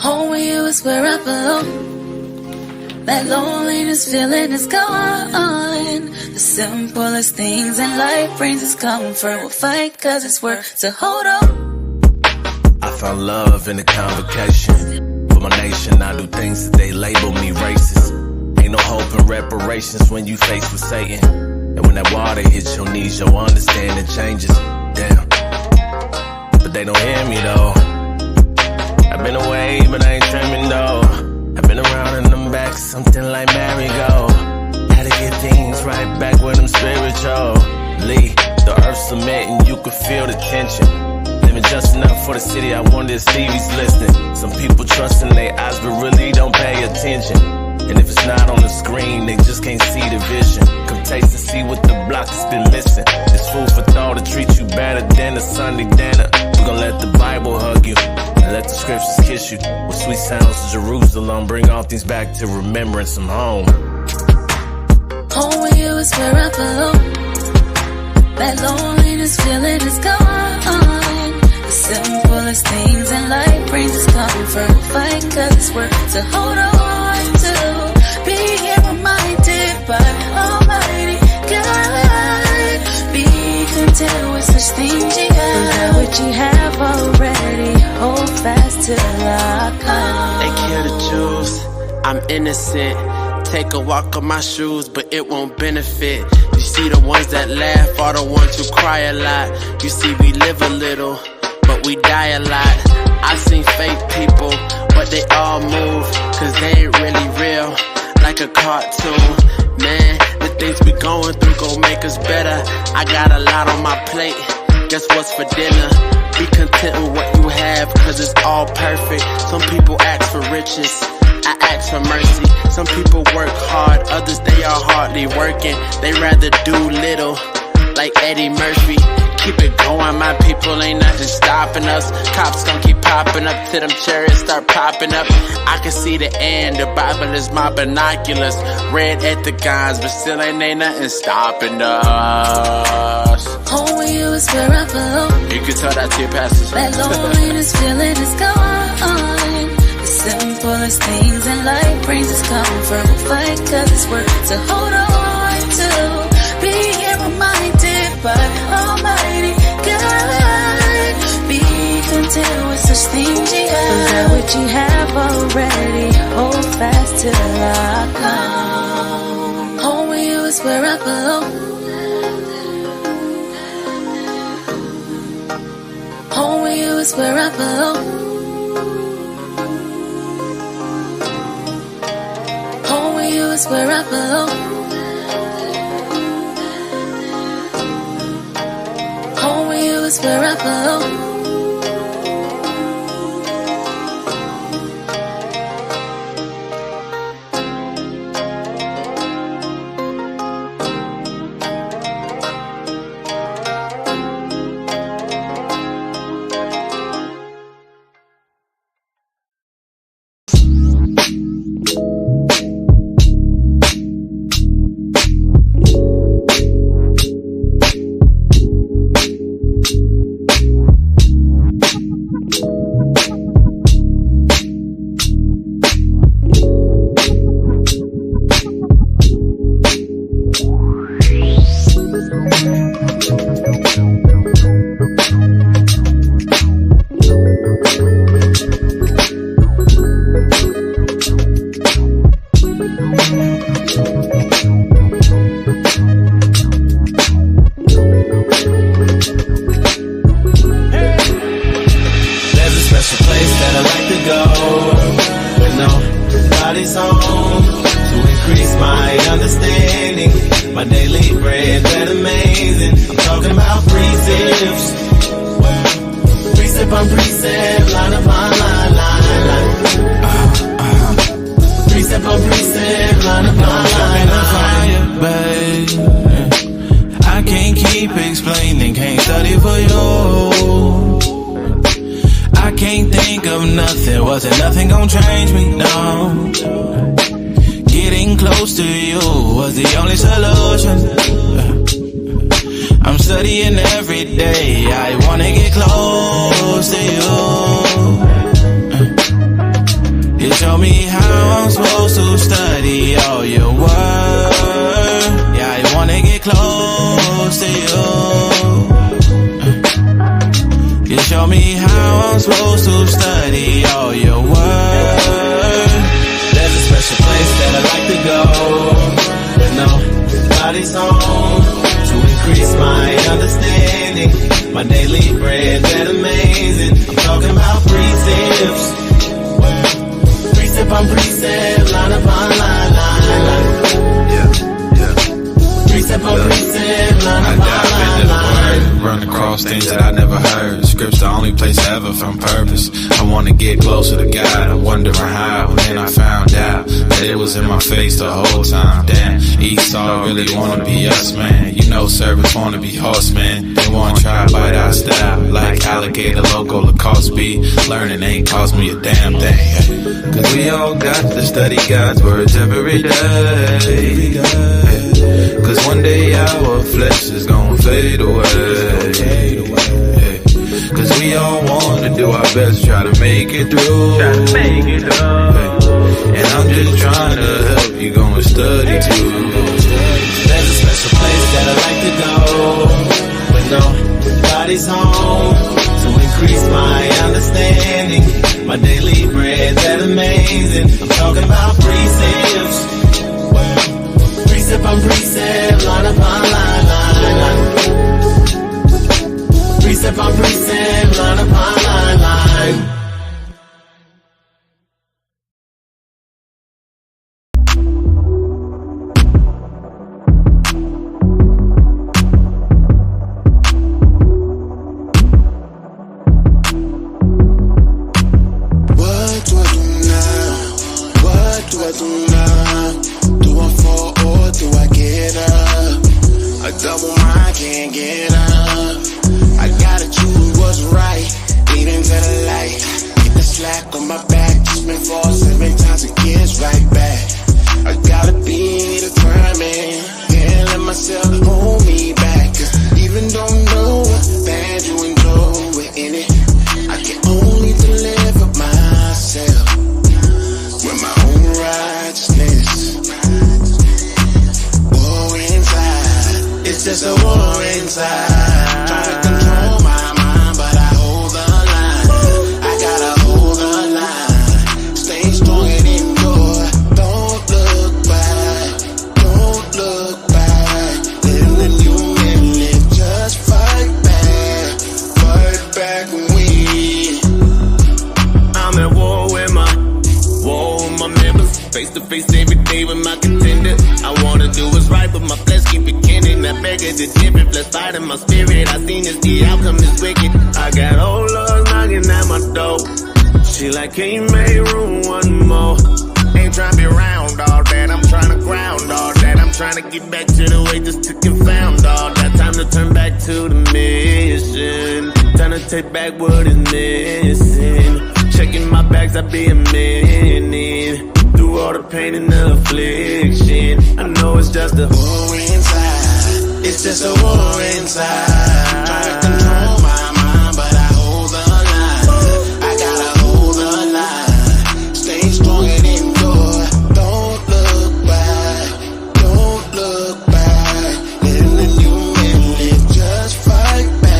Home with you is where I belong. That loneliness feeling is gone. The simplest things in life brings us comfort. We'll fight cause it's worth to hold on. I found love in the convocation. For my nation, I do things that they label me racist. Ain't no hope in reparations when you faced with Satan. And when that water hits your knees, your understanding changes. Damn. But they don't hear me though. I've been away, but I ain't trimming though. I've been around and I'm back, something like merry-go. Had to get things right back with them spiritually. The earth's cementing, you can feel the tension. Living just enough for the city, I wonder if Stevie's listening. Some people trust in their eyes, but really don't pay attention. And if it's not on the screen, they just can't see the vision. Come taste and see what the block has been missing. It's food for thought to treat you better than a Sunday dinner. We're gonna let the Bible hug you. Let the scriptures kiss you with sweet sounds of Jerusalem. Bring all things back to remembrance of home. Home with you is where I belong. That loneliness feeling is gone. The simplest things in life brings us comfort. Fight cause it's worth to hold on to. Being reminded by Almighty God. Be content with such things you have. What you have already. Hold fast till I come. They kill the Jews, I'm innocent. Take a walk on my shoes, but it won't benefit. You see the ones that laugh are the ones who cry a lot. You see we live a little, but we die a lot. I seen fake people, but they all move, cause they ain't really real, like a cartoon. Man, the things we going through gon' make us better. I got a lot on my plate, guess what's for dinner? Be content with what you have, cause it's all perfect. Some people ask for riches, I ask for mercy. Some people work hard, others they are hardly working. They rather do little, like Eddie Murphy. Keep it going, my people, ain't nothing stopping us. Cops gon' keep popping up till them chariots start popping up. I can see the end, the Bible is my binoculars. Red ectagons, but still ain't nothing stopping us. Home with you is where I belong. You can tell that to your pastors. That loneliness feeling is gone. The simplest things in life brings us comfort. We'll fight cause it's worth to hold on to. Being reminded by Almighty God. Be content with such things you have. That what you have already. Hold fast till I come. Home with you is where I belong. Home with you is where I belong. Home with you is where I belong. Home with you is where I belong. show me how I'm supposed to study all your words. Yeah, I wanna get close to you. You show me how I'm supposed to study all your words. There's a special place that I like to go when nobody's home, to increase my understanding. My daily bread, that amazing. I'm talking about precepts, precept on precept, line upon line. Precept on precept, line upon line. Run across things that I never heard. Script's the only place I ever found purpose. I wanna get closer to God. I'm wondering how. And then I found out that it was in my face the whole time. Damn, Esau really wanna be us, man. You know servants wanna be horsemen. They wanna try to bite our style. Like alligator logo Lacoste be. Learning ain't cost me a damn thing. Cause we all got to study God's words every day. Cause one day our flesh is gonna fade away. Cause we all wanna do our best, try to make it through. And I'm just trying to help you, gonna study too. There's a special place that I like to go when nobody's home, to increase my understanding. My daily bread, that amazing. I'm talking about precepts, precept on precept, line upon line. Precept on precept, line upon line. Take back what is missing. Checking my bags, I be a minute. Through all the pain and the affliction, I know it's just a war inside. It's just a war inside. Trying to control my mind, but I hold the line. I gotta hold the line. Stay strong and endure. Don't look back. Don't look back. Letting the new men live, just fight back.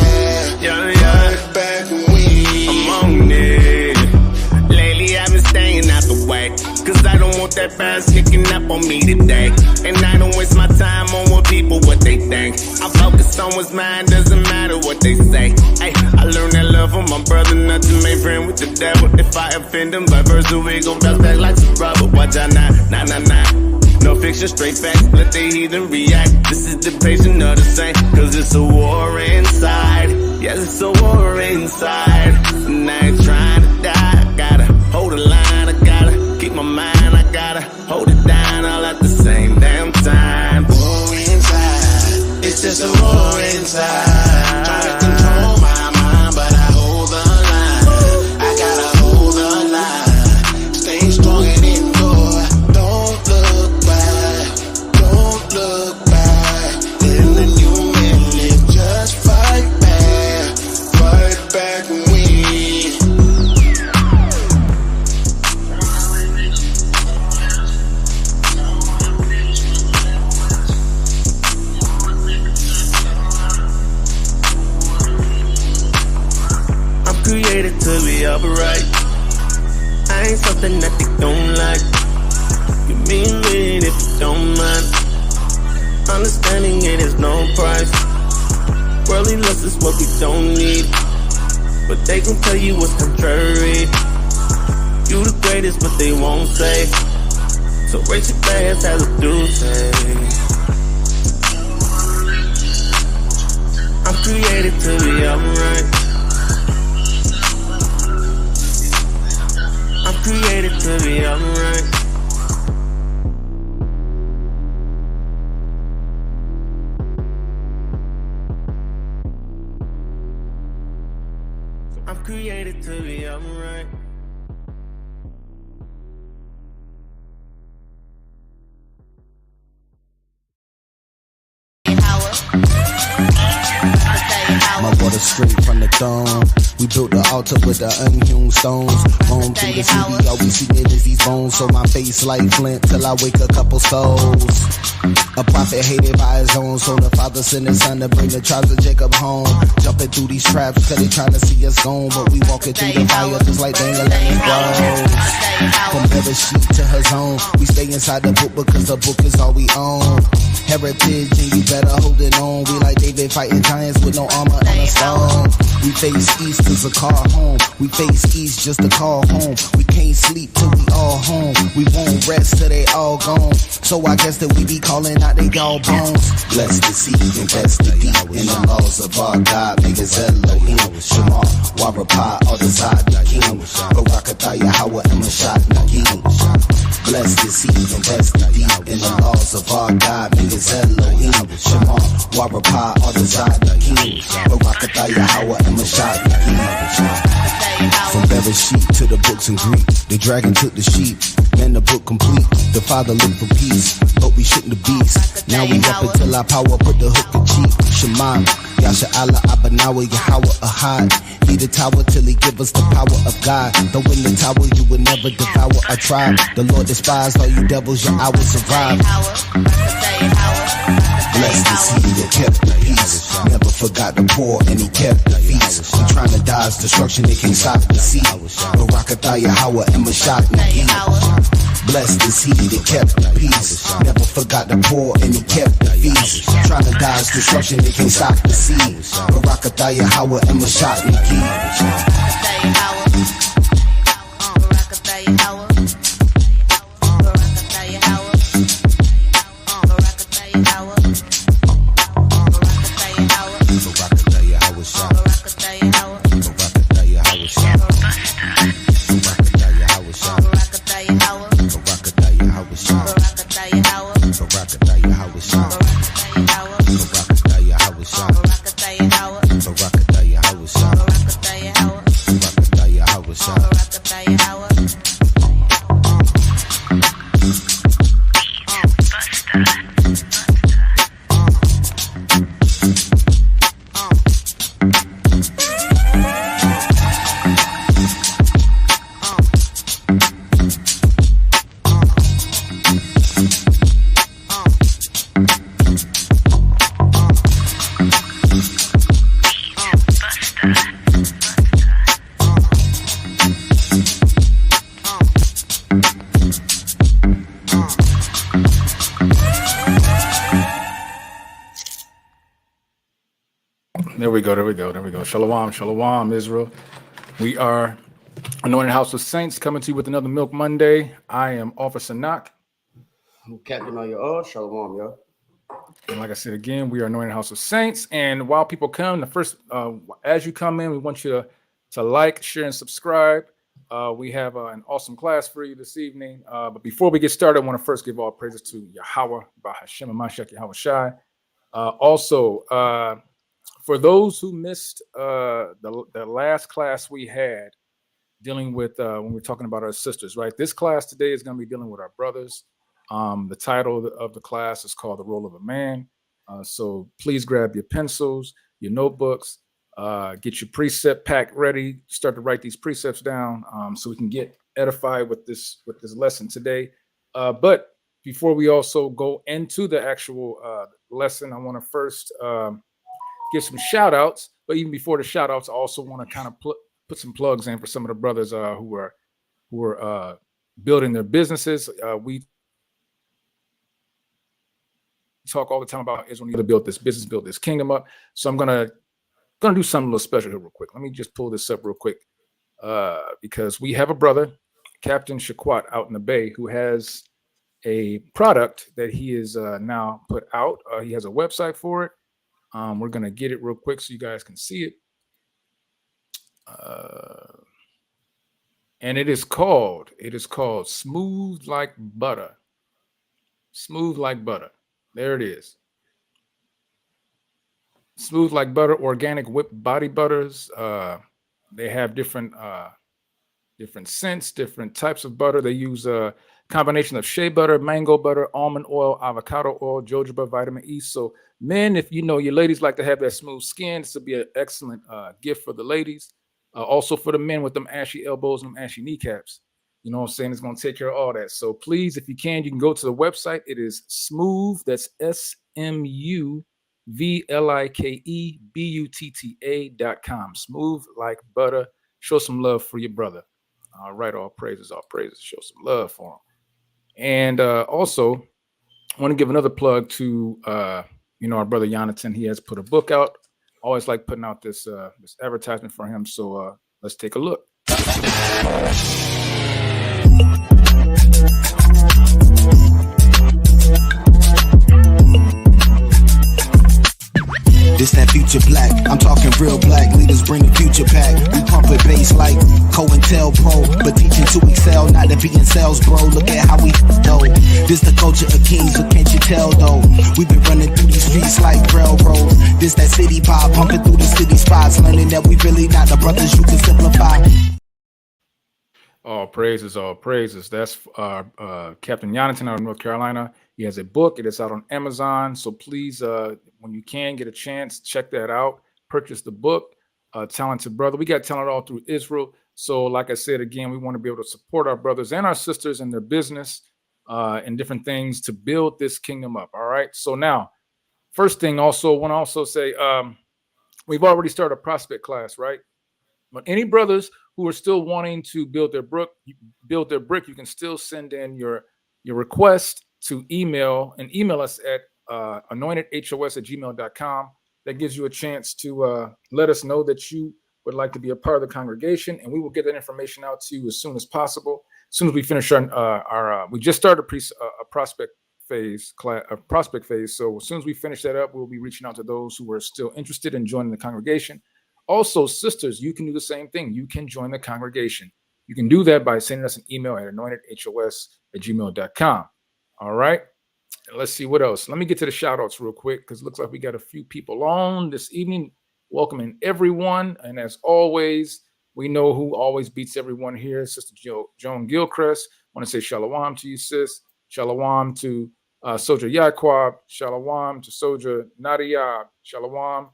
Cause I don't want that fast kicking up on me today. And I don't waste my time on what people, what they think. I focus on what's mine, doesn't matter what they say. Ay, I learned that love from my brother, not to make friend with the devil. If I offend him, vice versa, we gon' bounce back like some rubber. Watch out now, nah. No fiction, straight facts, let the heathen react. This is the patient of the saint, cause it's a war inside. Yes, it's a war inside. And I ain't trying to die, I gotta hold the line, I gotta keep my mind, I gotta hold it down all at the same damn time. War inside, it's just a war inside. Trying to control my mind, but I hold the line. I gotta hold the line. Stay strong and endure. Don't look back, don't look back. Letting the new men live, just fight back and win. created to be upright. I ain't something that they don't like. Give me a minute if you don't mind. Understanding it is no price. Worldly lust is what we don't need, but they gon' tell you what's contrary. You the greatest, but they won't say. So raise your glass as a do say. I'm created to be upright. I'm created to be upright. I'm created to be upright. My water straight from the throne. We built the altar with the unhewn stones. Roam through the city, all we see is these bones. So my face like flint till I wake a couple souls. A prophet hated by his own, so the father sent his son to bring the tribes of Jacob home. Jumping through these traps cause they trying to see us gone, but we walking through the fire just like Daniel and his bros. From every sheep to her zone, we stay inside the book because the book is all we own. Heritage and you better hold it on. We like David fighting giants with no armor and a stone. We face east as a car home. We face east just to call home. We can't sleep till we all home. We won't rest till they all gone. So I guess that we be calling out they all bones. Bless the seed, invest the deep in the laws of our God. Niggas Elohim, Shema, Warapah, all the side the king. Barakataya, Hawa, and Mashad Nagin. Bless the seed, invest the deep in the laws of our God. Niggas Elohim, Shema, Warapah, all the side the king. Barakataya, Hawa, and Mashad Nagin. From Bereshit to the books in Greek, the dragon took the sheep, then the book complete. The father looked for peace, but we shook the beast. Now we up until our power put the hook in cheek. Shema, Alya'Al, Abanawa, Yahweh, Ahad. He the tower till he give us the power of God. Though in the tower you will never devour a tribe. The Lord despised all you devils, your hours survive. Blessed is he that kept the peace. Never forgot the poor and he kept the feast. We trying to dodge destruction, they can't stop the sea. Barakataya, Hawa, and Mashak Nagi. Blessed is he that kept the peace. Never forgot the poor and he kept the feast. Trying to dodge destruction, they can't stop the sea. Barakataya, Hawa, and Mashak Nagi. There we go. Shalom, Israel. We are Anointed House of Saints coming to you with another Milk Monday. I am Officer Knock. I'm Captain Alya'Al. Shalom, y'all. And like I said again, we are Anointed House of Saints. And while people come, as you come in, we want you to like, share, and subscribe. We have an awesome class for you this evening. But before we get started, I want to first give all praises to Yahweh, Bahashem, and Mashak Yahweh Shai. Also, for those who missed the last class we had dealing with when we're talking about our sisters, right? This class today is going to be dealing with our brothers. The title of the class is called The Role of a Man. So please grab your pencils, your notebooks, get your precept pack ready, start to write these precepts down so we can get edified with this lesson today. But before we also go into the actual lesson, I want to first give some shout outs, but even before the shout outs, I also want to kind of put some plugs in for some of the brothers who are building their businesses. We talk all the time about is when you build this business, build this kingdom up. So I'm gonna do something a little special here real quick. Let me just pull this up real quick because we have a brother, Captain Shaquat, out in the Bay, who has a product that he is now put out. He has a website for it. We're gonna get it real quick so you guys can see it. And it is called Smooth Like Butter. Smooth Like Butter. There it is. Smooth Like Butter, organic whipped body butters. They have different scents, different types of butter. They use a combination of shea butter, mango butter, almond oil, avocado oil, jojoba, vitamin E. So men, if you know your ladies like to have that smooth skin, this will be an excellent gift for the ladies. Also for the men with them ashy elbows and them ashy kneecaps. You know what I'm saying? It's going to take care of all that. So please, if you can go to the website. It is smooth. That's SMUVLIKEBUTTA.com. Smooth like butter. Show some love for your brother. All right. All praises. Show some love for him. And also, I want to give another plug to, our brother Jonathan. He has put a book out. Always like putting out this advertisement for him. So let's take a look. This that future black, I'm talking real black. Leaders bring the future back. We pump it bass like COINTELPRO, but teaching to excel, not to be in sales, bro. Look at how we go. This the culture of kings, but can't you tell though? We've been running through these streets like railroads. This that city pop, pumping through the city spots, learning that we really not the brothers you can simplify. All praises. That's Captain Jonathan out of North Carolina. He has a book. It is out on Amazon. So please, when you can get a chance, check that out. Purchase the book. Talented brother. We got talent all through Israel. So like I said, again, we want to be able to support our brothers and our sisters in their business and different things to build this kingdom up. All right. So now, first thing also, I want to also say, we've already started a prospect class, right? But any brothers who are still wanting to build their brick, you can still send in your request to email us at anointedhos@gmail.com. That gives you a chance to let us know that you would like to be a part of the congregation, and we will get that information out to you as soon as possible. As soon as we finish our we just started a prospect phase class, a prospect phase. So as soon as we finish that up, we'll be reaching out to those who are still interested in joining the congregation. Also, sisters, you can do the same thing. You can join the congregation. You can do that by sending us an email at anointedhos@gmail.com. All right. Let's see what else. Let me get to the shout outs real quick because it looks like we got a few people on this evening. Welcoming everyone. And as always, we know who always beats everyone here. Sister Joan Gilchrist. Want to say shalom to you, sis. Shalom to Soldier Yaquab. Shalom to Soldier Nadia. Shalom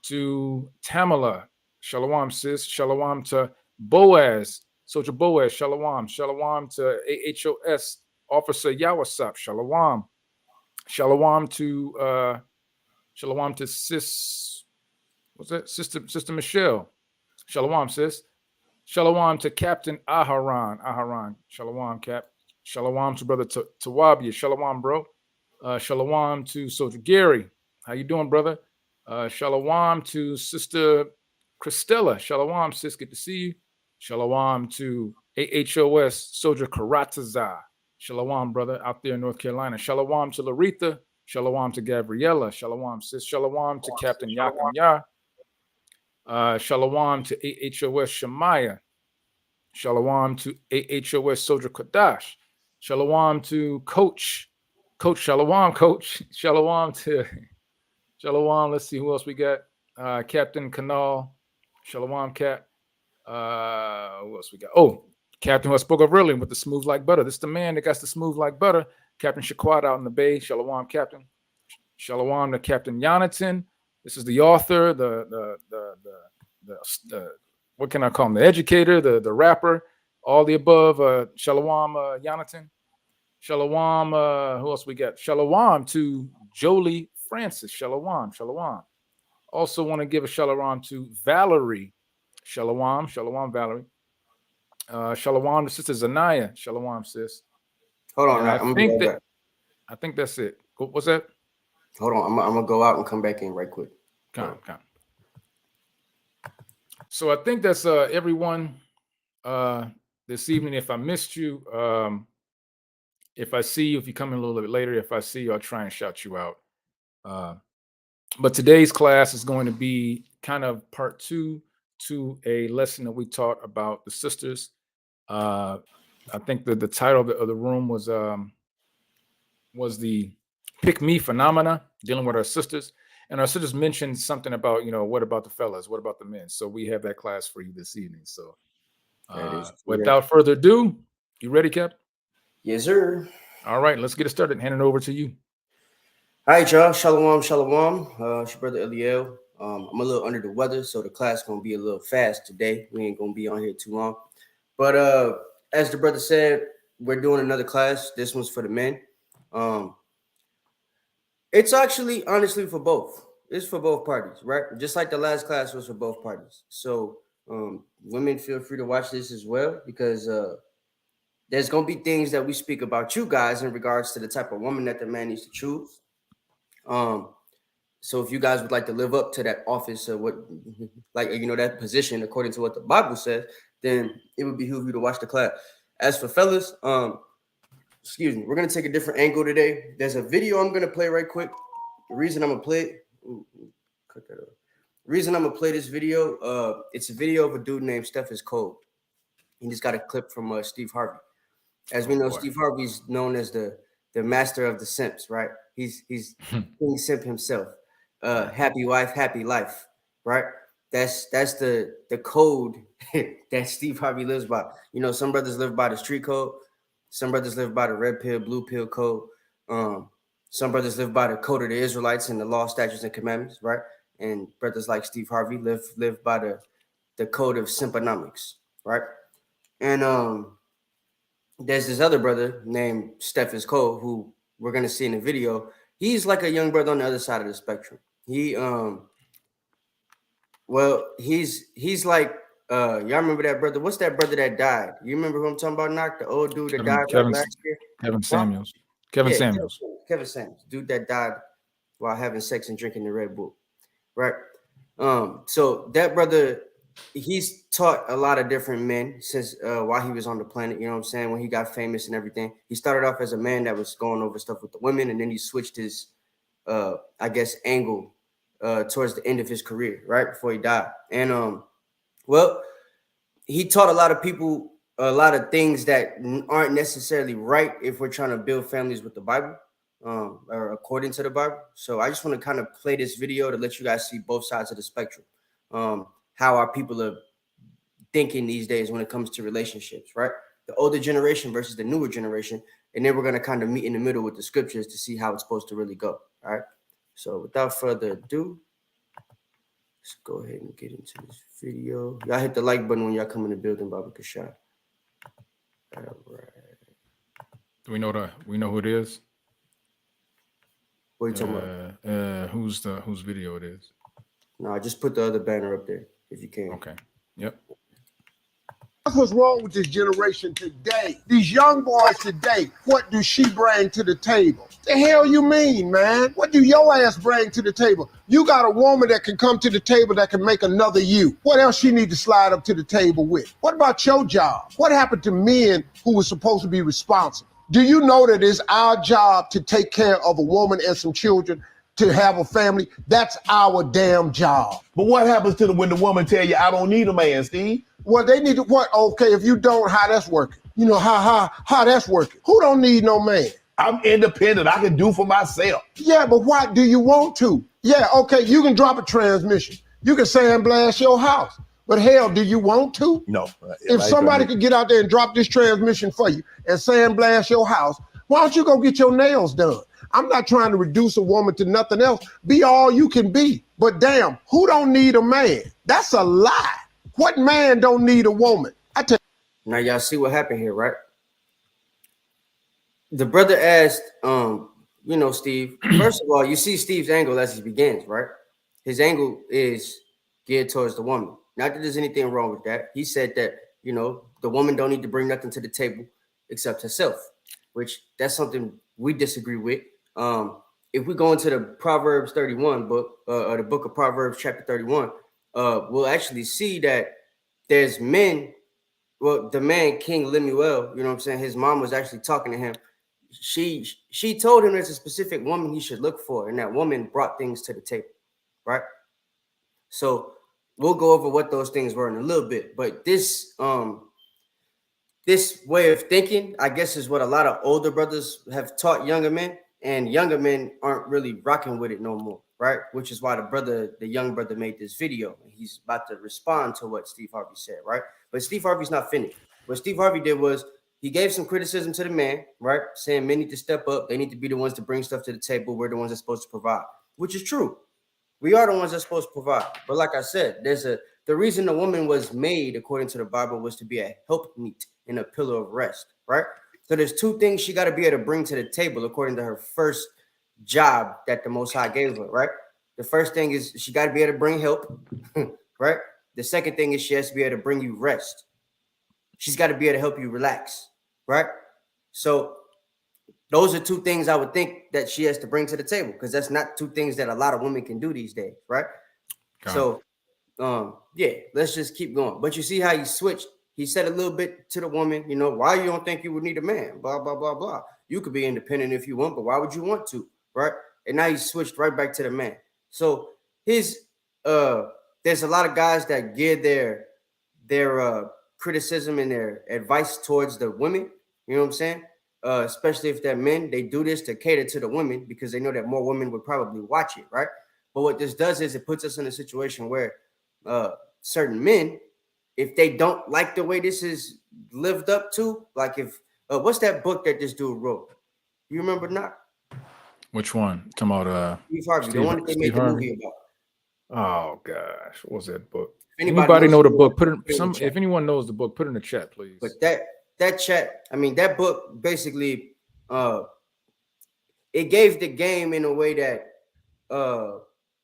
to Tamala. Shalom, sis. Shalom to Boaz. Soldier Boaz. Shalom. Shalom to AHOS. Officer Yawasap. Shalom. Shalom to sis. What's that? Sister Michelle. Shalom, sis. Shalom to Captain Aharon. Shalom, Cap. Shalom to Brother Tawabia. Shalom, bro. Shalom to Soldier Gary. How you doing, brother? Shalom to Sister Christella. Shalom, sis. Good to see you. Shalom to AHOS Soldier Karataza. Shalom, brother, out there in North Carolina. Shalom to Laretha. Shalom to Gabriella. Shalom, sis. Shalom to Captain Yakum Yah. Shalom to AHOS Shemaiah. Shalom to AHOS Soldier Kadash. Shalom to Coach. Shalom, Coach. Shalom to Shalom. Let's see who else we got. Captain Kanal. Shalom, Cap. Who else we got? Oh, Captain who I spoke of earlier with the smooth like butter. This is the man that got the smooth like butter. Captain Shaquat out in the Bay. Shalom, Captain. Shalom to Captain Jonathan. This is the author, the what can I call him? The educator, the rapper, all the above. Shalom, Jonathan. Shalom. Who else we got? Shalom to Jolie Francis. Shalom. Also want to give a shalom to Valerie. Shalom, Shalom, Valerie. Shalom, the sister Zanaya. Shalom, sis. Hold on, And I'm gonna be right back. I think that's it. What's that? Hold on, I'm gonna go out and come back in right quick. Come. So I think that's everyone this evening. If I missed you, if I see you, if you come in a little bit later, if I see you, I'll try and shout you out. But today's class is going to be kind of part 2 to a lesson that we taught about the sisters. I think that the title of the room was the pick me phenomena, dealing with our sisters. And our sisters mentioned something about, what about the fellas? What about the men? So we have that class for you this evening. So without further ado, you ready, Cap? Yes, sir. All right, let's get it started. Hand it over to you. All right, y'all. Shalom, shalom. It's your brother Alya'Al. I'm a little under the weather, so the class gonna be a little fast today. We ain't gonna be on here too long. But as the brother said, we're doing another class. This one's for the men. It's actually honestly for both. It's for both parties, right? Just like the last class was for both parties. So women, feel free to watch this as well, because there's gonna be things that we speak about you guys in regards to the type of woman that the man needs to choose. So if you guys would like to live up to that office or that position according to what the Bible says, then it would behoove you to watch the class. As for fellas, excuse me, we're gonna take a different angle today. There's a video I'm gonna play right quick. The reason I'm gonna play it, cut that off. The reason I'm gonna play this video, it's a video of a dude named Steph is Cold. He just got a clip from Steve Harvey. As we know, Steve Harvey's known as the master of the simps, right? He's King Simp himself. Happy wife, happy life, right? That's the code that Steve Harvey lives by. Some brothers live by the street code. Some brothers live by the red pill, blue pill code. Some brothers live by the code of the Israelites and the law, statutes, and commandments, right? And brothers like Steve Harvey live by the code of Simponomics, right? And there's this other brother named Steph is Cole, who we're gonna see in the video. He's like a young brother on the other side of the spectrum. He's like y'all remember that brother? What's that brother that died? You remember who I'm talking about? Knock, the old dude that died last year. Kevin Samuels. Kevin Samuels. Dude that died while having sex and drinking the Red Bull, right? So that brother, he's taught a lot of different men since while he was on the planet, you know what I'm saying, when he got famous and everything. He started off as a man that was going over stuff with the women, and then he switched his angle towards the end of his career, right before he died. And he taught a lot of people a lot of things that aren't necessarily right if we're trying to build families with the Bible, or according to the Bible. So I just want to kind of play this video to let you guys see both sides of the spectrum. How our people are thinking these days when it comes to relationships, right? The older generation versus the newer generation. And then we're going to kind of meet in the middle with the scriptures to see how it's supposed to really go. All right. So without further ado, let's go ahead and get into this video. Y'all hit the like button when y'all come in the building, Baba Kashad. All right. Do we know who it is? What are you talking about? Whose video it is? No, just put the other banner up there if you can. Okay. Yep. That's what's wrong with this generation today. These young boys today, what do she bring to the table? The hell you mean, man? What do your ass bring to the table? You got a woman that can come to the table that can make another you. What else she need to slide up to the table with? What about your job? What happened to men who were supposed to be responsible? Do you know that it's our job to take care of a woman and some children, to have a family? That's our damn job. But what happens to when the woman tell you, I don't need a man, Steve? Well, they need to what? Okay, if you don't, how that's working? You know, how that's working? Who don't need no man? I'm independent. I can do for myself. Yeah, but why do you want to? Yeah, okay, you can drop a transmission. You can sandblast your house. But hell, do you want to? No. If somebody could get out there and drop this transmission for you and sandblast your house, why don't you go get your nails done? I'm not trying to reduce a woman to nothing else. Be all you can be. But damn, who don't need a man? That's a lie. What man don't need a woman? Now y'all see what happened here, right? The brother asked, Steve, first of all, you see Steve's angle as he begins, right? His angle is geared towards the woman. Not that there's anything wrong with that. He said that, you know, the woman don't need to bring nothing to the table except herself, which that's something we disagree with. If we go into the Proverbs 31 book, or the book of Proverbs chapter 31, we'll actually see that there's men. Well, the man King Lemuel, you know what I'm saying, his mom was actually talking to him. She told him there's a specific woman he should look for, and that woman brought things to the table, right? So we'll go over what those things were in a little bit, but this way of thinking, I guess, is what a lot of older brothers have taught younger men, and younger men aren't really rocking with it no more, right? Which is why the young brother made this video. He's about to respond to what Steve Harvey said, right? But Steve Harvey's not finished. What Steve Harvey did was he gave some criticism to the man, right? Saying men need to step up. They need to be the ones to bring stuff to the table. We're the ones that's supposed to provide, which is true. We are the ones that's supposed to provide. But like I said, the reason the woman was made, according to the Bible, was to be a helpmeet and a pillar of rest, right? So there's two things she got to be able to bring to the table, according to her first job that the Most High gave her, right? The first thing is she got to be able to bring help, right? The second thing is she has to be able to bring you rest. She's got to be able to help you relax, right? So those are two things I would think that she has to bring to the table, because that's not two things that a lot of women can do these days, right? So, yeah, let's just keep going. But you see how he switched. He said a little bit to the woman, you know, why you don't think you would need a man, blah, blah, blah, blah. You could be independent if you want, but why would you want to, right? And now he switched right back to the man. So there's a lot of guys that gear their criticism and their advice towards the women, you know what I'm saying? Especially if they're men, they do this to cater to the women because they know that more women would probably watch it, right? But what this does is it puts us in a situation where certain men, if they don't like the way this is lived up to, like if what's that book that this dude wrote? You remember not? Which one? Talking about Steve Harvey, the one that they made the movie about. Oh gosh, what was that book? Anybody know the book? Put it if anyone knows the book, put it in the chat, please. But that book basically it gave the game in a way that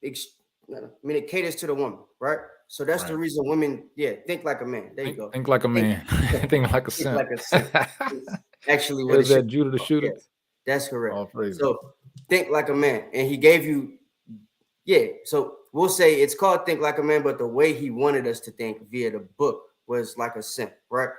it caters to the woman, right? So that's the reason women, think like a man. There you go. Think like a man. Think like a simp. Like a simp. Actually, what is that Judah the Shooter? Yes, that's correct. Oh, so think like a man, and he gave you, So we'll say it's called Think Like a Man, but the way he wanted us to think via the book was like a simp, right?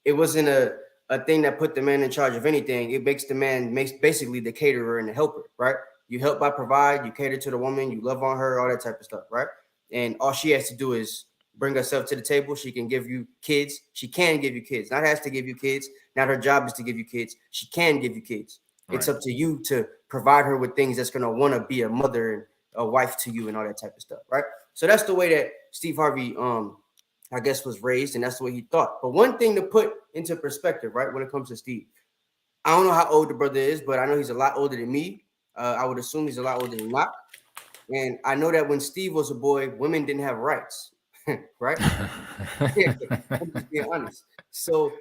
It wasn't a thing that put the man in charge of anything. It makes the man basically the caterer and the helper, right? You help by provide, you cater to the woman, you love on her, all that type of stuff, right? And all she has to do is bring herself to the table. She can give you kids. She can give you kids. Not has to give you kids. Not her job is to give you kids. She can give you kids. Right. It's up to you to provide her with things that's going to want to be a mother and a wife to you and all that type of stuff, right? So that's the way that Steve Harvey, I guess, was raised, and that's the way he thought. But one thing to put into perspective, right, when it comes to Steve, I don't know how old the brother is, but I know he's a lot older than me. I would assume he's a lot older than Knock. And I know that when Steve was a boy, women didn't have rights, right? I'm being honest. So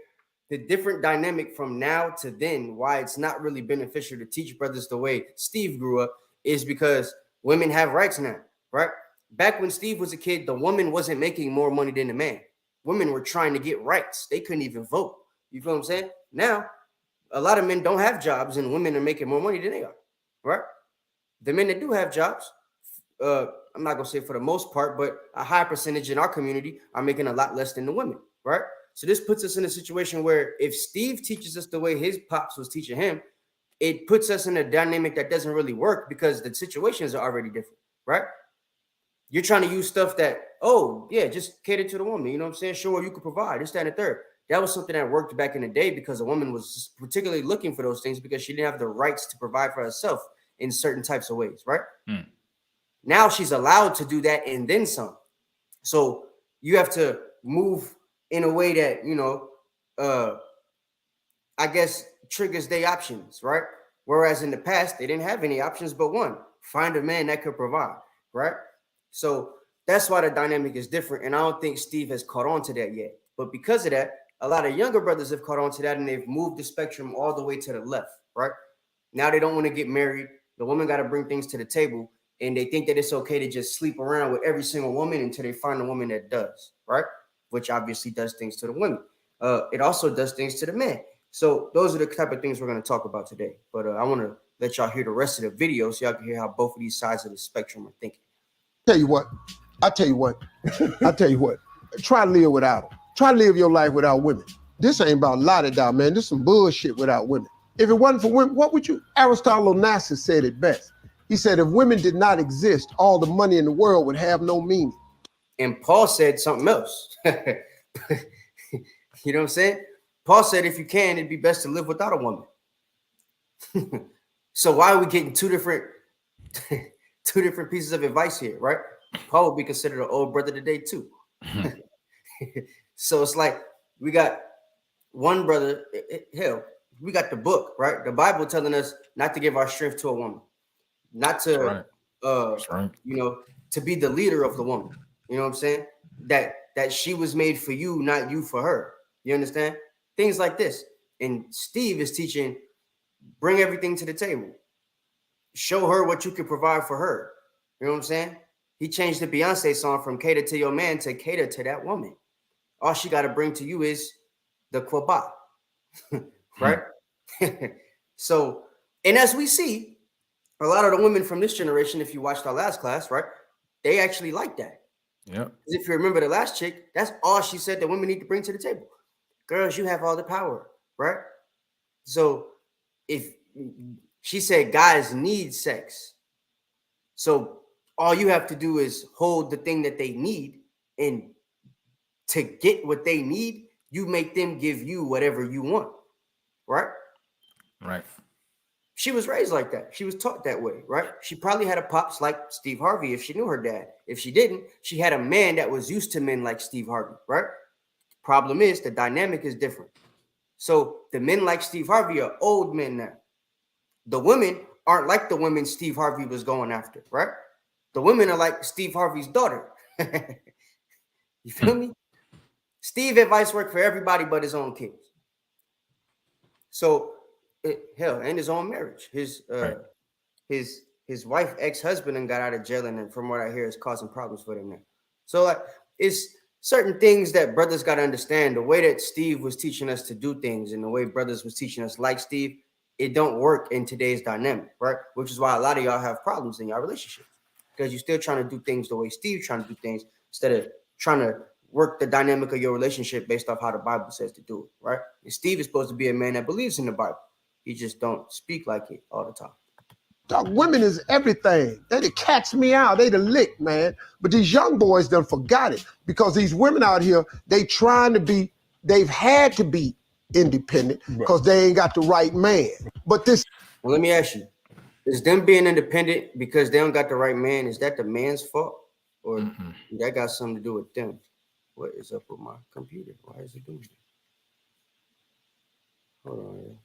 the different dynamic from now to then, why it's not really beneficial to teach brothers the way Steve grew up, is because women have rights now, right? Back when Steve was a kid, the woman wasn't making more money than the man. Women were trying to get rights. They couldn't even vote. You feel what I'm saying? Now, a lot of men don't have jobs and women are making more money than they are, right? The men that do have jobs, I'm not going to say for the most part, but a high percentage in our community are making a lot less than the women, right? So this puts us in a situation where if Steve teaches us the way his pops was teaching him, it puts us in a dynamic that doesn't really work because the situations are already different, right? You're trying to use stuff that, just cater to the woman. You know what I'm saying? Sure, you could provide this, that, and the third. That was something that worked back in the day because a woman was particularly looking for those things because she didn't have the rights to provide for herself in certain types of ways, right? Now she's allowed to do that and then some. So you have to move in a way that, I guess, triggers their options, right? Whereas in the past, they didn't have any options but one: find a man that could provide, right? So that's why the dynamic is different. And I don't think Steve has caught on to that yet. But because of that, a lot of younger brothers have caught on to that and they've moved the spectrum all the way to the left, right? Now they don't want to get married. The woman got to bring things to the table. And they think that it's okay to just sleep around with every single woman until they find a woman that does, right? Which obviously does things to the women. It also does things to the men. So those are the type of things we're going to talk about today. But I want to let y'all hear the rest of the video so y'all can hear how both of these sides of the spectrum are thinking. I tell you what. Try to live without them. Try to live your life without women. This ain't about la-da-da, man. This is some bullshit without women. If it wasn't for women, what would you? Aristotle Onassis said it best. He said, if women did not exist, all the money in the world would have no meaning. And Paul said something else. You know what I'm saying? Paul said, if you can, it'd be best to live without a woman. So why are we getting two different pieces of advice here, right? Paul would be considered an old brother today too. So it's like we got one brother, hell, we got the book, right? The Bible telling us not to give our strength to a woman, not to, you know, to be the leader of the woman. You know what I'm saying? That she was made for you, not you for her. You understand? Things like this. And Steve is teaching, bring everything to the table. Show her what you can provide for her. You know what I'm saying? He changed the Beyonce song from cater to your man to cater to that woman. All she got to bring to you is the kwaba. Right? So, and as we see, a lot of the women from this generation, if you watched our last class, right, they actually like that. Yeah. If you remember the last chick, that's all she said that women need to bring to the table. Girls, you have all the power, right? So if she said guys need sex, so all you have to do is hold the thing that they need, and to get what they need, you make them give you whatever you want, right? Right. She was raised like that. She was taught that way, right? She probably had a pops like Steve Harvey if she knew her dad. If she didn't, she had a man that was used to men like Steve Harvey, right? Problem is, the dynamic is different. So the men like Steve Harvey are old men now. The women aren't like the women Steve Harvey was going after, right? The women are like Steve Harvey's daughter. You feel me? Steve advice worked for everybody but his own kids. So, hell, and his own marriage. His wife, ex-husband, and got out of jail, and from what I hear, is causing problems for them now. So, like, it's certain things that brothers got to understand. The way that Steve was teaching us to do things, and the way brothers was teaching us like Steve, it don't work in today's dynamic, right? Which is why a lot of y'all have problems in your relationships, because you're still trying to do things the way Steve's trying to do things instead of trying to work the dynamic of your relationship based off how the Bible says to do it, right? And Steve is supposed to be a man that believes in the Bible. He just don't speak like it all the time. Dog, women is everything. They catch me out. They the lick, man. But these young boys done forgot it, because these women out here, they've had to be independent because they ain't got the right man. But this... Well, let me ask you, is them being independent because they don't got the right man, is that the man's fault? Or that got something to do with them? What is up with my computer? Why is it doing that? Hold on here.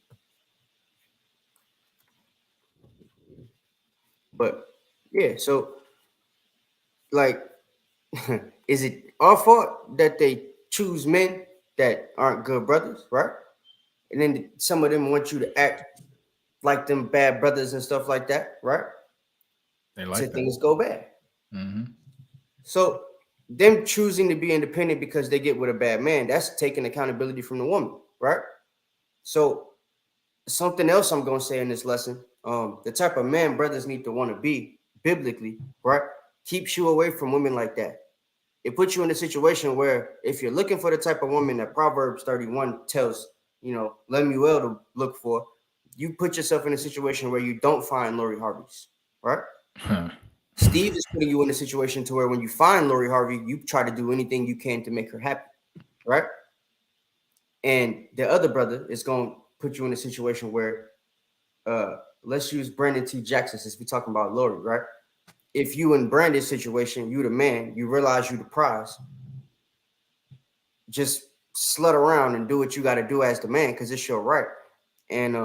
But yeah, so like, is it our fault that they choose men that aren't good brothers, right? And then some of them want you to act like them bad brothers and stuff like that, right? They like so that. Things go bad. So them choosing to be independent because they get with a bad man, that's taking accountability from the woman, right? So something else I'm going to say in this lesson, the type of man brothers need to want to be biblically, right, keeps you away from women like that. It puts you in a situation where if you're looking for the type of woman that Proverbs 31 tells, Lemuel to look for, you put yourself in a situation where you don't find Lori Harvey's, right? Steve is putting you in a situation to where when you find Lori Harvey, you try to do anything you can to make her happy, right? And the other brother is going to put you in a situation where, let's use Brandon T. Jackson since we're talking about Lori, right? If you in Brandon's situation, you the man, you realize you the prize, just slut around and do what you got to do as the man because it's your right. And,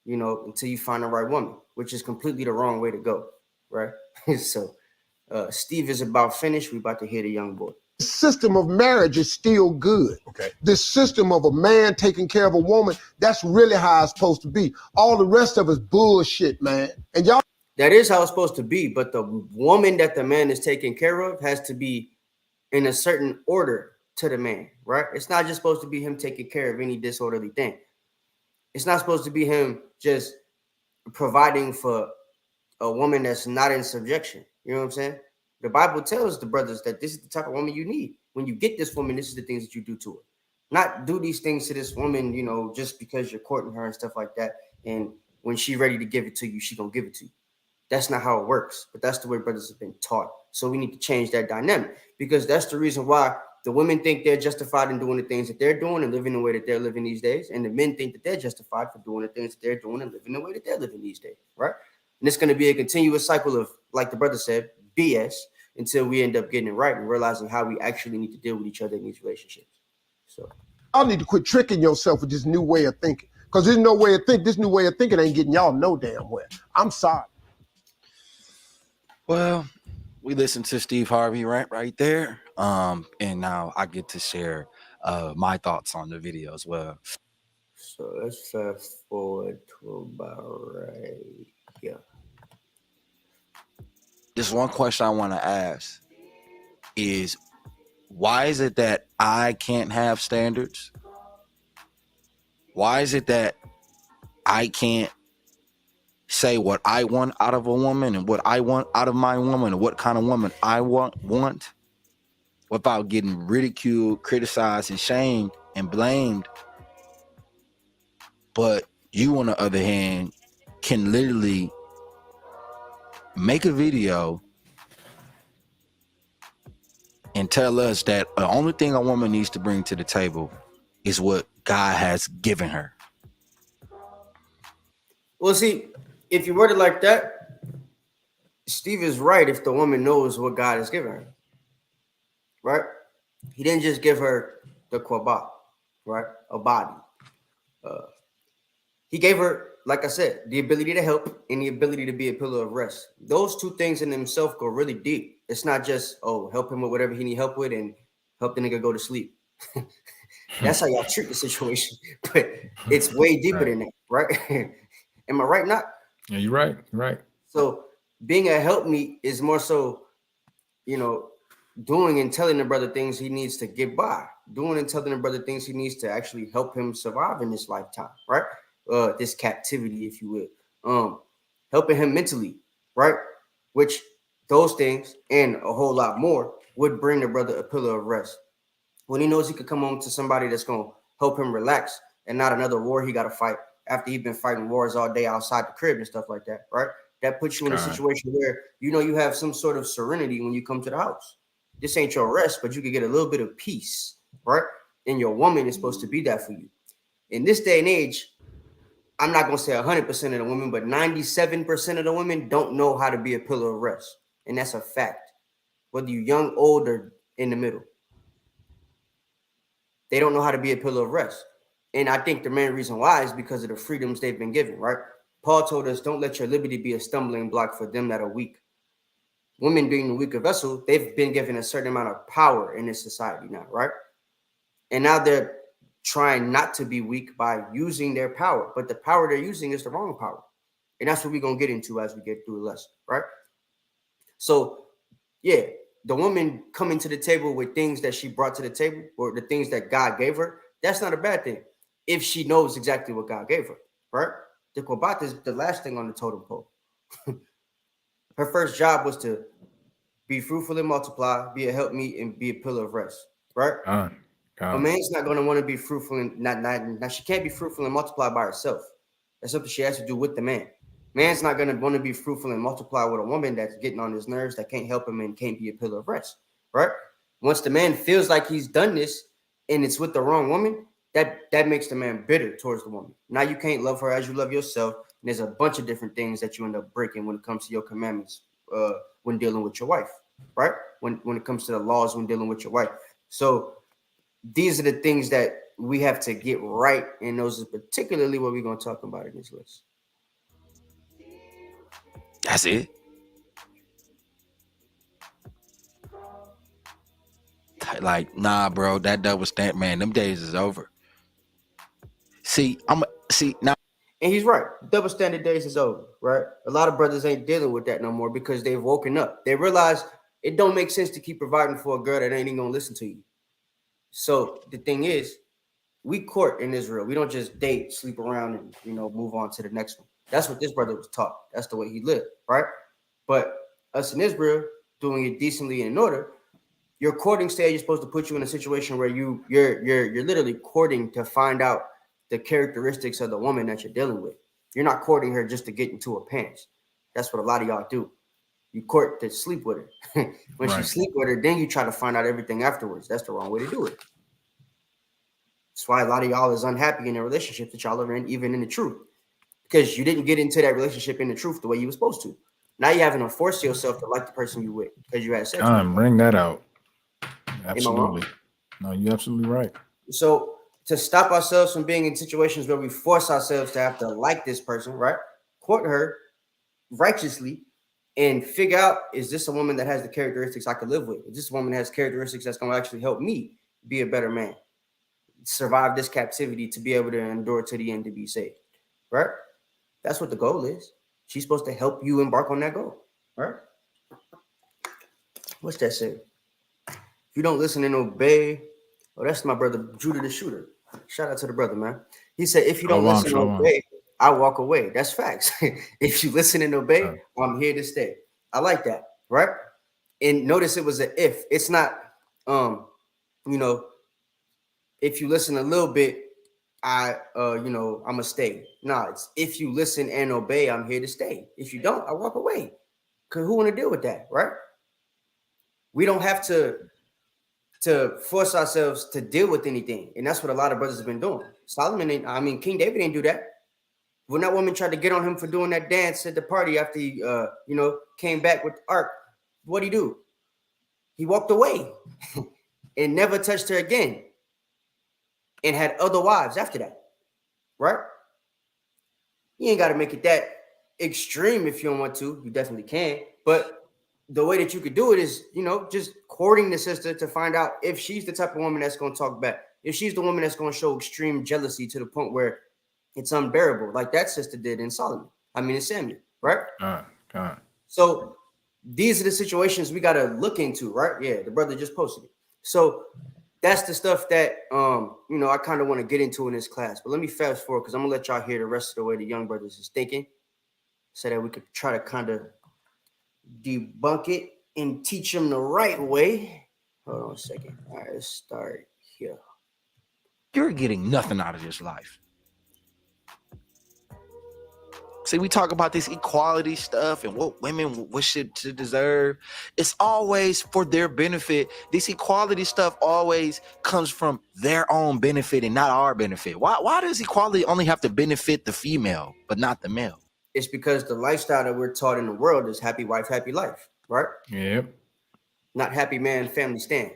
until you find the right woman, which is completely the wrong way to go, right? So Steve is about finished. We about to hear the young boy. The system of marriage is still good. Okay. This system of a man taking care of a woman, that's really how it's supposed to be. All the rest of it's bullshit, man. And y'all... That is how it's supposed to be, but the woman that the man is taking care of has to be in a certain order to the man, right? It's not just supposed to be him taking care of any disorderly thing. It's not supposed to be him just providing for a woman that's not in subjection. You know what I'm saying? The Bible tells the brothers that this is the type of woman you need. When you get this woman, this is the things that you do to her. Not do these things to this woman, you know, just because you're courting her and stuff like that. And when she's ready to give it to you, she gonna give it to you. That's not how it works. But that's the way brothers have been taught. So we need to change that dynamic, because that's the reason why the women think they're justified in doing the things that they're doing and living the way that they're living these days. And the men think that they're justified for doing the things that they're doing and living the way that they're living these days, right? And it's going to be a continuous cycle of, like the brother said, BS, until we end up getting it right and realizing how we actually need to deal with each other in these relationships. So Y'all need to quit tricking yourself with this new way of thinking, because this no way of thinking. This new way of thinking ain't getting y'all no damn well. I'm sorry. Well, we listened to Steve Harvey right there. And now I get to share my thoughts on the video as well. So let's fast forward to about right here. Just one question I want to ask is, why is it that I can't have standards? Why is it that I can't say what I want out of a woman and what I want out of my woman and what kind of woman I want without getting ridiculed, criticized, and shamed and blamed? But you, on the other hand, can literally make a video and tell us that the only thing a woman needs to bring to the table is what God has given her. Well, see, if you word it like that, Steve is right. If the woman knows what God has given her, right? He didn't just give her the kwabah, right? A body. He gave her, like I said, the ability to help and the ability to be a pillar of rest. Those two things in themselves go really deep. It's not just, oh, help him with whatever he need help with and help the nigga go to sleep. That's how y'all treat the situation. But it's way deeper than that, right? Am I right? Not? Yeah, you're right. You're right. So being a helpmeet is more so, you know, doing and telling the brother things he needs to get by. Doing and telling the brother things he needs to actually help him survive in this lifetime, right? This captivity, if you will. Helping him mentally, right? Which those things and a whole lot more would bring the brother a pillar of rest. When he knows he could come home to somebody that's going to help him relax and not another war he got to fight after he's been fighting wars all day outside the crib and stuff like that, right? That puts you in a situation where, you know, you have some sort of serenity when you come to the house. This ain't your rest, but you can get a little bit of peace, right? And your woman is supposed to be that for you. In this day and age, I'm not going to say 100% of the women, but 97% of the women don't know how to be a pillar of rest. And that's a fact. Whether you're young, old, or in the middle. They don't know how to be a pillar of rest. And I think the main reason why is because of the freedoms they've been given, right? Paul told us, don't let your liberty be a stumbling block for them that are weak. Women being the weaker vessel, they've been given a certain amount of power in this society now, right? And now they're trying not to be weak by using their power. But the power they're using is the wrong power. And that's what we're going to get into as we get through the lesson, right? So, yeah, the woman coming to the table with things that she brought to the table or the things that God gave her, that's not a bad thing if she knows exactly what God gave her, right? The Kwabat is the last thing on the totem pole. Her first job was to be fruitful and multiply, be a helpmeet, and be a pillar of rest, right? A man's not going to want to be fruitful and now she can't be fruitful and multiply by herself. That's something she has to do with the man. Man's not going to want to be fruitful and multiply with a woman that's getting on his nerves, that can't help him and can't be a pillar of rest, right? Once the man feels like he's done this and it's with the wrong woman, that makes the man bitter towards the woman. Now you can't love her as you love yourself. And there's a bunch of different things that you end up breaking when it comes to your commandments when dealing with your wife, right? When it comes to the laws when dealing with your wife. So these are the things that we have to get right. And those is particularly what we're going to talk about in this list. That's it. Like, nah, bro, that double stamp, man, them days is over. See now. And he's right. Double standard days is over, right? A lot of brothers ain't dealing with that no more because they've woken up. They realize it don't make sense to keep providing for a girl that ain't even gonna listen to you. So the thing is, we court in Israel. We don't just date, sleep around, and move on to the next one. That's what this brother was taught. That's the way he lived, right? But us in Israel, doing it decently and in order, your courting stage is supposed to put you in a situation where you're literally courting to find out the characteristics of the woman that you're dealing with. You're not courting her just to get into her pants. That's what a lot of y'all do. You court to sleep with her. When you sleep with her, then you try to find out everything afterwards. That's the wrong way to do it. That's why a lot of y'all is unhappy in a relationship that y'all are in, even in the truth. Because you didn't get into that relationship in the truth the way you were supposed to. Now you're having to force yourself to like the person you with because you had sex. Bring that out. Absolutely. No, you're absolutely right. So to stop ourselves from being in situations where we force ourselves to have to like this person, right? Court her righteously and figure out, is this a woman that has the characteristics I could live with? Is this a woman that has characteristics that's going to actually help me be a better man, survive this captivity to be able to endure to the end to be saved, right? That's what the goal is. She's supposed to help you embark on that goal, right? What's that say? If you don't listen and obey, that's my brother Judah the Shooter. Shout out to the brother, man. He said, if you don't listen and obey, I walk away. That's facts. If you listen and obey, I'm here to stay. I like that, right? And notice it was an if. It's not, if you listen a little bit, I'ma stay. Nah, it's if you listen and obey, I'm here to stay. If you don't, I walk away. Cause who want to deal with that, right? We don't have to force ourselves to deal with anything, and that's what a lot of brothers have been doing. King David didn't do that. When that woman tried to get on him for doing that dance at the party after he, came back with the ark, what'd he do? He walked away and never touched her again, and had other wives after that, right? You ain't got to make it that extreme if you don't want to. You definitely can, but the way that you could do it is, just courting the sister to find out if she's the type of woman that's going to talk back, if she's the woman that's going to show extreme jealousy to the point where it's unbearable, like that sister did in Samuel, right? So these are the situations we got to look into, right? Yeah, the brother just posted it. So that's the stuff that, I kind of want to get into in this class. But let me fast forward because I'm going to let y'all hear the rest of the way the young brothers is thinking so that we could try to kind of debunk it and teach them the right way. Hold on a second. All right, let's start here. You're getting nothing out of this life. See, we talk about this equality stuff and what women wish to deserve. It's always for their benefit. This equality stuff always comes from their own benefit and not our benefit. Why does equality only have to benefit the female but not the male? It's because the lifestyle that we're taught in the world is happy wife, happy life, right? Yep. Not happy man, family stand.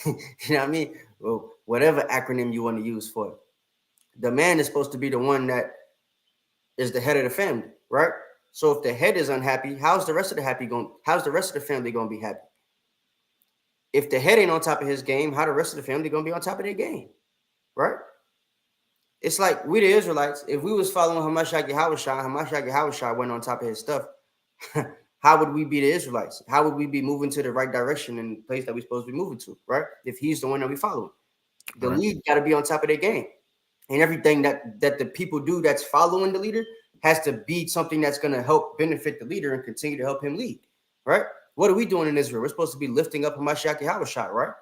You know what I mean? Well, whatever acronym you want to use for it. The man is supposed to be the one that is the head of the family, right? So if the head is unhappy, how's the rest of the family going to be happy? If the head ain't on top of his game, how the rest of the family going to be on top of their game, right? It's like we the Israelites, if we was following Hamashiach Yahushua went on top of his stuff, how would we be the Israelites? How would we be moving to the right direction in the place that we're supposed to be moving to, right? If he's the one that we follow. The lead got to be on top of their game. And everything that the people do that's following the leader has to be something that's going to help benefit the leader and continue to help him lead, right? What are we doing in Israel? We're supposed to be lifting up Hamashiach Yahushua, right?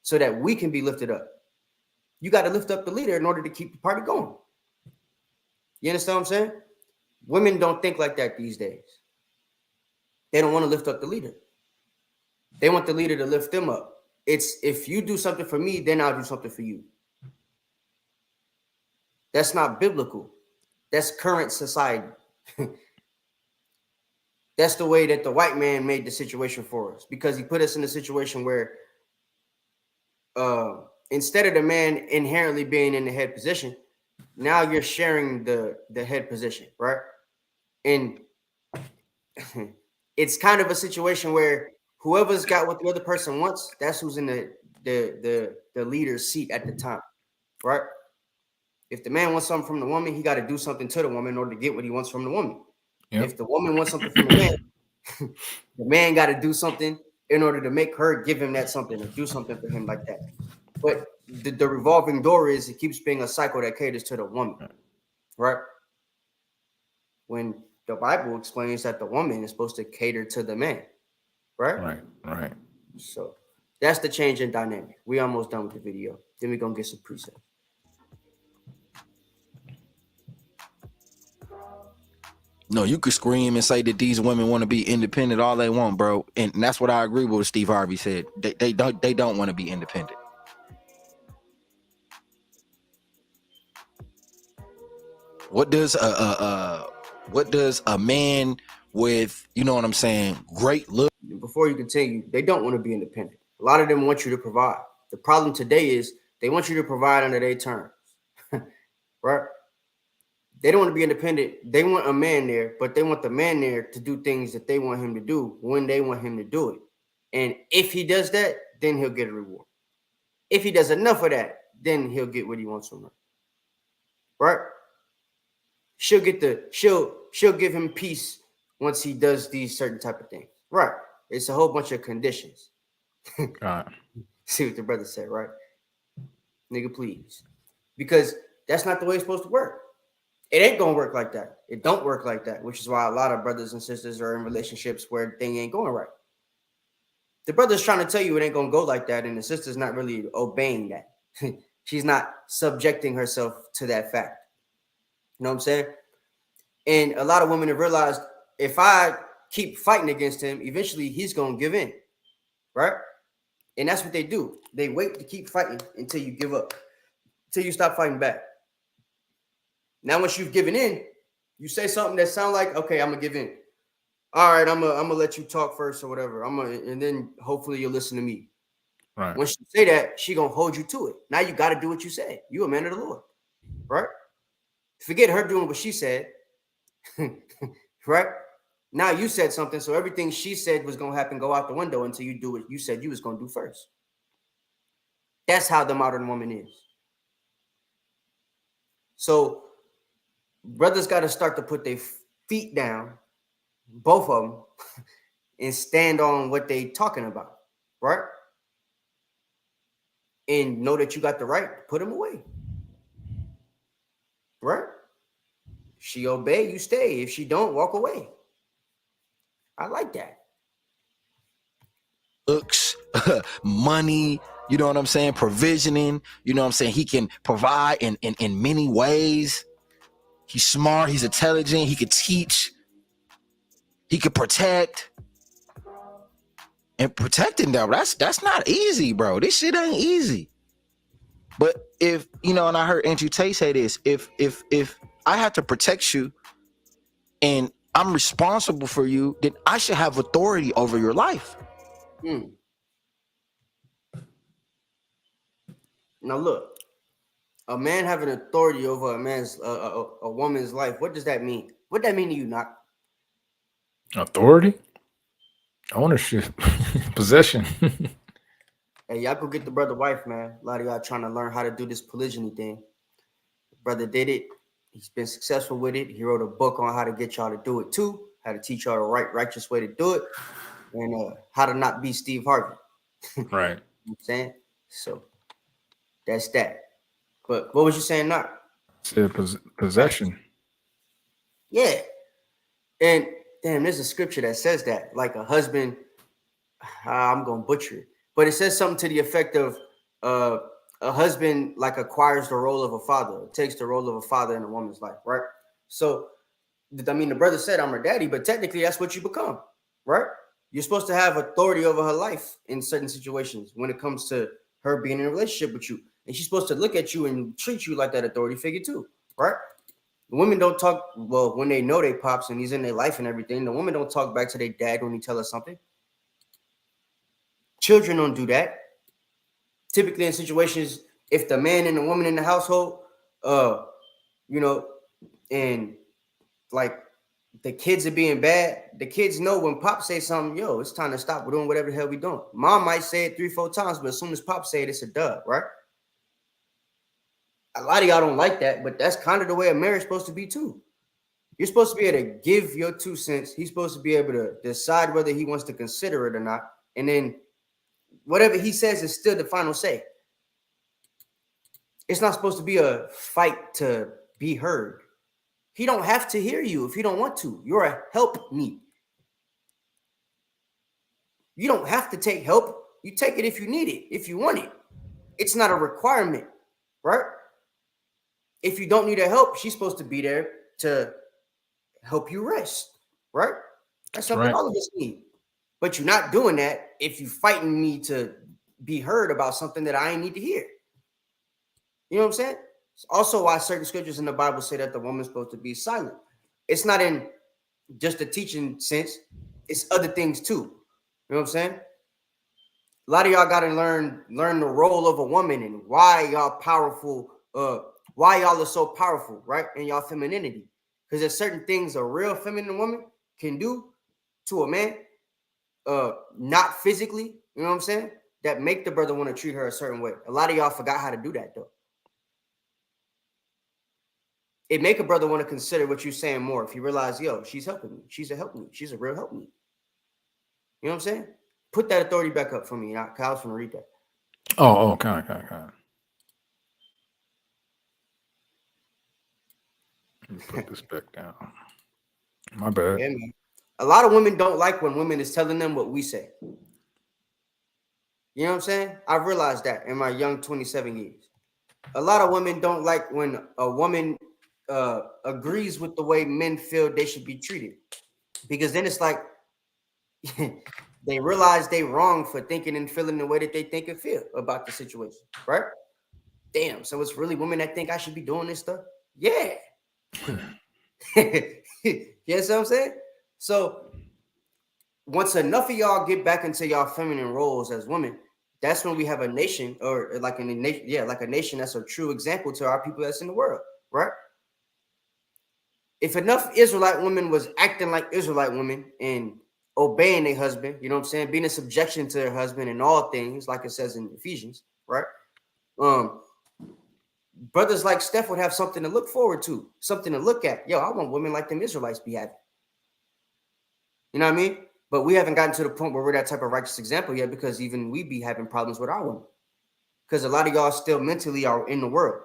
So that we can be lifted up. You got to lift up the leader in order to keep the party going. You understand what I'm saying? Women don't think like that these days. They don't want to lift up the leader. They want the leader to lift them up. It's if you do something for me, then I'll do something for you. That's not biblical. That's current society. That's the way that the white man made the situation for us, because he put us in a situation where instead of the man inherently being in the head position, now you're sharing the head position, right? And it's kind of a situation where whoever's got what the other person wants, that's who's in the leader's seat at the time, right? If the man wants something from the woman, he got to do something to the woman in order to get what he wants from the woman. Yep. If the woman wants something from the man got to do something in order to make her give him that something or do something for him like that. But the revolving door is it keeps being a cycle that caters to the woman, right? When the Bible explains that the woman is supposed to cater to the man, right? Right. So that's the change in dynamic. We almost done with the video. Then we're gonna get some precepts. No, you could scream and say that these women want to be independent all they want, bro, and that's what I agree with what Steve Harvey said. They don't want to be independent. What does a man with, you know what I'm saying, great look? Before you continue, they don't want to be independent. A lot of them want you to provide. The problem today is they want you to provide under their terms, right? They don't want to be independent. They want a man there, but they want the man there to do things that they want him to do when they want him to do it. And if he does that, then he'll get a reward. If he does enough of that, then he'll get what he wants from her. Right? She'll give him peace once he does these certain type of things. Right. It's a whole bunch of conditions. See what the brother said, right? Nigga, please. Because that's not the way it's supposed to work. It ain't gonna work like that. It don't work like that, which is why a lot of brothers and sisters are in relationships where thing ain't going right. The brother's trying to tell you it ain't gonna go like that, and the sister's not really obeying that. She's not subjecting herself to that fact. You know what I'm saying? And a lot of women have realized if I keep fighting against him, eventually he's gonna give in, right? And that's what they do. They wait to keep fighting until you give up, until you stop fighting back. Now, once you've given in, you say something that sounds like, okay, I'm gonna give in. All right, I'm gonna let you talk first or whatever. And then hopefully you'll listen to me. Right. Once you say that, she gonna hold you to it. Now you got to do what you said. You a man of the Lord, right? Forget her doing what she said, right? Now you said something, so everything she said was gonna happen, go out the window until you do what you said you was gonna do first. That's how the modern woman is. So brothers got to start to put their feet down, both of them, and stand on what they talking about, right? And know that you got the right to put them away, right? She obey, you stay. If she don't, walk away. I like that. Looks, money, you know what I'm saying, provisioning, you know what I'm saying, he can provide in many ways. He's smart, he's intelligent, he could teach, he could protect. And protecting them, that's not easy, bro. This shit ain't easy. But if, you know, and I heard Andrew Tate say this, if I have to protect you and I'm responsible for you, then I should have authority over your life. Now look, a man having authority over a woman's life. What does that mean? What that mean to you, Knock? Authority, ownership, possession. Hey, y'all go get the brother wife, man. A lot of y'all trying to learn how to do this polygyny thing. The brother did it. He's been successful with it. He wrote a book on how to get y'all to do it too, how to teach y'all the righteous way to do it, and how to not be Steve Harvey. Right. You know what I'm saying? So that's that. But what was you saying, Knock? Said possession. Yeah. And damn, there's a scripture that says that, like a husband, I'm going to butcher it, but it says something to the effect of a husband like acquires the role of a father, takes the role of a father in a woman's life, right? So, I mean, the brother said, I'm her daddy, but technically that's what you become, right? You're supposed to have authority over her life in certain situations when it comes to her being in a relationship with you. And she's supposed to look at you and treat you like that authority figure too, right? The women don't talk, well, when they know they pops and he's in their life and everything, the women don't talk back to their dad when he tell us something. Children don't do that. Typically in situations, if the man and the woman in the household, you know, and like the kids are being bad, the kids know when Pop say something, yo, it's time to stop. We're doing whatever the hell we doing. Mom might say it 3-4 times, but as soon as Pop say it, it's a dub, right? A lot of y'all don't like that, but that's kind of the way a marriage is supposed to be too. You're supposed to be able to give your 2 cents. He's supposed to be able to decide whether he wants to consider it or not. And then whatever he says is still the final say. It's not supposed to be a fight to be heard. He don't have to hear you if he don't want to. You're a help me. You don't have to take help. You take it if you need it, if you want it. It's not a requirement, right? If you don't need her help, she's supposed to be there to help you rest, right? That's something all of us need. But you're not doing that if you're fighting me to be heard about something that I ain't need to hear. You know what I'm saying? It's also why certain scriptures in the Bible say that the woman's supposed to be silent. It's not in just the teaching sense. It's other things too. You know what I'm saying? A lot of y'all got to learn the role of a woman and why y'all powerful, why y'all are so powerful, right? In y'all femininity. Because there's certain things a real feminine woman can do to a man, not physically, you know what I'm saying? That make the brother want to treat her a certain way. A lot of y'all forgot how to do that though. It make a brother want to consider what you're saying more if you realize, yo, she's helping me. She's a help me. She's a real help me. You know what I'm saying? Put that authority back up for me. Kyle's going to read that. Oh, okay. Let me put this back down. My bad. Yeah, man. A lot of women don't like when women is telling them what we say. You know what I'm saying? I've realized that in my young 27 years. A lot of women don't like when a woman agrees with the way men feel they should be treated. Because then it's like they realize they wrong for thinking and feeling the way that they think and feel about the situation, right? Damn, so it's really women that think I should be doing this stuff? Yeah. You know what I'm saying? So once enough of y'all get back into y'all feminine roles as women, that's when we have a nation, or like a nation, like a nation that's a true example to our people that's in the world, right? If enough Israelite women was acting like Israelite women and obeying their husband, you know what I'm saying, being in subjection to their husband in all things, like it says in Ephesians, right? Brothers like Steph would have something to look forward to, something to look at. Yo, I want women like them Israelites be having. You know what I mean? But we haven't gotten to the point where we're that type of righteous example yet, because even we be having problems with our women. Because a lot of y'all still mentally are in the world,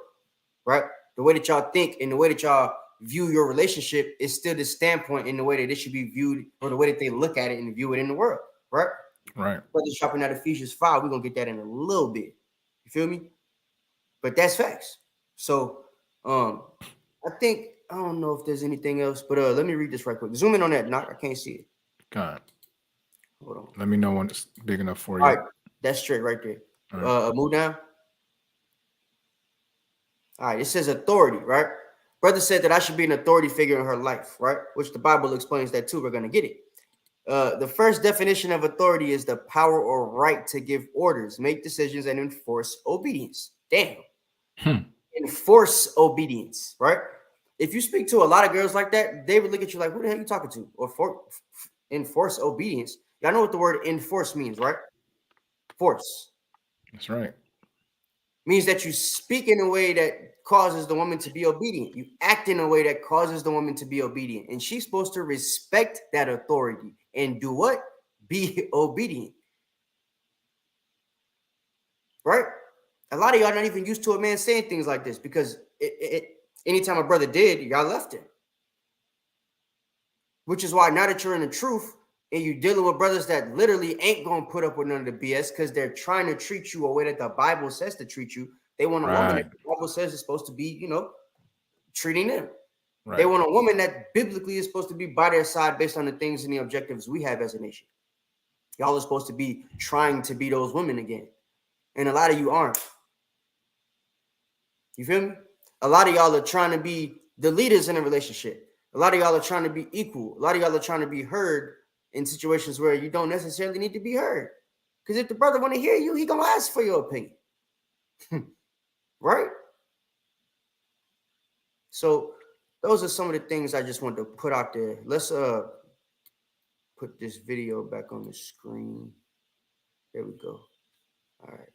right? The way that y'all think and the way that y'all view your relationship is still the standpoint in the way that it should be viewed, or the way that they look at it and view it in the world, right? Right. Brother shopping at Ephesians 5, we're going to get that in a little bit. You feel me? But that's facts. So I think, I don't know if there's anything else, but let me read this right quick. Zoom in on that, Knock. I can't see it. God. Hold on. Let me know when it's big enough for you. All right. That's straight right there. Right. Move down. All right. It says authority, right? Brother said that I should be an authority figure in her life, right? Which the Bible explains that too. We're going to get it. The first definition of authority is the power or right to give orders, make decisions, and enforce obedience. Damn. Enforce obedience, right? If you speak to a lot of girls like that, they would look at you like, who the hell are you talking to? Or enforce obedience. Y'all know what the word enforce means, right? Force. That's right. Means that you speak in a way that causes the woman to be obedient. You act in a way that causes the woman to be obedient. And she's supposed to respect that authority and do what? Be obedient. Right? A lot of y'all not even used to a man saying things like this, because anytime a brother did, y'all left him. Which is why now that you're in the truth and you're dealing with brothers that literally ain't going to put up with none of the BS because they're trying to treat you a way that the Bible says to treat you. They want a woman that the Bible says is supposed to be, you know, treating them. Right. They want a woman that biblically is supposed to be by their side based on the things and the objectives we have as a nation. Y'all are supposed to be trying to be those women again. And a lot of you aren't. You feel me? A lot of y'all are trying to be the leaders in a relationship. A lot of y'all are trying to be equal. A lot of y'all are trying to be heard in situations where you don't necessarily need to be heard. Because if the brother want to hear you, he going to ask for your opinion. Right? So those are some of the things I just wanted to put out there. Let's put this video back on the screen. There we go. All right.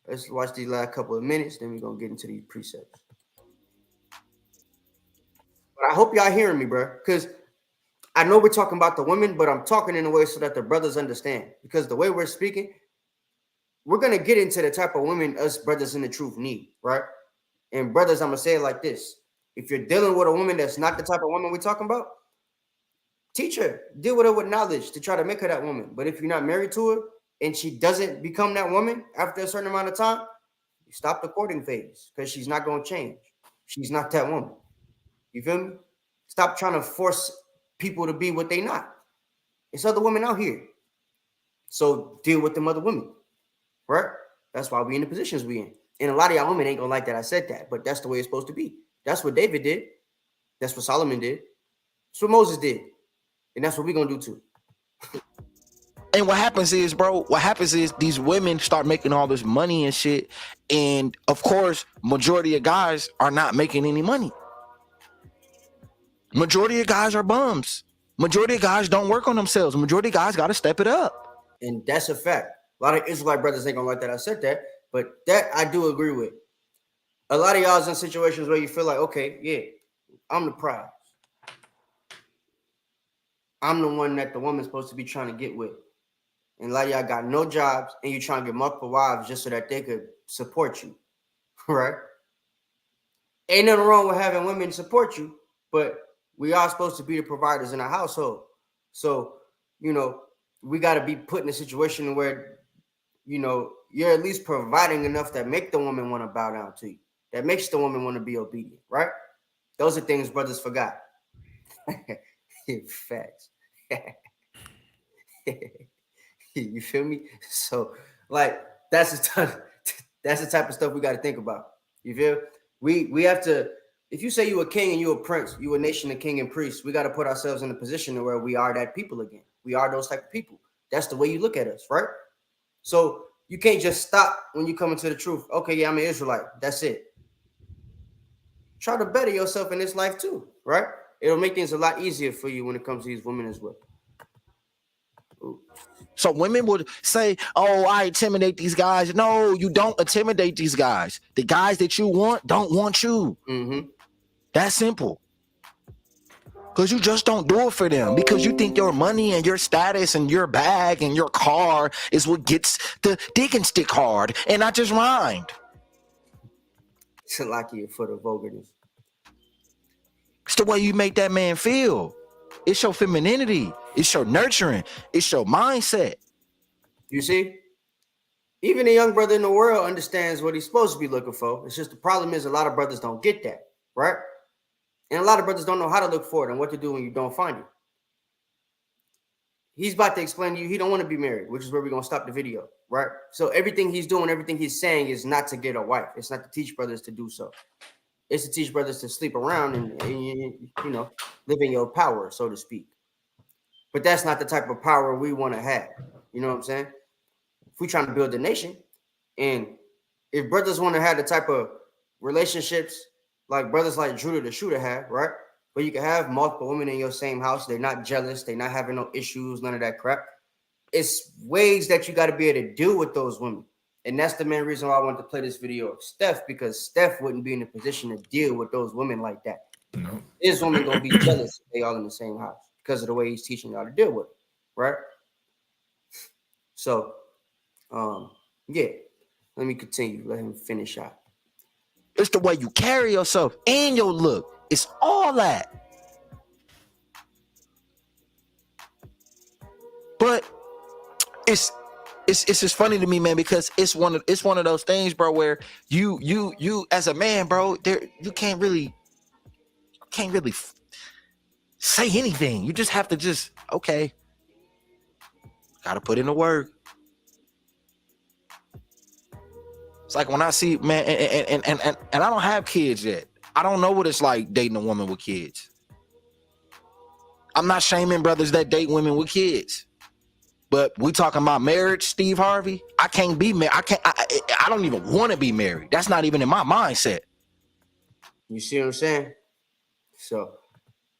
Let's watch these last couple of minutes, then we're going to get into these precepts. hope y'all hearing me, bro. Because I know we're talking about the women, but I'm talking in a way so that the brothers understand. Because the way we're speaking, we're going to get into the type of women us brothers in the truth need, right? And brothers, I'm going to say it like this. If you're dealing with a woman that's not the type of woman we're talking about, teach her. Deal with her with knowledge to try to make her that woman. But if you're not married to her and she doesn't become that woman after a certain amount of time, you stop the courting phase because she's not going to change. She's not that woman. You feel me? Stop trying to force people to be what they not. It's other women out here. So deal with them other women, right? That's why we in the positions we in. And a lot of y'all women ain't gonna like that I said that, but that's the way it's supposed to be. That's what David did. That's what Solomon did. That's what Moses did. And that's what we're gonna do too. And what happens is these women start making all this money and shit. And of course, majority of guys are not making any money. Majority of guys are bums. Majority of guys don't work on themselves. Majority of guys got to step it up. And that's a fact. A lot of Israelite brothers ain't gonna like that I said that, but that I do agree with. A lot of y'all's in situations where you feel like, okay, yeah, I'm the prize. I'm the one that the woman's supposed to be trying to get with. And a lot of y'all got no jobs and you trying to get multiple wives just so that they could support you, right? Ain't nothing wrong with having women support you, but we are supposed to be the providers in our household. So, you know, we got to be put in a situation where, you know, you're at least providing enough that make the woman want to bow down to you, that makes the woman want to be obedient, right? Those are things brothers forgot. Facts. You feel me? So, like, that's the type of stuff we got to think about. You feel? We have to. If you say you a king and you a prince, you a nation of king and priest, we got to put ourselves in a position where we are that people again. We are those type of people. That's the way you look at us, right? So you can't just stop when you come into the truth. Okay, yeah, I'm an Israelite. That's it. Try to better yourself in this life too, right? It'll make things a lot easier for you when it comes to these women as well. Ooh. So women would say, oh, I intimidate these guys. No, you don't intimidate these guys. The guys that you want don't want you. Mm-hmm. That's simple. Because you just don't do it for them. Because you think your money and your status and your bag and your car is what gets the dick and stick hard. And I just rhymed. Salakia for the vulgarness. It's the way you make that man feel. It's your femininity. It's your nurturing. It's your mindset. You see? Even a young brother in the world understands what he's supposed to be looking for. It's just the problem is a lot of brothers don't get that, right? And a lot of brothers don't know how to look for it and what to do when you don't find it. He's about to explain to you he don't want to be married, which is where we're going to stop the video, right? So everything he's doing, everything he's saying is not to get a wife. It's not to teach brothers to do so. It's to teach brothers to sleep around and you know, live in your power, so to speak. But that's not the type of power we want to have. You know what I'm saying? If we're trying to build a nation, and if brothers want to have the type of relationships like brothers like Judah the Shooter have, right? Where you can have multiple women in your same house. They're not jealous. They're not having no issues, none of that crap. It's ways that you got to be able to deal with those women. And that's the main reason why I wanted to play this video of Steph, because Steph wouldn't be in a position to deal with those women like that. No. His woman going to be jealous if they all in the same house because of the way he's teaching y'all to deal with it, right? So, yeah, let me continue. Let him finish out. It's the way you carry yourself and your look. It's all that. But it's just funny to me, man, because it's one of those things, bro, where you as a man, bro, you can't really say anything. You just have to okay, gotta put in the work. It's like when I see, man, and I don't have kids yet. I don't know what it's like dating a woman with kids. I'm not shaming brothers that date women with kids. But we talking about marriage, Steve Harvey. I can't be married. I don't even want to be married. That's not even in my mindset. You see what I'm saying? So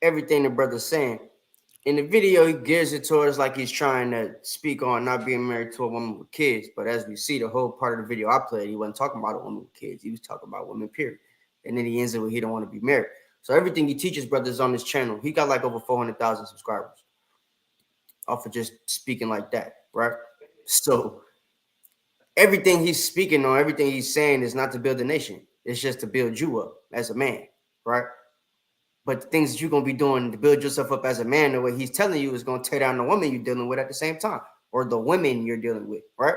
everything the brother's saying in the video, he gears it towards like he's trying to speak on not being married to a woman with kids. But as we see, the whole part of the video I played, he wasn't talking about a woman with kids. He was talking about women, period. And then he ends it with he don't want to be married. So everything he teaches brothers on this channel, he got like over 400,000 subscribers off of just speaking like that, right? So everything he's speaking on, everything he's saying is not to build a nation. It's just to build you up as a man, right? But the things that you're going to be doing to build yourself up as a man, the way he's telling you, is going to tear down the woman you're dealing with at the same time, or the women you're dealing with, right?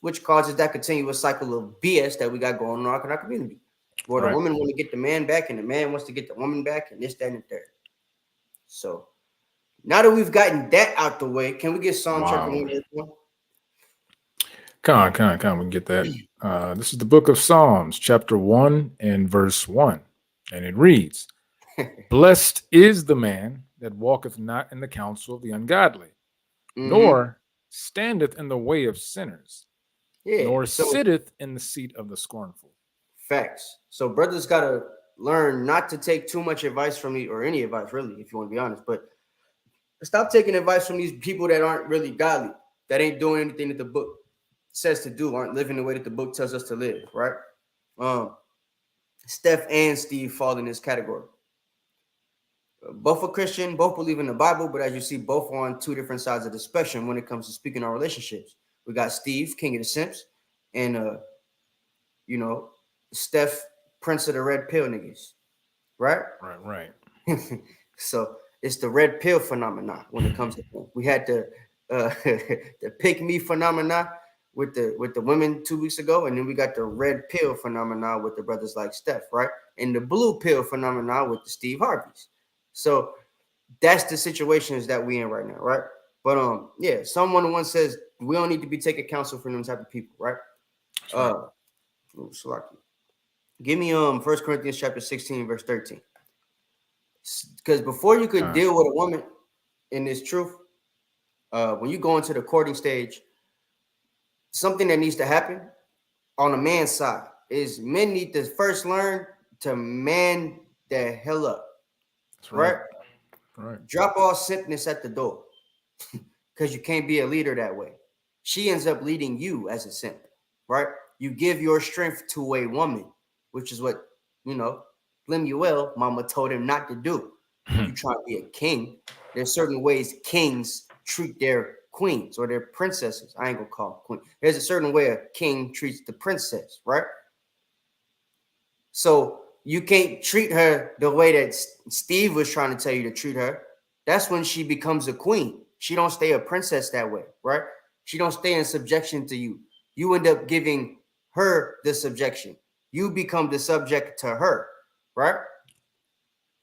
Which causes that continuous cycle of BS that we got going on in our community, where the woman want to get the man back and the man wants to get the woman back, and this, that, and the third. So now that we've gotten that out the way, can we get Psalm chapter 1? Come on. We can get that. This is the book of Psalms, chapter 1 and verse 1. And it reads, Blessed is the man that walketh not in the counsel of the ungodly, nor standeth in the way of sinners, nor sitteth in the seat of the scornful. Facts. So brothers got to learn not to take too much advice from me, or any advice really, if you want to be honest, but stop taking advice from these people that aren't really godly, that ain't doing anything that the book says to do, aren't living the way that the book tells us to live, right? Steph and Steve fall in this category. Both are Christian, both believe in the Bible, but as you see, both are on two different sides of the spectrum when it comes to speaking on relationships. We got Steve, king of the simps, and Steph, prince of the red pill niggas, right? Right. So it's the red pill phenomenon when it comes to them. We had the pick me phenomenon with the women 2 weeks ago, and then we got the red pill phenomenon with the brothers like Steph, right? And the blue pill phenomenon with the Steve Harveys. So that's the situations that we in right now, right? But someone once says we don't need to be taking counsel from them type of people, right? Give me 1 Corinthians chapter 16 verse 13. Because before you could deal with a woman in this truth, when you go into the courting stage, something that needs to happen on a man's side is men need to first learn to man the hell up. That's right. Drop all simpness at the door, because you can't be a leader that way. She ends up leading you as a simp, right? You give your strength to a woman, which is what, Lemuel, mama told him not to do. You try to be a king. There's certain ways kings treat their queens or their princesses. I ain't gonna call them queen. There's a certain way a king treats the princess, right? So you can't treat her the way that Steve was trying to tell you to treat her. That's when she becomes a queen. She don't stay a princess that way, right? She don't stay in subjection to you. You end up giving her the subjection. You become the subject to her, right?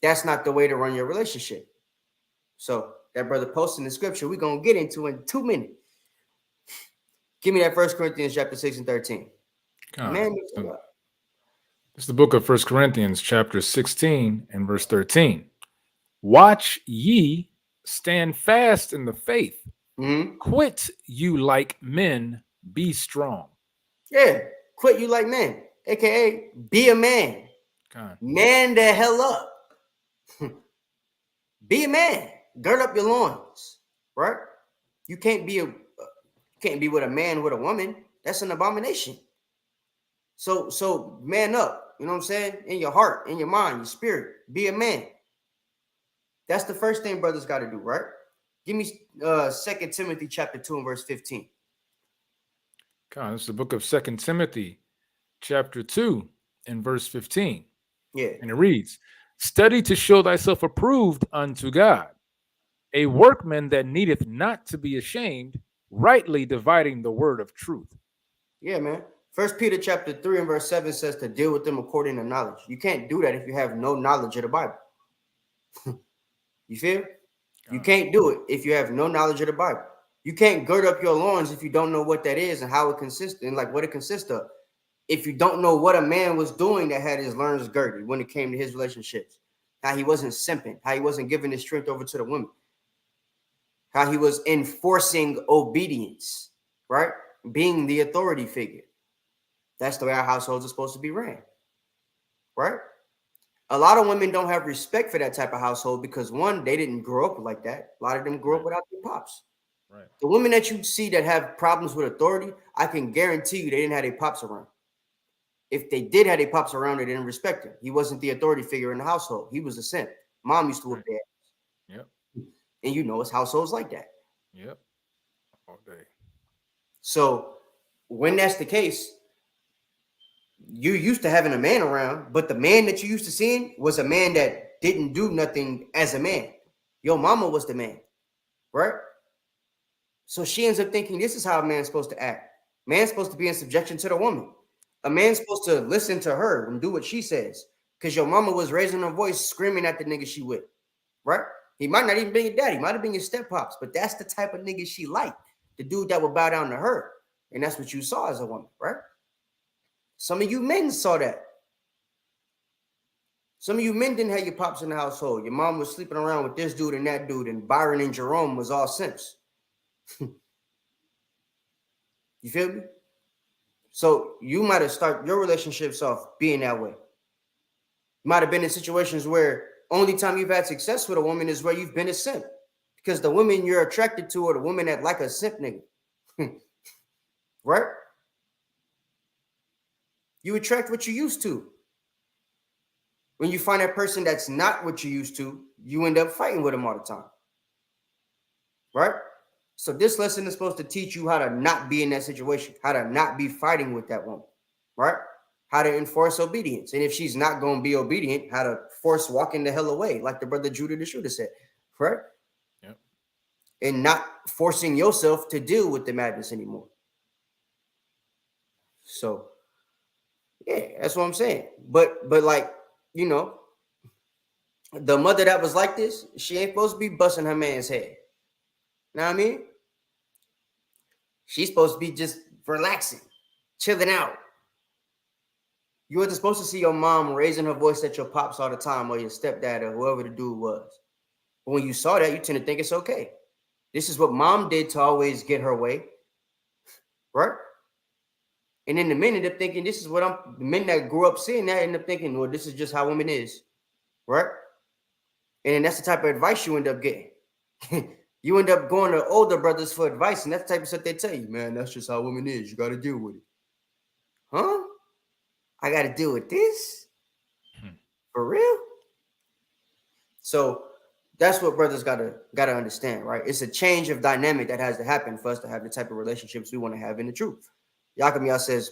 That's not the way to run your relationship. So that brother posting the scripture we're going to get into in 2 minutes. Give me that 1 Corinthians chapter 6 and 13. It's the book of 1 Corinthians chapter 16 and verse 13. Watch ye, stand fast in the faith. Quit you like men, be strong. Yeah, quit you like men, aka be a man. Man the hell up. Be a man. Gird up your loins, right? You can't be with a man with a woman. That's an abomination. So man up. You know what I'm saying? In your heart, in your mind, your spirit. Be a man. That's the first thing brothers got to do, right? Give me 2 Timothy chapter 2 and verse 15. This is the book of 2 Timothy chapter 2 and verse 15. Yeah. And it reads, Study to show thyself approved unto God, a workman that needeth not to be ashamed, rightly dividing the word of truth. Yeah, man. 1 Peter chapter 3 and verse 7 says to deal with them according to knowledge. You can't do that if you have no knowledge of the Bible. You feel? You can't do it if you have no knowledge of the Bible. You can't gird up your loins if you don't know what that is and how it consists and like what it consists of. If you don't know what a man was doing that had his loins girded when it came to his relationships, how he wasn't simping, how he wasn't giving his strength over to the women, how he was enforcing obedience, right? Being the authority figure. That's the way our households are supposed to be ran, right? A lot of women don't have respect for that type of household because, one, they didn't grow up like that. A lot of them grew up without their pops. Right. The women that you see that have problems with authority, I can guarantee you they didn't have their pops around. If they did have their pops around, they didn't respect him. He wasn't the authority figure in the household. He was a simp. Mom used to whip their ass. Yep. And you know, it's households like that. Yep. All day. So when that's the case, you're used to having a man around, but the man that you used to seeing was a man that didn't do nothing as a man. Your mama was the man, right? So she ends up thinking this is how a man's supposed to act. Man's supposed to be in subjection to the woman. A man's supposed to listen to her and do what she says. Because your mama was raising her voice, screaming at the nigga she with, right? He might not even be your daddy, might have been your step pops, but that's the type of nigga she liked. The dude that would bow down to her. And that's what you saw as a woman, right? Some of you men saw that. Some of you men didn't have your pops in the household. Your mom was sleeping around with this dude and that dude, and Byron and Jerome was all simps. You feel me? So you might have started your relationships off being that way. You might have been in situations where only time you've had success with a woman is where you've been a simp. Because the women you're attracted to are the women that like a simp nigga. Right? You attract what you used to. When you find that person that's not what you used to, you end up fighting with them all the time. Right? So this lesson is supposed to teach you how to not be in that situation, how to not be fighting with that woman, right? How to enforce obedience. And if she's not going to be obedient, how to force walking the hell away, like the brother Judah the Shooter said, right? Yep. And not forcing yourself to deal with the madness anymore. So, yeah, that's what I'm saying. But like, you know, the mother that was like this, she ain't supposed to be busting her man's head. Know what I mean? She's supposed to be just relaxing, chilling out. You weren't supposed to see your mom raising her voice at your pops all the time or your stepdad or whoever the dude was. But when you saw that, you tend to think it's okay. This is what mom did to always get her way, right? And then the men end up thinking this is what the men that grew up seeing that end up thinking, well, this is just how women is, right? And then that's the type of advice you end up getting. You end up going to older brothers for advice, and that's the type of stuff they tell you, man, that's just how women is. You got to deal with it. Huh? I got to deal with this? For real? So that's what brothers got to understand, right? It's a change of dynamic that has to happen for us to have the type of relationships we want to have in the truth. Yakamiyah says,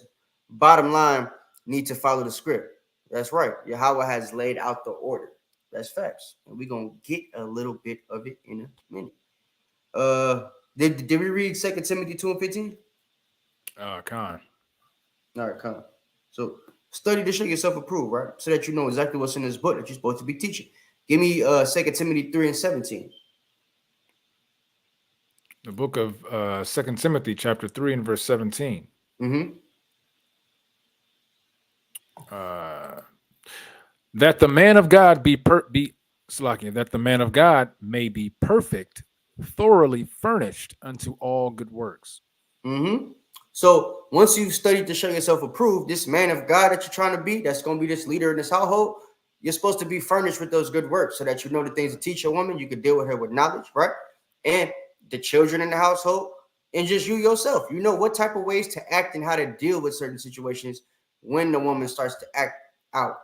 bottom line, need to follow the script. That's right. Yahweh has laid out the order. That's facts. And we're going to get a little bit of it in a minute. Did we read 2 Timothy 2 and 15? Con. All right, come. So study to show yourself approved, right? So that you know exactly what's in this book that you're supposed to be teaching. Give me 2 Timothy 3 and 17. The book of 2 Timothy chapter 3 and verse 17. Mm-hmm. That the man of God that the man of God may be perfect, thoroughly furnished unto all good works. Mm-hmm. So once you've studied to show yourself approved, this man of God that you're trying to be, that's going to be this leader in this household, you're supposed to be furnished with those good works so that you know the things to teach a woman. You can deal with her with knowledge, right? And the children in the household, and just you yourself. You know what type of ways to act and how to deal with certain situations when the woman starts to act out.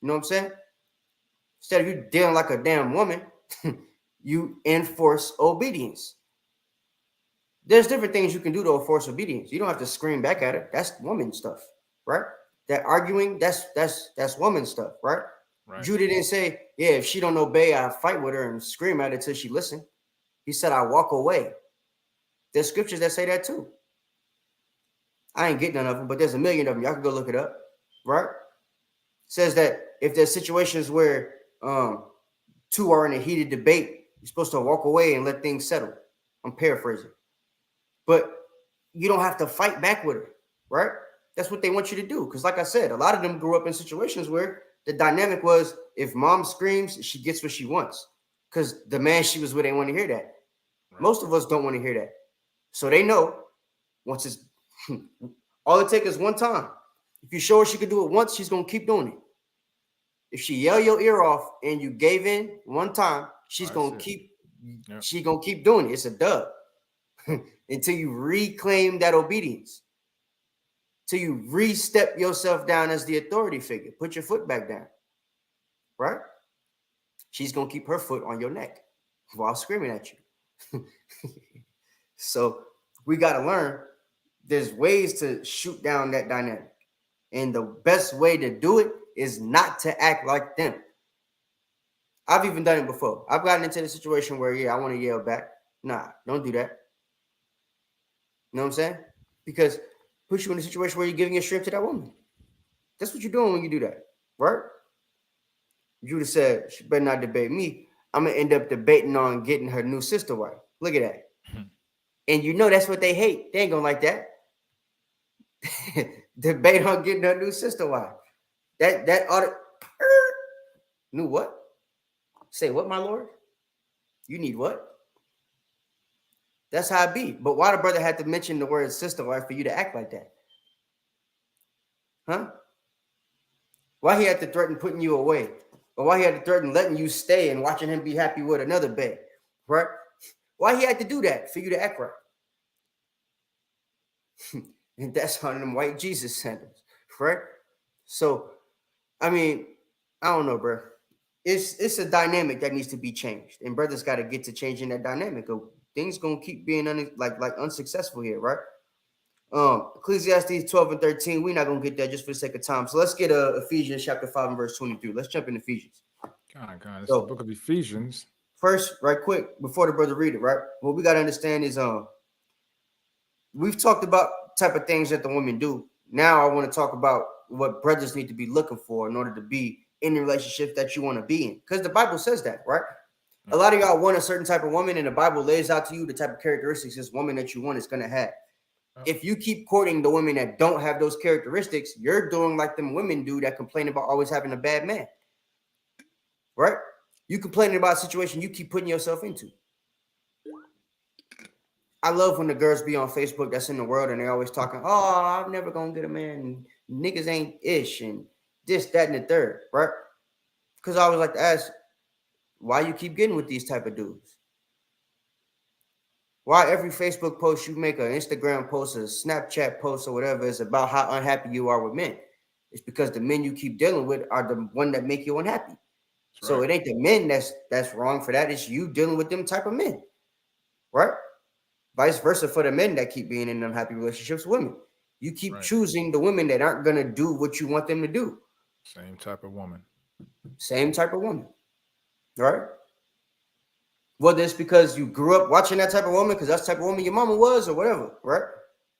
You know what I'm saying? Instead of you dealing like a damn woman, you enforce obedience. There's different things you can do to enforce obedience. You don't have to scream back at her. That's woman stuff, right? That arguing, that's woman stuff, right? Judah didn't say, yeah, if she don't obey, I fight with her and scream at her till she listen. He said, I walk away. There's scriptures that say that too. I ain't getting none of them, but there's a million of them. Y'all can go look it up, right? It says that if there's situations where two are in a heated debate, you're supposed to walk away and let things settle. I'm paraphrasing. But you don't have to fight back with her, right? That's what they want you to do. Because like I said, a lot of them grew up in situations where the dynamic was if mom screams, she gets what she wants. Because the man she was with ain't want to hear that. Right. Most of us don't want to hear that. So they know once it's all it takes is one time. If you show her she could do it once, she's going to keep doing it. If she yell your ear off and you gave in one time, she's going to keep she's going to keep doing it. It's a dub. Until you reclaim that obedience. till you re-step yourself down as the authority figure. Put your foot back down, right? She's going to keep her foot on your neck while screaming at you. So we got to learn there's ways to shoot down that dynamic. And the best way to do it is not to act like them. I've even done it before. I've gotten into the situation where, yeah, I want to yell back. Nah, don't do that. You know what I'm saying? Because it puts you in a situation where you're giving your strength to that woman. That's what you're doing when you do that, right? You would have said, she better not debate me. I'm going to end up debating on getting her new sister wife. Look at that. And you know that's what they hate. They ain't going to like that. Debate on getting her new sister wife. That ought to... New what? Say what, my lord? You need what? That's how it be. But why the brother had to mention the word sister wife for you to act like that? Huh? Why he had to threaten putting you away? Or why he had to threaten letting you stay and watching him be happy with another bae? Right? Why he had to do that for you to act right? And that's on them white Jesus sandals, right? So, I mean, I don't know, bro. It's a dynamic that needs to be changed, and brothers got to get to changing that dynamic. Things gonna keep being unsuccessful here, right? Ecclesiastes 12 and 13. We're not gonna get that just for the sake of time. So let's get Ephesians chapter 5 and verse 23. Let's jump in Ephesians. God, this is the book of Ephesians. First, right quick, before the brother read it, right? What we gotta understand is we've talked about type of things that the women do. Now I want to talk about what brothers need to be looking for in order to be in the relationship that you want to be in. Because the Bible says that, right? A lot of y'all want a certain type of woman, and the Bible lays out to you the type of characteristics this woman that you want is going to have. If you keep courting the women that don't have those characteristics, you're doing like them women do that complain about always having a bad man. Right? You complaining about a situation you keep putting yourself into. I love when the girls be on Facebook that's in the world and they're always talking, oh, I'm never going to get a man. Niggas ain't ish and this, that, and the third, right? Because I always like to ask, why you keep getting with these type of dudes? Why every Facebook post you make, an Instagram post, a Snapchat post, or whatever is about how unhappy you are with men? It's because the men you keep dealing with are the one that make you unhappy. That's so right. It ain't the men that's wrong for that. It's you dealing with them type of men, right? Vice versa for the men that keep being in unhappy relationships with women. You keep choosing the women that aren't going to do what you want them to do. Same type of woman. Same type of woman, right? Whether it's because you grew up watching that type of woman, because that's the type of woman your mama was or whatever, right?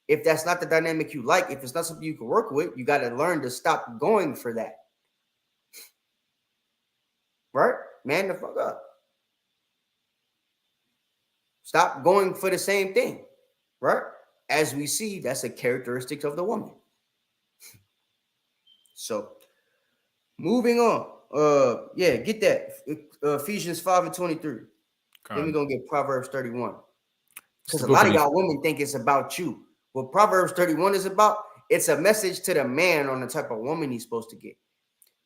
If that's not the dynamic you like, if it's not something you can work with, you got to learn to stop going for that. Right? Man the fuck up. Stop going for the same thing, right? As we see, that's a characteristic of the woman. So, moving on. Get that. Ephesians 5 and 23. Then we're going to get Proverbs 31. Because a lot of y'all women think it's about you. What Proverbs 31 is about, it's a message to the man on the type of woman he's supposed to get.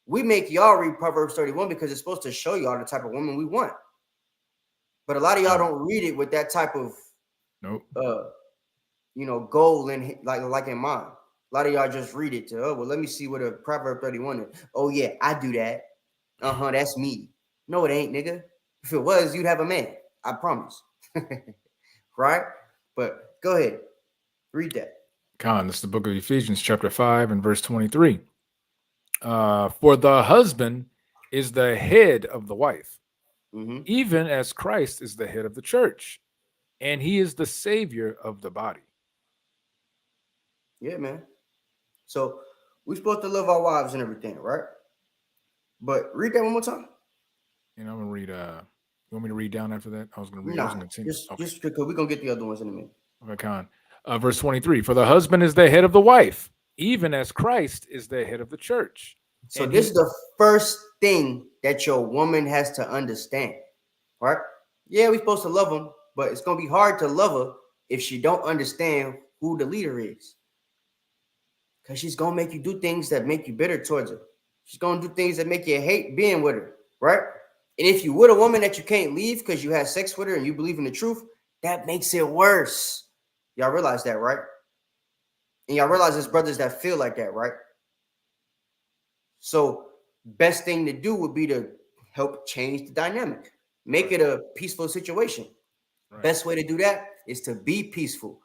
We make y'all read Proverbs 31 because it's supposed to show y'all the type of woman we want. But a lot of y'all don't read it with that type of goal in like in mind. A lot of y'all just read it to, let me see what a Proverb 31 is. Oh yeah, I do that. That's me. No, it ain't, nigga. If it was, you'd have a man. I promise. Right? But go ahead. Read that. This is the book of Ephesians, chapter 5 and verse 23. For the husband is the head of the wife, even as Christ is the head of the church, and he is the savior of the body. Yeah, man. So we're supposed to love our wives and everything, right? But read that one more time. I'm gonna read. You want me to read down after that? I was gonna read. Just because we're gonna get the other ones in a minute. Okay, verse 23. For the husband is the head of the wife, even as Christ is the head of the church. So this is the first thing that your woman has to understand, right? Yeah, we're supposed to love them, but it's gonna be hard to love her if she don't understand who the leader is. Because she's gonna make you do things that make you bitter towards her. She's gonna do things that make you hate being with her, right? And if you with a woman that you can't leave because you had sex with her and you believe in the truth, that makes it worse. Y'all realize that, right? And y'all realize there's brothers that feel like that, right? So best thing to do would be to help change the dynamic, make it a peaceful situation. Right. Best way to do that is to be peaceful.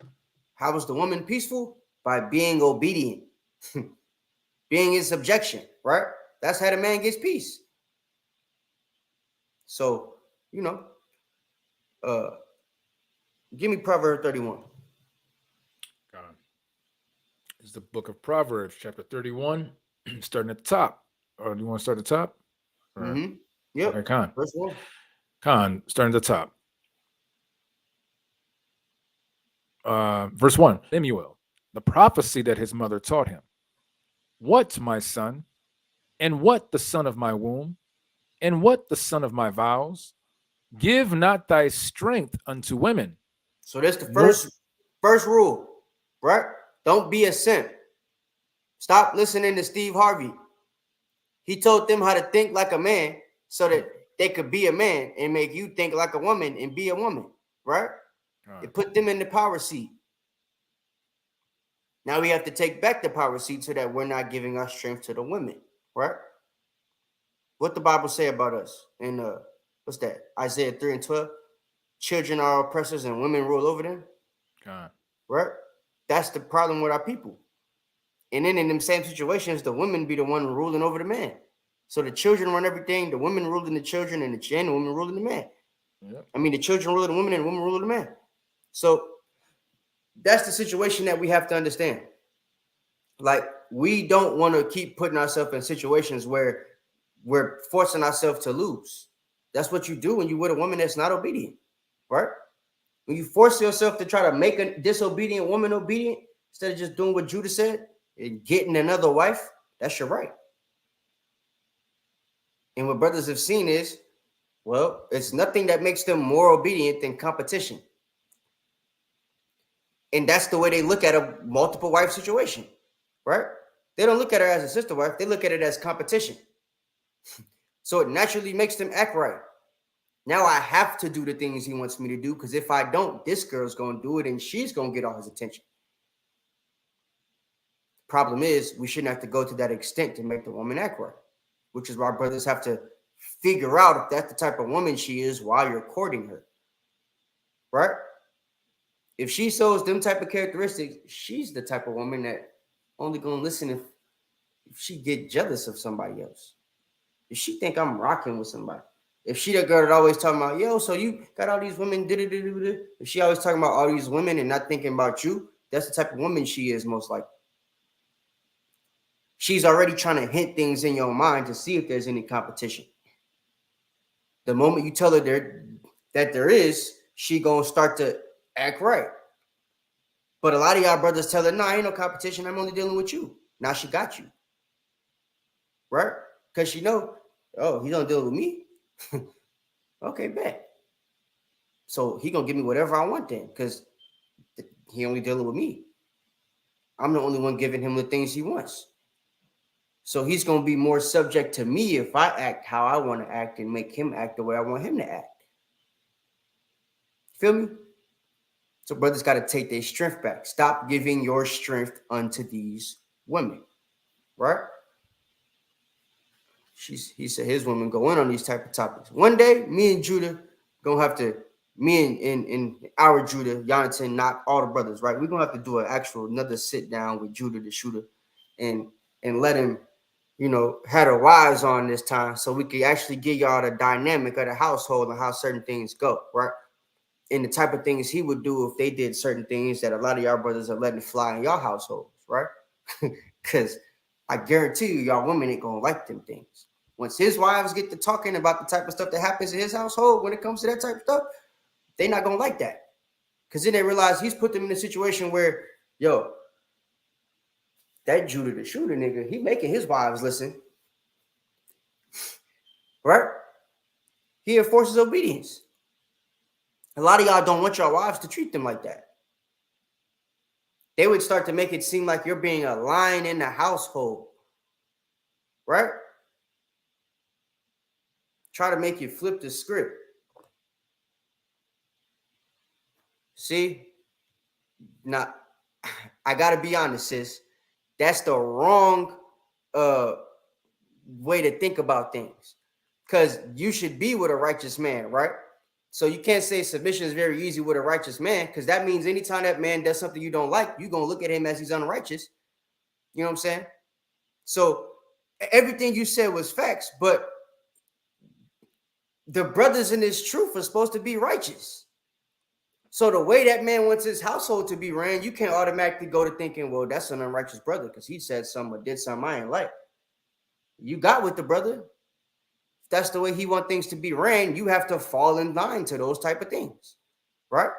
How is the woman peaceful? By being obedient, being in subjection, right? That's how the man gets peace. So, give me Proverbs 31. It's the book of Proverbs, chapter 31, starting at the top. Or do you want to start at the top? Mm-hmm. Yeah. Okay, Khan. Verse 1. Khan, starting at the top. Verse 1, Lemuel, the prophecy that his mother taught him. What, my son? And what the son of my womb? And what the son of my vows? Give not thy strength unto women. So that's the first rule, right? Don't be a simp. Stop listening to Steve Harvey. He told them how to think like a man so that they could be a man and make you think like a woman and be a woman, right? It put them in the power seat. Now we have to take back the power seat so that we're not giving our strength to the women, right? What the Bible say about us in what's that? Isaiah 3 and 12. Children are oppressors and women rule over them. Right? That's the problem with our people. And then in them same situations, the women be the one ruling over the man. So the children run everything, the women ruling the children, and the women ruling the man. Yep. I mean, the children ruling the women and the women ruling the man. So that's the situation that we have to understand. Like, we don't want to keep putting ourselves in situations where we're forcing ourselves to lose. That's what you do when you're with a woman that's not obedient, right? When you force yourself to try to make a disobedient woman obedient, instead of just doing what Judah said and getting another wife, that's your right. And what brothers have seen is, well, it's nothing that makes them more obedient than competition. And that's the way they look at a multiple wife situation, right? They don't look at her as a sister wife. They look at it as competition. So it naturally makes them act right. Now I have to do the things he wants me to do, because if I don't, this girl's going to do it and she's going to get all his attention. Problem is, we shouldn't have to go to that extent to make the woman act right, which is why brothers have to figure out if that's the type of woman she is while you're courting her, right? If she shows them type of characteristics, she's the type of woman that only going to listen if she get jealous of somebody else. If she think I'm rocking with somebody. If she that girl that always talking about, yo, so you got all these women, if she always talking about all these women and not thinking about you, that's the type of woman she is most likely. She's already trying to hint things in your mind to see if there's any competition. The moment you tell her that there is, she gonna start to act right. But a lot of y'all brothers tell her, no, ain't no competition. I'm only dealing with you. Now she got you. Right? Because she know, oh, he don't deal with me. Okay, bet. So he gonna give me whatever I want then, because he only dealing with me. I'm the only one giving him the things he wants. So he's gonna be more subject to me if I act how I want to act and make him act the way I want him to act. Feel me? So brothers got to take their strength back. Stop giving your strength unto these women, right? He said his women go in on these type of topics. One day, me and Judah gonna have to, me and our Judah, Jonathan, not all the brothers, right? We're gonna have to do another sit down with Judah the shooter and let him, had our wives on this time so we could actually give y'all the dynamic of the household and how certain things go, right? And the type of things he would do if they did certain things that a lot of y'all brothers are letting fly in y'all households, right? Because I guarantee you, y'all women ain't gonna like them things. Once his wives get to talking about the type of stuff that happens in his household when it comes to that type of stuff, they're not gonna like that. Because then they realize he's put them in a situation where, yo, that Judah the shooter nigga, he making his wives listen. Right? He enforces obedience. A lot of y'all don't want your wives to treat them like that. They would start to make it seem like you're being a lion in the household. Right? Try to make you flip the script. See? I gotta be honest, sis. That's the wrong way to think about things. Because you should be with a righteous man, right? So you can't say submission is very easy with a righteous man, because that means anytime that man does something you don't like, you're gonna look at him as he's unrighteous. You know what I'm saying? So everything you said was facts, but the brothers in this truth are supposed to be righteous. So the way that man wants his household to be ran, you can't automatically go to thinking, well, that's an unrighteous brother because he said something or did something I ain't like. You got with the brother. If that's the way he wants things to be ran, you have to fall in line to those type of things, right?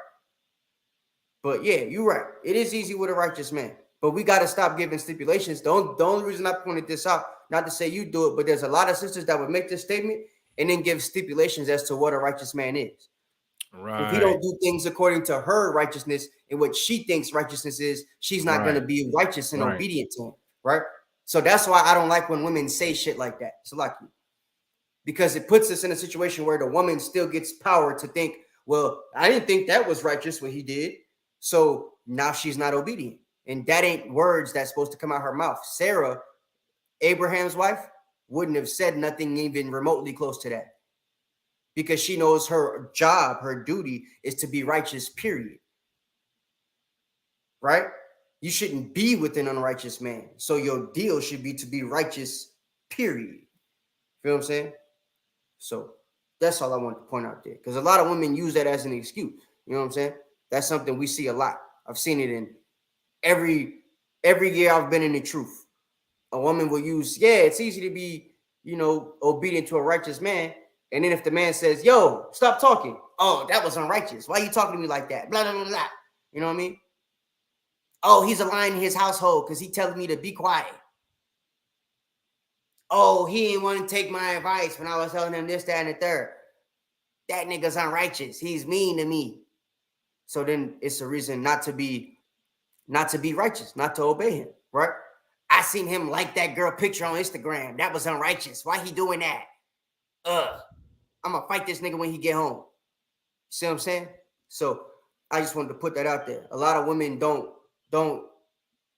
But yeah, you're right. It is easy with a righteous man, but we got to stop giving stipulations. The only reason I pointed this out, not to say you do it, but there's a lot of sisters that would make this statement and then give stipulations as to what a righteous man is. Right. If he don't do things according to her righteousness and what she thinks righteousness is, she's not going to be righteous and obedient to him, right? So that's why I don't like when women say shit like that. It's like, because it puts us in a situation where the woman still gets power to think, well, I didn't think that was righteous what he did, so now she's not obedient. And that ain't words that's supposed to come out her mouth. Sarah, Abraham's wife, wouldn't have said nothing even remotely close to that, because she knows her job, her duty is to be righteous, period. Right? You shouldn't be with an unrighteous man. So your deal should be to be righteous, period. Feel what I'm saying? So that's all I want to point out there. Because a lot of women use that as an excuse. You know what I'm saying? That's something we see a lot. I've seen it in every year I've been in the truth. A woman will use, it's easy to be, obedient to a righteous man. And then if the man says, yo, stop talking. Oh, that was unrighteous. Why are you talking to me like that? Blah, blah, blah, blah. You know what I mean? Oh, he's aligning his household because he's telling me to be quiet. Oh, he didn't want to take my advice when I was telling him this, that, and the third. That nigga's unrighteous. He's mean to me. So then it's a reason not to be righteous, not to obey him, right? I seen him like that girl picture on Instagram. That was unrighteous. Why he doing that? I'm going to fight this nigga when he get home. See what I'm saying? So I just wanted to put that out there. A lot of women don't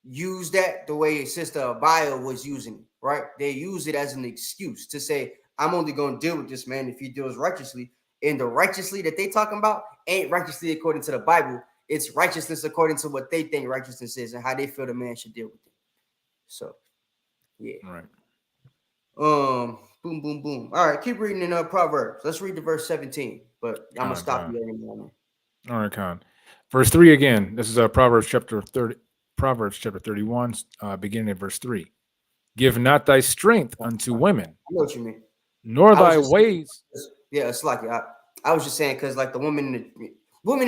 use that the way Sister Abaya was using it, right? They use it as an excuse to say, I'm only going to deal with this man if he deals righteously. And the righteously that they talking about ain't righteously according to the Bible. It's righteousness according to what they think righteousness is and how they feel the man should deal with it. So, yeah. Right. Boom, boom, boom. All right, keep reading in Proverbs. Let's read to verse 17. But I'm gonna stop you any moment. All right, Con. Verse 3 again. This is Proverbs chapter 30. Proverbs chapter 31, beginning at verse 3. Give not thy strength unto women. I know what you mean. Nor thy ways. Yeah, it's like I was just saying, because like the women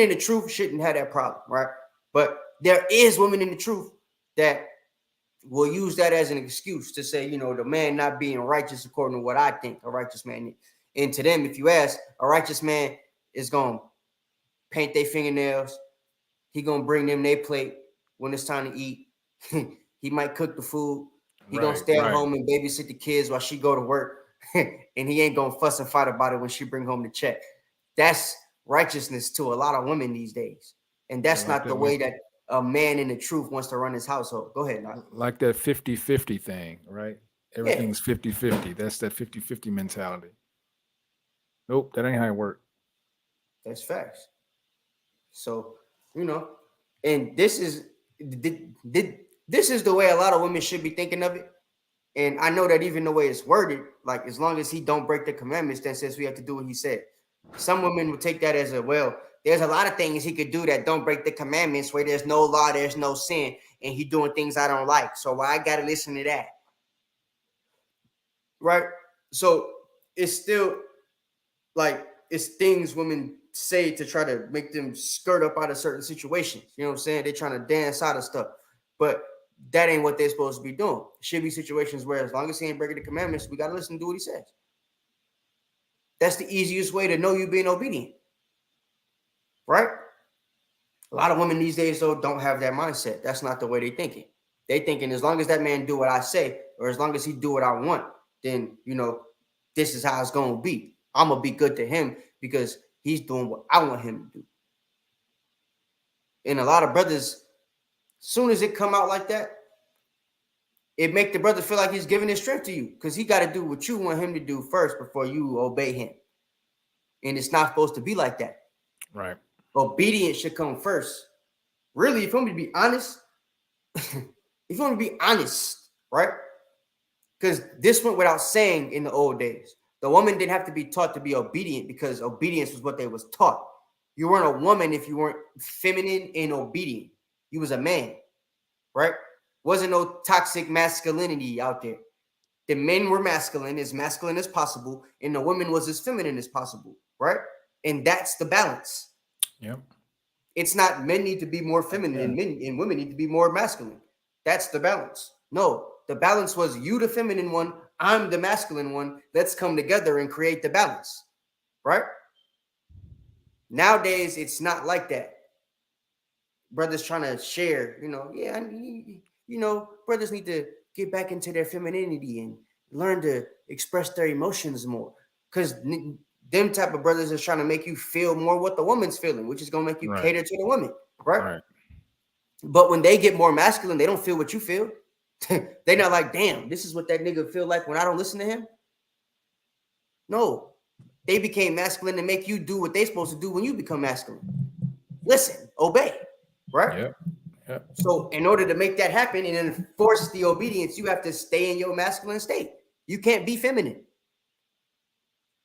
in the truth shouldn't have that problem, right? But there is women in the truth that will use that as an excuse to say, the man not being righteous according to what I think a righteous man is. And to them, if you ask, a righteous man is going to paint their fingernails. He going to bring them their plate when it's time to eat. He might cook the food. He going to stay at home and babysit the kids while she go to work. And he ain't going to fuss and fight about it when she bring home the check. That's righteousness to a lot of women these days. And that's not the way that a man in the truth wants to run his household. Go ahead, Nat. Like that 50-50 thing, right? Everything's 50-50. That's that 50-50 mentality. Nope, that ain't how it works. That's facts. So, and this is the way a lot of women should be thinking of it. And I know that even the way it's worded, like as long as he don't break the commandments, then says we have to do what he said. Some women would take that as there's a lot of things he could do that don't break the commandments, where there's no law, there's no sin, and he doing things I don't like. So why I got to listen to that? Right? So it's still like, it's things women say to try to make them skirt up out of certain situations. You know what I'm saying? They're trying to dance out of stuff. But that ain't what they're supposed to be doing. It should be situations where as long as he ain't breaking the commandments, we got to listen to do what he says. That's the easiest way to know you being obedient. Right? A lot of women these days, though, don't have that mindset. That's not the way they're thinking. They thinking as long as that man do what I say, or as long as he do what I want, then, this is how it's going to be. I'm going to be good to him because he's doing what I want him to do. And a lot of brothers soon as it come out like that, it make the brother feel like he's giving his strength to you because he got to do what you want him to do first before you obey him. And it's not supposed to be like that. Right. Obedience should come first. Really, if you want me to be honest, right? Because this went without saying in the old days. The woman didn't have to be taught to be obedient because obedience was what they was taught. You weren't a woman if you weren't feminine and obedient. You was a man, right? Wasn't no toxic masculinity out there. The men were masculine as possible, and the women was as feminine as possible, right? And that's the balance. Yep. It's not men need to be more feminine and women need to be more masculine. That's the balance. No, the balance was you the feminine one, I'm the masculine one. Let's come together and create the balance, right? Nowadays, it's not like that. Brothers trying to share, brothers need to get back into their femininity and learn to express their emotions more. Because them type of brothers is trying to make you feel more what the woman's feeling, which is going to make you cater to the woman, right? But when they get more masculine, they don't feel what you feel. They're not like, damn, this is what that nigga feel like when I don't listen to him. No, they became masculine to make you do what they're supposed to do when you become masculine. Listen, obey, right? Yeah. So in order to make that happen and enforce the obedience, you have to stay in your masculine state. You can't be feminine.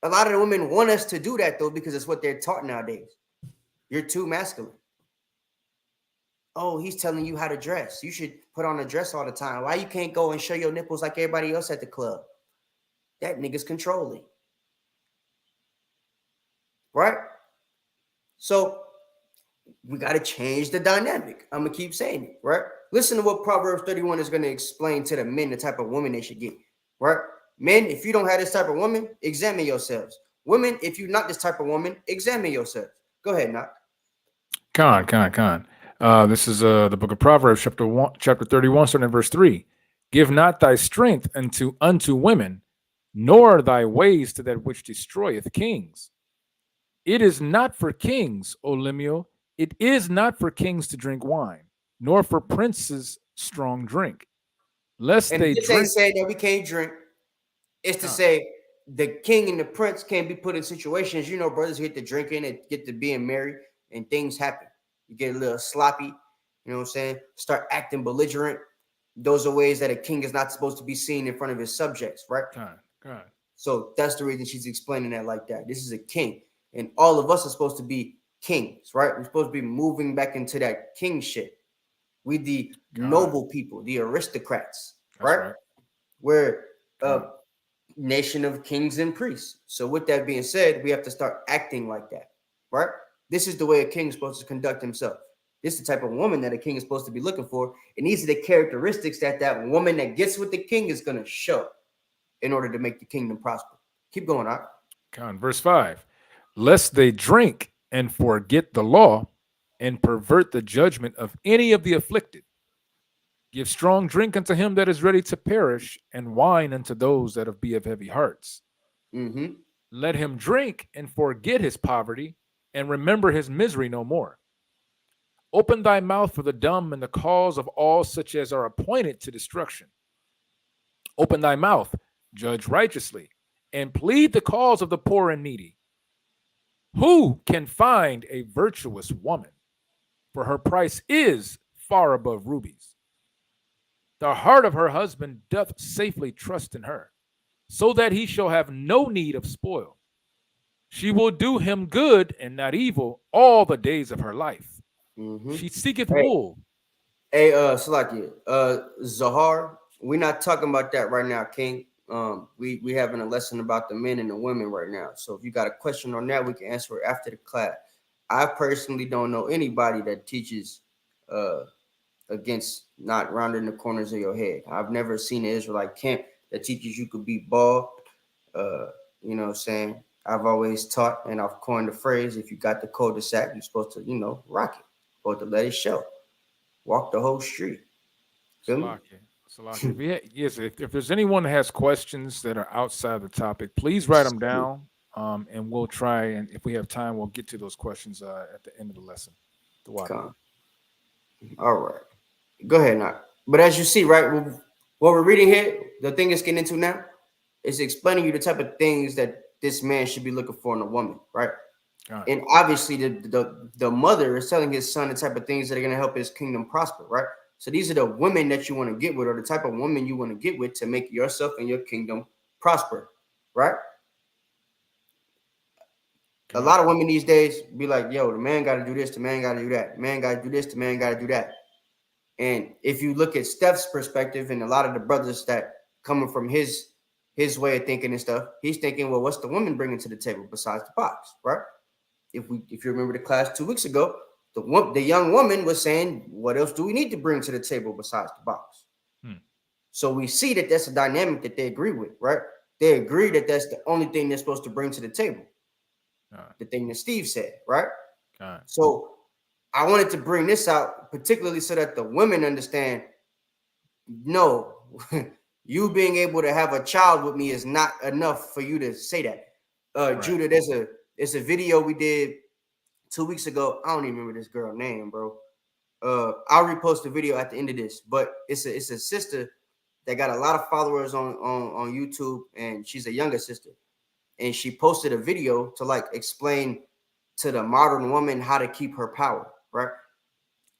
A lot of the women want us to do that, though, because it's what they're taught nowadays. You're too masculine. Oh, he's telling you how to dress. You should put on a dress all the time. Why you can't go and show your nipples like everybody else at the club? That nigga's controlling. Right? So we got to change the dynamic. I'm going to keep saying it, right? Listen to what Proverbs 31 is going to explain to the men, the type of woman they should get, right? Men, if you don't have this type of woman, examine yourselves. Women, if you're not this type of woman, examine yourselves. Go ahead, Knock. Con. This is the book of Proverbs, chapter 31, starting at verse 3. Give not thy strength unto women, nor thy ways to that which destroyeth kings. It is not for kings, O Lemuel, it is not for kings to drink wine, nor for princes strong drink. Lest and they this drink. Ain't saying that we can't drink. It's to say the king and the prince can't be put in situations, brothers get to drinking and get to being married and things happen. You get a little sloppy, you know what I'm saying? Start acting belligerent. Those are ways that a king is not supposed to be seen in front of his subjects, right? Con. So that's the reason she's explaining that like that. This is a king. And all of us are supposed to be kings, right? We're supposed to be moving back into that kingship. We the noble people, the aristocrats, right? We're a nation of kings and priests. So with that being said, we have to start acting like that, right? This is the way a king is supposed to conduct himself. This is the type of woman that a king is supposed to be looking for. And these are the characteristics that woman that gets with the king is going to show in order to make the kingdom prosper. Keep going, Ak. Con. Verse 5. Lest they drink and forget the law and pervert the judgment of any of the afflicted. Give strong drink unto him that is ready to perish, and wine unto those that be of heavy hearts. Mm-hmm. Let him drink and forget his poverty, and remember his misery no more. Open thy mouth for the dumb and the cause of all such as are appointed to destruction. Open thy mouth, judge righteously, and plead the cause of the poor and needy. Who can find a virtuous woman? For her price is far above rubies. The heart of her husband doth safely trust in her, so that he shall have no need of spoil. She will do him good and not evil all the days of her life. Mm-hmm. She seeketh wool. Hey, Salakia, Zahar, we're not talking about that right now, King. We having a lesson about the men and the women right now. So if you got a question on that, we can answer it after the class. I personally don't know anybody that teaches against not rounding the corners of your head. I've never seen an Israelite camp that teaches you could be bald. You know what I'm saying? I've always taught, and I've coined the phrase, if you got the cul-de-sac, you're supposed to, rock it. Supposed to let it show. Walk the whole street. Salakia. Yes, if there's anyone that has questions that are outside the topic, please write them down, and we'll try, and if we have time, we'll get to those questions at the end of the lesson. All right. Go ahead, now. But as you see, right, what we're reading here, the thing it's getting into now is explaining you the type of things that this man should be looking for in a woman, right? And obviously, the mother is telling his son the type of things that are going to help his kingdom prosper, right? So these are the women that you want to get with, or the type of woman you want to get with to make yourself and your kingdom prosper, right? A lot of women these days be like, yo, the man got to do this, the man got to do that, the man got to do this, the man got to do that. And if you look at Steph's perspective and a lot of the brothers that coming from his way of thinking and stuff, he's thinking, well, what's the woman bringing to the table besides the box, right? If you remember the class 2 weeks ago, the young woman was saying, what else do we need to bring to the table besides the box? So we see that that's a dynamic that they agree with, right? They agree that that's the only thing they're supposed to bring to the table. The thing that Steve said, right? So I wanted to bring this out, particularly so that the women understand, no, you being able to have a child with me is not enough for you to say that. Judah, there's a video we did 2 weeks ago. I don't even remember this girl's name, bro. I'll repost the video at the end of this, but it's a sister that got a lot of followers on YouTube, and she's a younger sister. And she posted a video to like explain to the modern woman how to keep her power, right?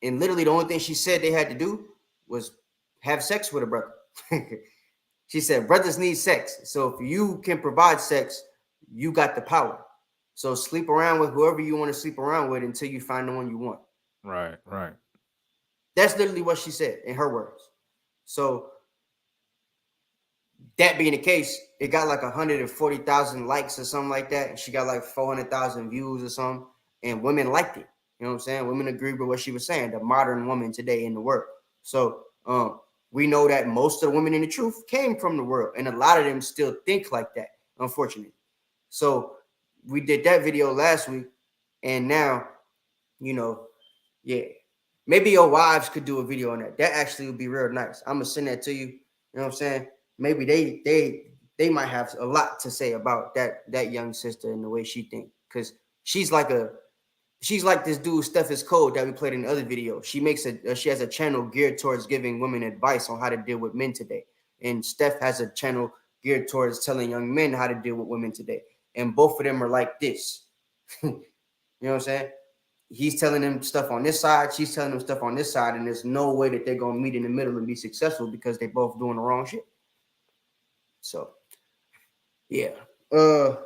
And literally the only thing she said they had to do was have sex with a brother. She said, brothers need sex. So if you can provide sex, you got the power. So sleep around with whoever you want to sleep around with until you find the one you want. Right. That's literally what she said in her words. So that being the case, it got like 140,000 likes or something like that. And she got like 400,000 views or something. And women liked it. You know what I'm saying? Women agreed with what she was saying, the modern woman today in the world. So we know that most of the women in the truth came from the world. And a lot of them still think like that, unfortunately. So we did that video last week. And now, maybe your wives could do a video on that. That actually would be real nice. I'm going to send that to you. You know what I'm saying? Maybe they might have a lot to say about that young sister and the way she thinks, because she's like this dude Steph Code that we played in the other video. She has a channel geared towards giving women advice on how to deal with men today, and Steph has a channel geared towards telling young men how to deal with women today. And both of them are like this. You know what I'm saying? He's telling them stuff on this side, she's telling them stuff on this side, and there's no way that they're gonna meet in the middle and be successful because they both doing the wrong shit. So, yeah.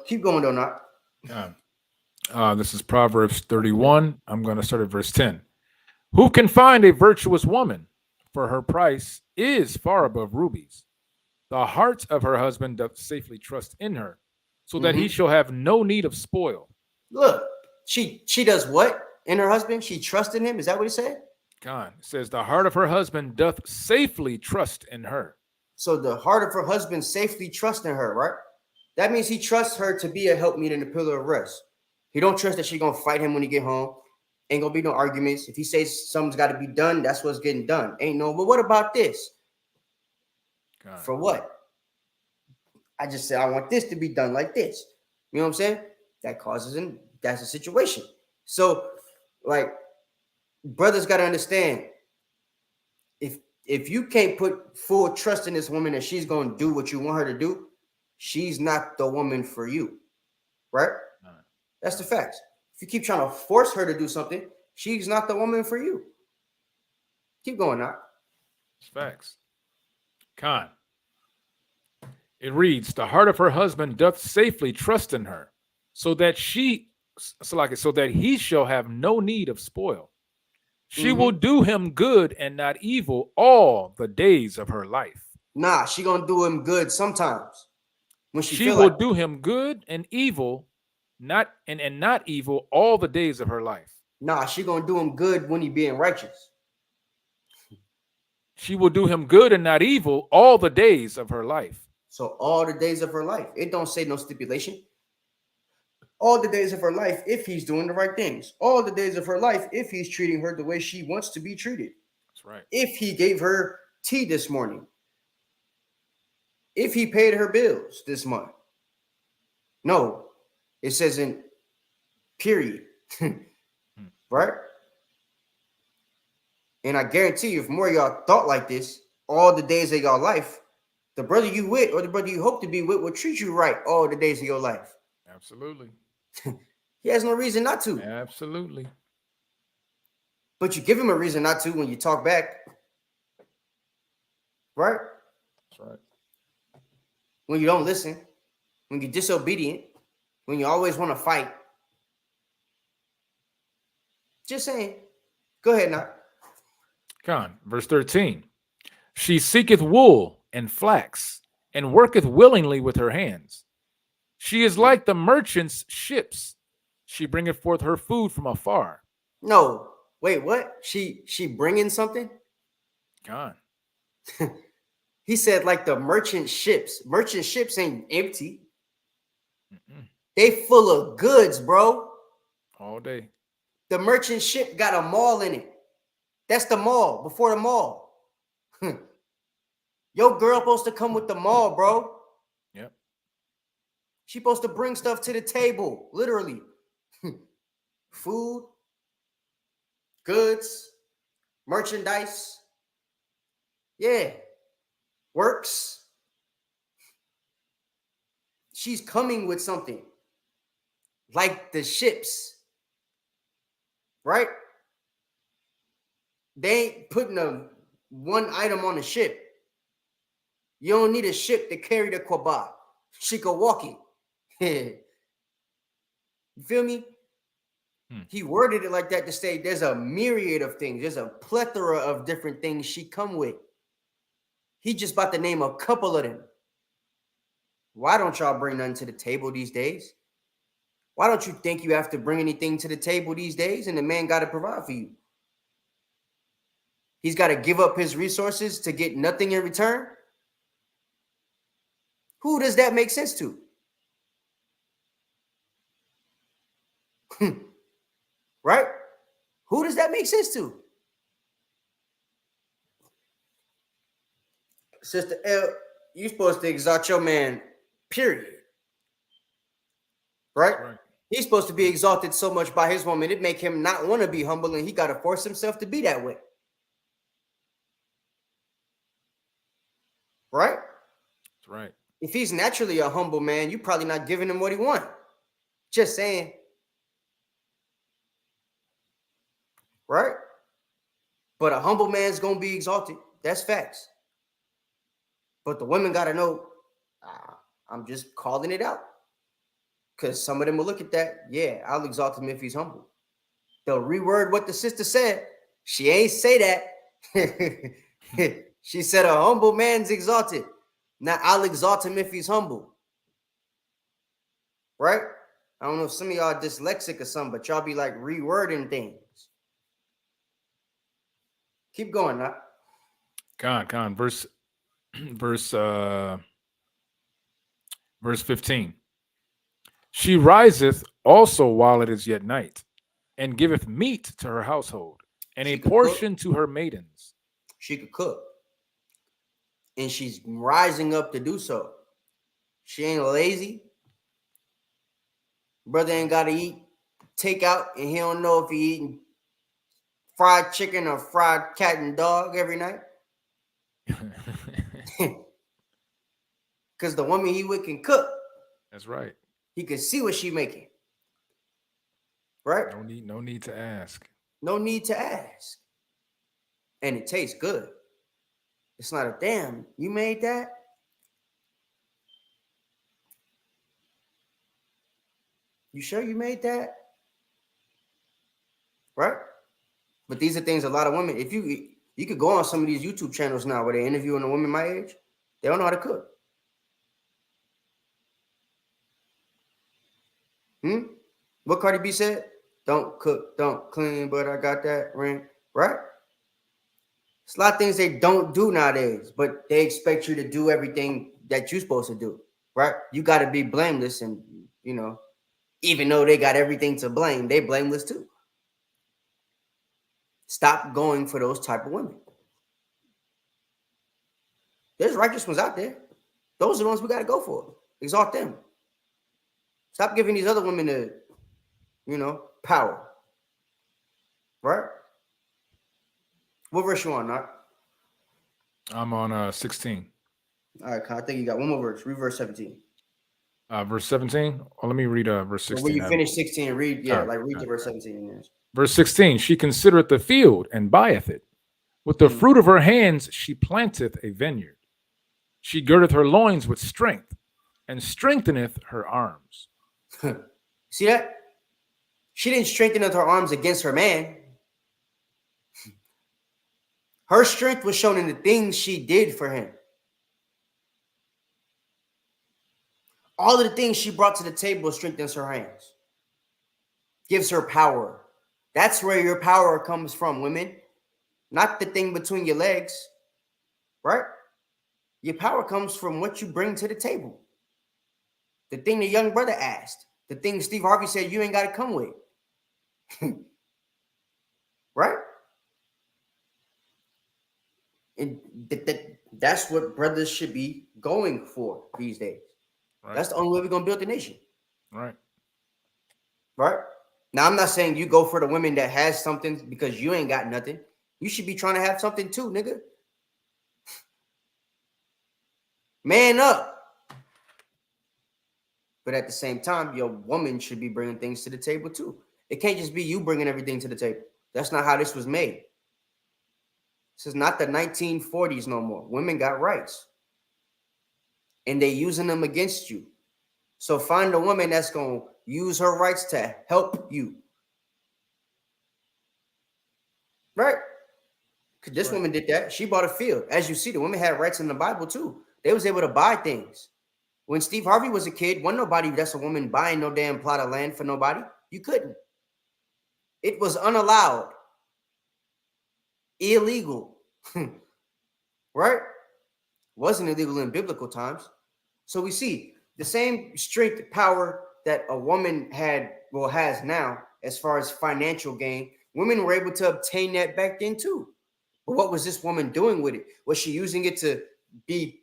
Keep going, though, not. This is Proverbs 31. I'm going to start at verse 10. Who can find a virtuous woman? For her price is far above rubies. The heart of her husband doth safely trust in her, so that he shall have no need of spoil. Look, she does what in her husband? She trusts in him? Is that what he said? God, it says the heart of her husband doth safely trust in her. So the heart of her husband safely trusts in her, right? That means he trusts her to be a helpmeet and a pillar of rest. He don't trust that she's going to fight him when he get home. Ain't going to be no arguments. If he says something's got to be done, that's what's getting done. Ain't no, but what about this? God. For what? I just said, I want this to be done like this. You know what I'm saying? That's a situation. So, like, brothers got to understand, if you can't put full trust in this woman that she's going to do what you want her to do, she's not the woman for you, right? That's the facts. If you keep trying to force her to do something, she's not the woman for you. Keep going now. Facts. Con. It reads, the heart of her husband doth safely trust in her, so that he shall have no need of spoil. She will do him good and not evil all the days of her life. Nah, she gonna do him good sometimes. When she will do him good and evil, not evil all the days of her life. Nah, she gonna do him good when he being righteous. She will do him good and not evil all the days of her life. So all the days of her life. It don't say no stipulation. All the days of her life if he's doing the right things. All the days of her life if he's treating her the way she wants to be treated. That's right. If he gave her tea this morning. If he paid her bills this month. No, it says in period. Right? And I guarantee you, if more of y'all thought like this all the days of your life, the brother you with or the brother you hope to be with will treat you right all the days of your life. Absolutely. He has no reason not to. Absolutely. But you give him a reason not to when you talk back. Right? That's right. When you don't listen, when you're disobedient, when you always want to fight. Just saying. Go ahead now. Con, verse 13. She seeketh wool and flax, and worketh willingly with her hands. She is like the merchant's ships. She bringeth forth her food from afar. No. Wait, what? She bringing something? Con. He said like the merchant ships. Merchant ships ain't empty. They full of goods, bro. All day. The merchant ship got a mall in it. That's the mall before the mall. Your girl supposed to come with the mall, bro. Yep. She supposed to bring stuff to the table, literally. Food, goods, merchandise. Yeah. Works. She's coming with something. Like the ships. Right? They ain't putting one item on the ship. You don't need a ship to carry the kwabah. She could walk it. You feel me? He worded it like that to say there's a myriad of things. There's a plethora of different things she come with. He just about to name a couple of them. Why don't y'all bring nothing to the table these days? Why don't you think you have to bring anything to the table these days and the man got to provide for you? He's got to give up his resources to get nothing in return? Who does that make sense to? Right? Who does that make sense to? Sister L, you're supposed to exalt your man, period. Right? He's supposed to be exalted so much by his woman, it make him not want to be humble, and he got to force himself to be that way. Right? That's right. If he's naturally a humble man, you're probably not giving him what he wants. Just saying. Right? But a humble man's going to be exalted. That's facts. But the women got to know, I'm just calling it out. Because some of them will look at that. Yeah, I'll exalt him if he's humble. They'll reword what the sister said. She ain't say that. She said a humble man's exalted. Now I'll exalt him if he's humble. Right? I don't know if some of y'all are dyslexic or something, but y'all be like rewording things. Keep going now. Con. Verse 15. She riseth also while it is yet night, and giveth meat to her household, and a portion to her maidens. She could cook. And she's rising up to do so. She ain't lazy. Brother ain't got to eat takeout, and he don't know if he eating fried chicken or fried cat and dog every night. Because the woman he with can cook. That's right. He can see what she making. Right? No need to ask. No need to ask. And it tastes good. It's not a damn, you made that? You sure you made that? Right? But these are things a lot of women, if you could go on some of these YouTube channels now where they're interviewing a woman my age, they don't know how to cook. What Cardi B said? Don't cook, don't clean, but I got that ring. Right? It's a lot of things they don't do nowadays, but they expect you to do everything that you're supposed to do. Right? You got to be blameless, and, you know, even though they got everything to blame, they blameless too. Stop going for those type of women. There's righteous ones out there. Those are the ones we got to go for. Exalt them. Stop giving these other women the, power. Right? What verse you on, Knock? I'm on 16. All right, Kyle, I think you got one more verse. Read verse 17. Verse 17. Oh, let me read verse 16. So when you finish 16, read, All read right. to verse 17. Yes. Verse 16. She considereth the field and buyeth it. With the fruit of her hands she planteth a vineyard. She girdeth her loins with strength and strengtheneth her arms. See that? She didn't strengthen her arms against her man. Her strength was shown in the things she did for him. All of the things she brought to the table strengthens her hands. Gives her power. That's where your power comes from, women. Not the thing between your legs, right? Your power comes from what you bring to the table. The thing the young brother asked. The thing Steve Harvey said you ain't got to come with. Right? And that's what brothers should be going for these days. Right. That's the only way we're going to build the nation. Right. Right? Now, I'm not saying you go for the women that has something because you ain't got nothing. You should be trying to have something too, nigga. Man up. But at the same time, your woman should be bringing things to the table too. It can't just be you bringing everything to the table. That's not how this was made. This is not the 1940s no more. Women got rights. And they using them against you. So find a woman that's going to use her rights to help you. Right? Because this woman did that. She bought a field. As you see, the women had rights in the Bible too. They was able to buy things. When Steve Harvey was a kid, wasn't nobody that's a woman buying no damn plot of land for nobody. You couldn't. It was unallowed. Illegal. Right? Wasn't illegal in biblical times. So we see the same strength, power that a woman had, well, has now, as far as financial gain. Women were able to obtain that back then too. But what was this woman doing with it? Was she using it to be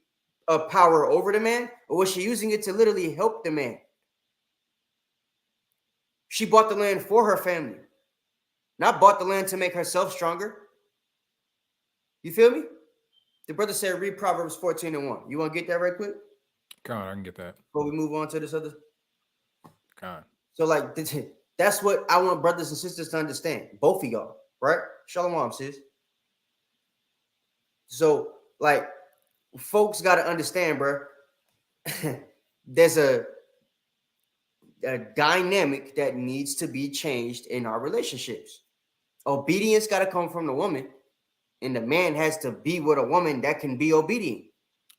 a power over the man? Or was she using it to literally help the man? She bought the land for her family. Not bought the land to make herself stronger. You feel me? The brother said, read Proverbs 14:1. You want to get that right quick? Come on, I can get that. Before we move on to this other. Come on. So like, that's what I want brothers and sisters to understand. Both of y'all, right? Shalom, sis. So like, folks got to understand, bro. There's a dynamic that needs to be changed in our relationships. Obedience got to come from the woman, and the man has to be with a woman that can be obedient.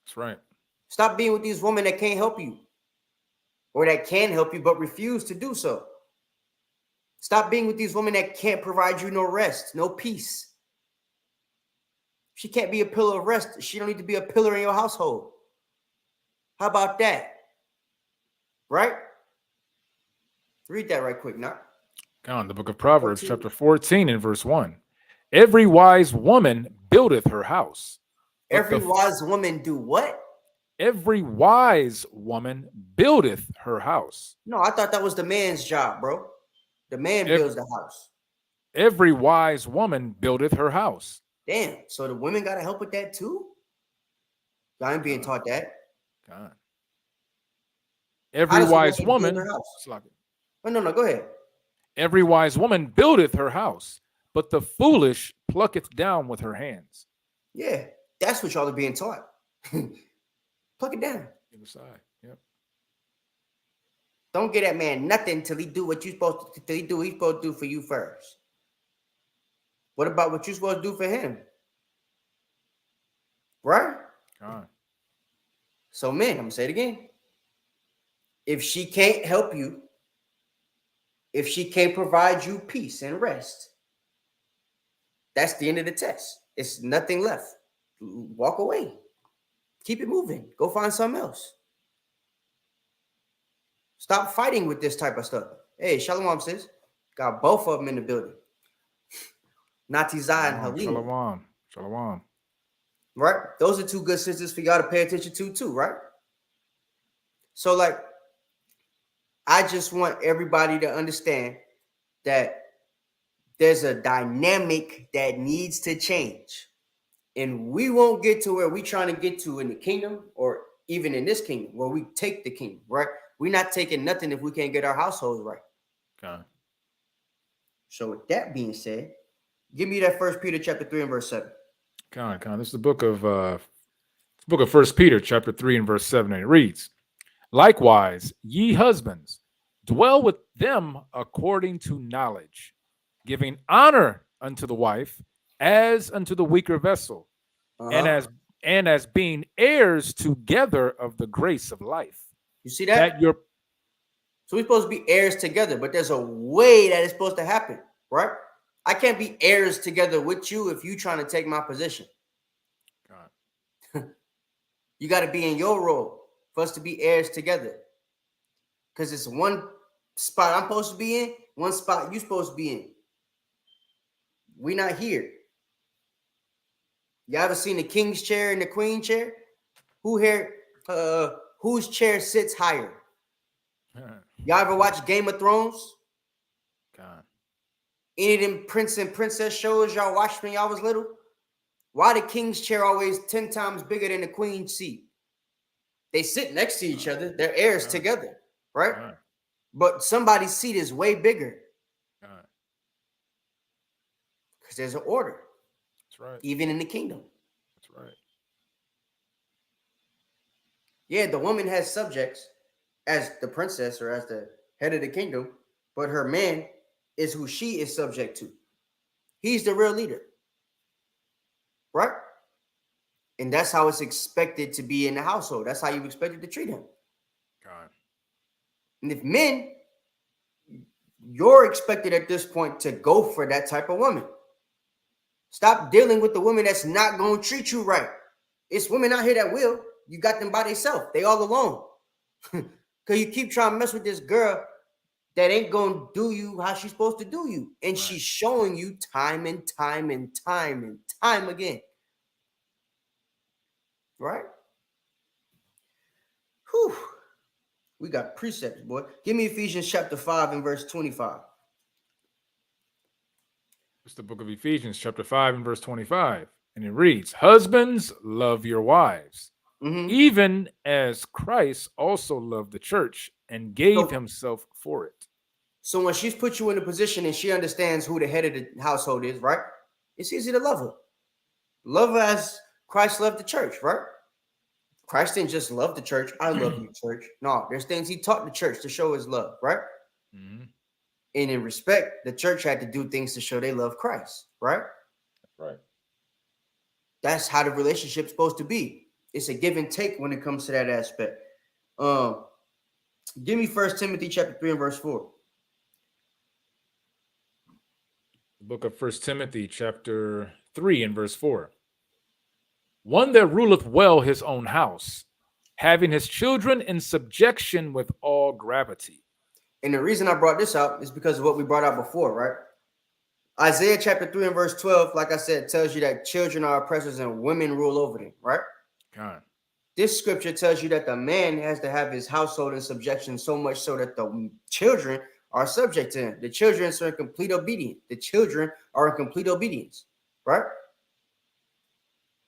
That's right. Stop being with these women that can't help you, or that can help you but refuse to do so. Stop being with these women that can't provide you no rest, no peace. She can't be a pillar of rest. She don't need to be a pillar in your household. How about that? Right? Read that right quick, now. Come on, the book of Proverbs, chapter 14 and verse 1. Every wise woman buildeth her house. Every wise woman do what? Every wise woman buildeth her house. No, I thought that was the man's job, bro. The man builds the house. Every wise woman buildeth her house. Damn. So the women got to help with that too? I ain't being taught that. God. Every wise woman. Oh, no, go ahead. Every wise woman buildeth her house, but the foolish plucketh down with her hands. Yeah, that's what y'all are being taught. Pluck it down. Either side. Yep. Don't get that man nothing till he do what you supposed to. Till he do what he's supposed to do for you first. What about what you're supposed to do for him? Right? God. So, man, I'm gonna say it again. If she can't help you, if she can't provide you peace and rest, that's the end of the test. It's nothing left. Walk away. Keep it moving. Go find something else. Stop fighting with this type of stuff. Hey, Shalom, sis. Got both of them in the building. Natizah and Halima. Shalom. Shalom. Right? Those are two good sisters for y'all to pay attention to too, right? So, like, I just want everybody to understand that there's a dynamic that needs to change. And we won't get to where we're trying to get to in the kingdom, or even in this kingdom, where we take the kingdom, right? We're not taking nothing if we can't get our households right. Okay. So with that being said, give me that 1 Peter chapter 3 and verse 7. This is the book of 1 Peter chapter 3 and verse 7, and it reads, "Likewise, ye husbands, dwell with them according to knowledge, giving honor unto the wife as unto the weaker vessel, and as being heirs together of the grace of life." You see that? So we're supposed to be heirs together, but there's a way that it's supposed to happen, right? I can't be heirs together with you if you're trying to take my position. You got to be in your role for us to be heirs together. Because it's one spot I'm supposed to be in, one spot you're supposed to be in. We're not here. You ever seen the king's chair and the queen chair? Whose chair sits higher? Y'all ever watch Game of Thrones? Any of them prince and princess shows y'all watched when y'all was little? Why the king's chair always 10 times bigger than the queen's seat? They sit next to each other. They're heirs together, right? But somebody's seat is way bigger. Because there's an order. That's right. Even in the kingdom. That's right. Yeah, the woman has subjects as the princess or as the head of the kingdom, but her man is who she is subject to. He's the real leader. Right? And that's how it's expected to be in the household. That's how you expected to treat him. And if men, you're expected at this point to go for that type of woman. Stop dealing with the woman that's not going to treat you right. It's women out here that will. You got them by themselves. They all alone. Because you keep trying to mess with this girl that ain't going to do you how she's supposed to do you. And she's showing you time and time and time and time again. Right? Whew. We got precepts, boy. Give me Ephesians chapter 5 and verse 25. It's the book of Ephesians chapter 5 and verse 25. And it reads, "Husbands, love your wives, even as Christ also loved the church and gave himself for it." So when she's put you in a position and she understands who the head of the household is, right? It's easy to love her. Love her as Christ loved the church, right? Christ didn't just love the church. I love you, church. No, there's things he taught the church to show his love, right? And in respect, the church had to do things to show they love Christ, right? Right. That's how the relationship's supposed to be. It's a give and take when it comes to that aspect. Give me 1 Timothy chapter 3 and verse 4. The book of 1 Timothy chapter 3 and verse 4. "One that ruleth well his own house, having his children in subjection with all gravity." And the reason I brought this out is because of what we brought out before, right? Isaiah chapter 3 and verse 12, like I said, tells you that children are oppressors and women rule over them, right? This scripture tells you that the man has to have his household in subjection so much so that the children are subject to him. The children are in complete obedience. The children are in complete obedience, right?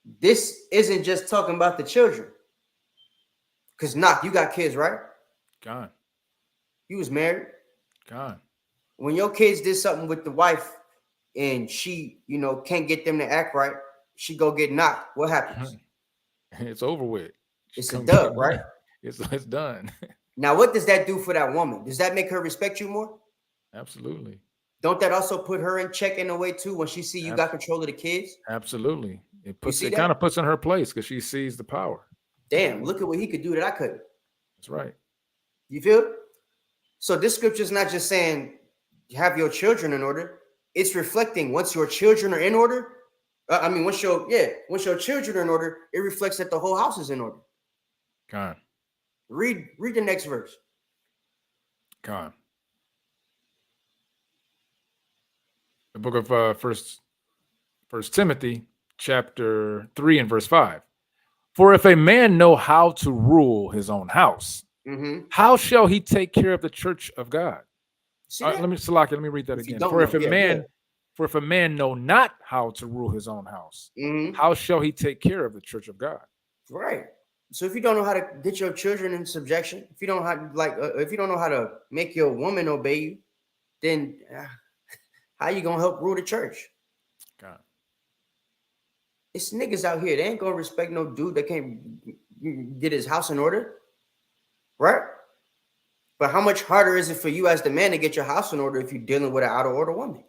This isn't just talking about the children. Because, Knock, you got kids, right? You was married. When your kids did something with the wife and she, can't get them to act right, she go get knocked. What happens? It's over with. It's a dub, right? It's done. Now, what does that do for that woman? Does that make her respect you more? Absolutely. Don't that also put her in check in a way too when she see you got control of the kids? Absolutely. It kind of puts in her place because she sees the power. Damn, look at what he could do that I couldn't. That's right. You feel? So this scripture is not just saying have your children in order. It's reflecting once your children are in order. Once your children are in order, it reflects that the whole house is in order. Read the next verse. The book of First Timothy chapter 3 and verse 5. "For if a man know how to rule his own house, how shall he take care of the church of God?" Let me read that again. "For if a man For if a man know not how to rule his own house, how shall he take care of the church of God? Right. So if you don't know how to get your children in subjection, if you don't know how, if you don't know how to make your woman obey you, then how you gonna help rule the church? God. It's niggas out here. They ain't gonna respect no dude that can't get his house in order, right? But how much harder is it for you as the man to get your house in order if you're dealing with an out of order woman?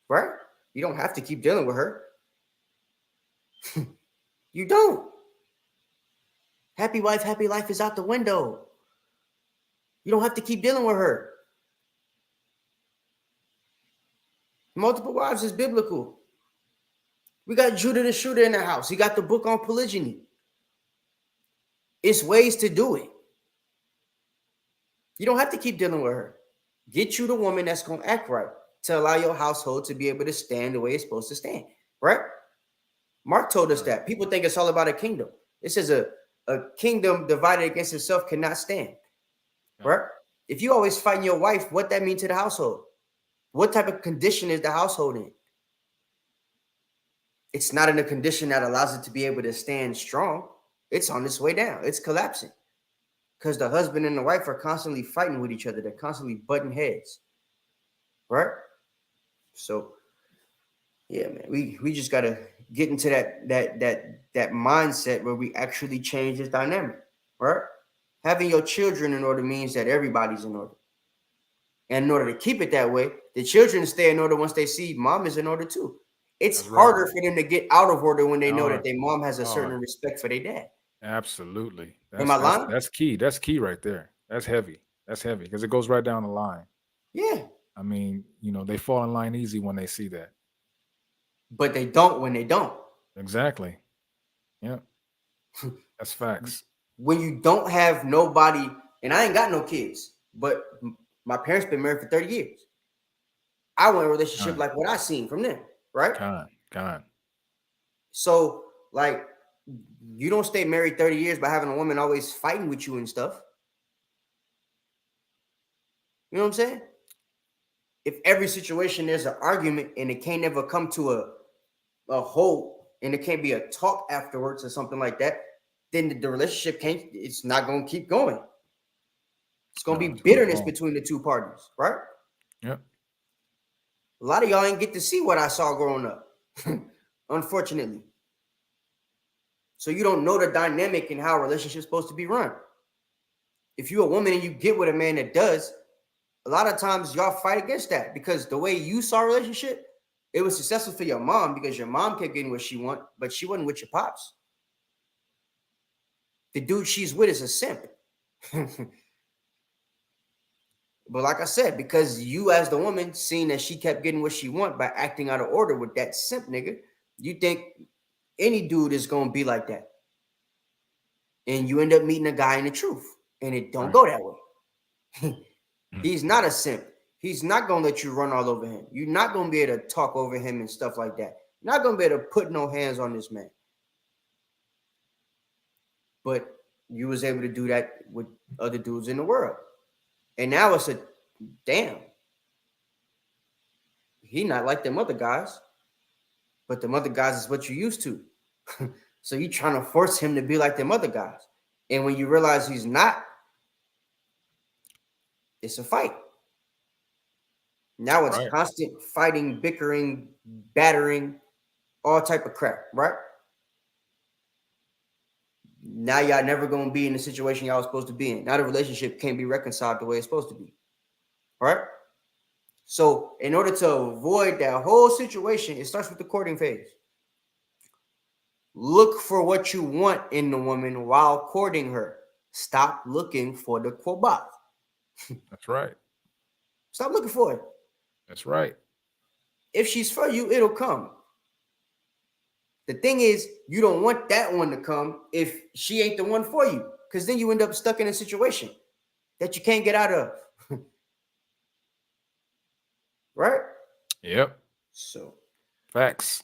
Right? You don't have to keep dealing with her. You don't. Happy wife, happy life is out the window. You don't have to keep dealing with her. Multiple wives is biblical. We got Judah the Shooter in the house. He got the book on polygyny. It's ways to do it. You don't have to keep dealing with her. Get you the woman that's going to act right to allow your household to be able to stand the way it's supposed to stand, right? Mark told us that. People think it's all about a kingdom. It says a kingdom divided against itself cannot stand, right? If you always fighting your wife, what that mean to the household? What type of condition is the household in? It's not in a condition that allows it to be able to stand strong. It's on its way down. It's collapsing because the husband and the wife are constantly fighting with each other. They're constantly butting heads, right? So, yeah, man, we just gotta get into that mindset where we actually change this dynamic, right? Having your children in order means that everybody's in order. And in order to keep it that way, the children stay in order once they see mom is in order too. It's harder for them to get out of order when they know that their mom has a certain respect for their dad. Absolutely. Am I lying? That's key. That's key right there. That's heavy. That's heavy because it goes right down the line. Yeah. I mean, they fall in line easy when they see that. But they don't when they don't. Exactly. Yeah. That's facts. When you don't have nobody, and I ain't got no kids, but my parents been married for 30 years. I want a relationship like what I seen from them, right? God. So, like, you don't stay married 30 years by having a woman always fighting with you and stuff. You know what I'm saying? If every situation there's an argument and it can't ever come to a whole and it can't be a talk afterwards or something like that, then the relationship it's not going to keep going. It's going to be bitterness between the two parties, right? Yep. A lot of y'all ain't get to see what I saw growing up, unfortunately. So you don't know the dynamic and how a relationship's supposed to be run. If you're a woman and you get with a man that does, a lot of times y'all fight against that because the way you saw a relationship, it was successful for your mom because your mom kept getting what she want, but she wasn't with your pops. The dude she's with is a simp. But like I said, because you as the woman seen that she kept getting what she want by acting out of order with that simp nigga, you think any dude is going to be like that. And you end up meeting a guy in the truth. And it don't go that way. He's not a simp. He's not going to let you run all over him. You're not going to be able to talk over him and stuff like that. You're not going to be able to put no hands on this man. But you was able to do that with other dudes in the world. And now it's a, damn. He not like them other guys. But them other guys is what you used to. So you trying to force him to be like them other guys. And when you realize he's not, it's a fight. Now it's constant fighting, bickering, battering, all type of crap, right? Now y'all never going to be in the situation y'all was supposed to be in. Now the relationship can't be reconciled the way it's supposed to be, right? So in order to avoid that whole situation, it starts with the courting phase. Look for what you want in the woman while courting her. Stop looking for the quobat. That's right. Stop looking for it. That's right. If she's for you, it'll come. The thing is, you don't want that one to come if she ain't the one for you, because then you end up stuck in a situation that you can't get out of. Right? Yep. So facts.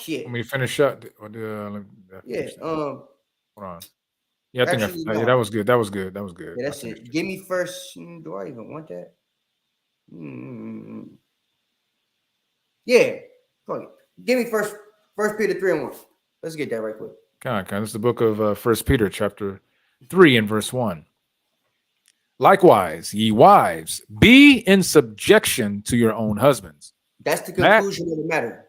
Yeah. Let me finish up. Yeah. Hold on. Yeah, I think actually, that was good. That was good. Yeah, that's it. Give me first. Do I even want that? Yeah. Fuck it. Give me first Peter 3:1. Let's get that right quick. This is the book of 1 Peter chapter 3 and verse 1. Likewise, ye wives, be in subjection to your own husbands. That's the conclusion of the matter.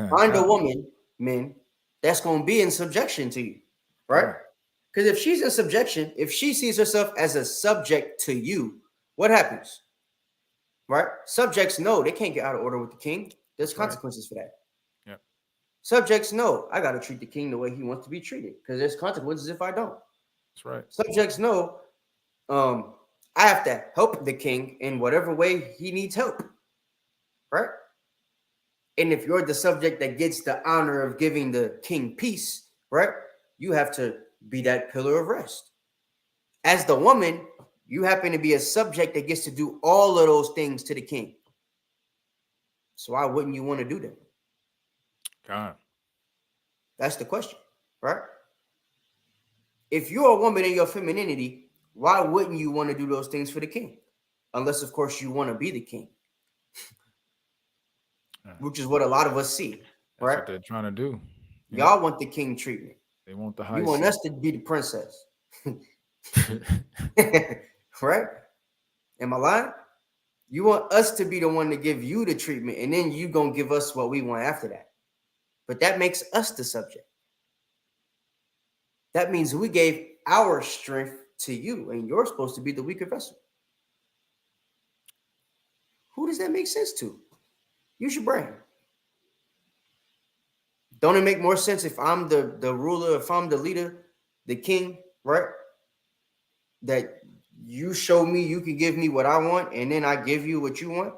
Find a woman, men, that's going to be in subjection to you, right? Because if she's in subjection, if she sees herself as a subject to you, what happens? Right? Subjects know they can't get out of order with the king. There's consequences for that. Yep. Subjects know I got to treat the king the way he wants to be treated because there's consequences if I don't. That's right. Subjects know I have to help the king in whatever way he needs help, right? And if you're the subject that gets the honor of giving the king peace, right, you have to be that pillar of rest. As the woman, you happen to be a subject that gets to do all of those things to the king. So why wouldn't you want to do them? God. That's the question, right? If you're a woman in your femininity, why wouldn't you want to do those things for the king? Unless, of course, you want to be the king. Which is what a lot of us see, right? That's what they're trying to do. Y'all want the king treatment. They want the high. You want us to be the princess. Right? Am I lying? You want us to be the one to give you the treatment, and then you gonna give us what we want after that. But that makes us the subject. That means we gave our strength to you, and you're supposed to be the weaker vessel. Who does that make sense to? Use your brain. Don't it make more sense if I'm the ruler, if I'm the leader, the king, right? That you show me you can give me what I want, and then I give you what you want?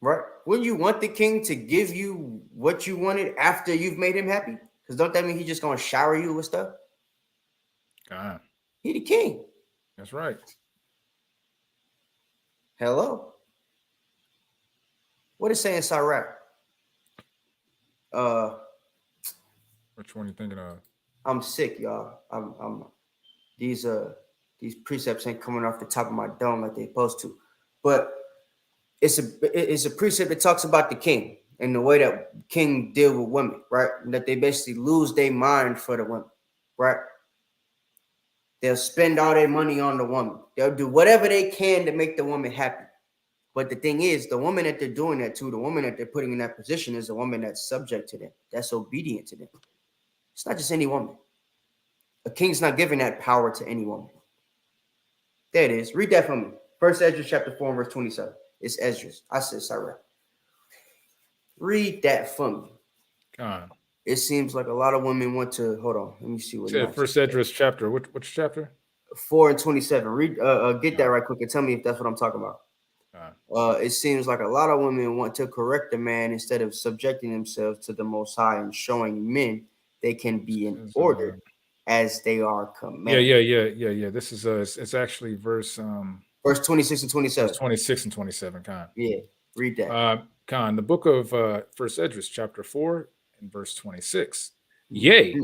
Right? Wouldn't you want the king to give you what you wanted after you've made him happy? Because don't that mean he's just going to shower you with stuff? God. He the king. That's right. Hello? What is saying Sirach? Which one are you thinking of? I'm sick, y'all. I'm these precepts ain't coming off the top of my dome like they're supposed to. But it's a precept that talks about the king and the way that king deal with women, right? And that they basically lose their mind for the women, right? They'll spend all their money on the woman. They'll do whatever they can to make the woman happy. But the thing is, the woman that they're doing that to, the woman that they're putting in that position is a woman that's subject to them, that's obedient to them. It's not just any woman. A king's not giving that power to any woman. There it is. Read that for me. 1 Ezra chapter 4 and verse 27. It's Ezra's. I said sorry. Read that for me. God. It seems like a lot of women want to. Hold on. Let me see what. First Ezra's chapter. Which chapter? 4 and 27. Read. Get that right quick and tell me if that's what I'm talking about. It seems like a lot of women want to correct the man instead of subjecting themselves to the Most High and showing men they can be in order as they are commanded. Yeah. This is it's actually verse 26 and 27. Verse 26 and 27. Con. Yeah, read that. Con, the book of First Ezra's chapter 4 and verse 26. Yea,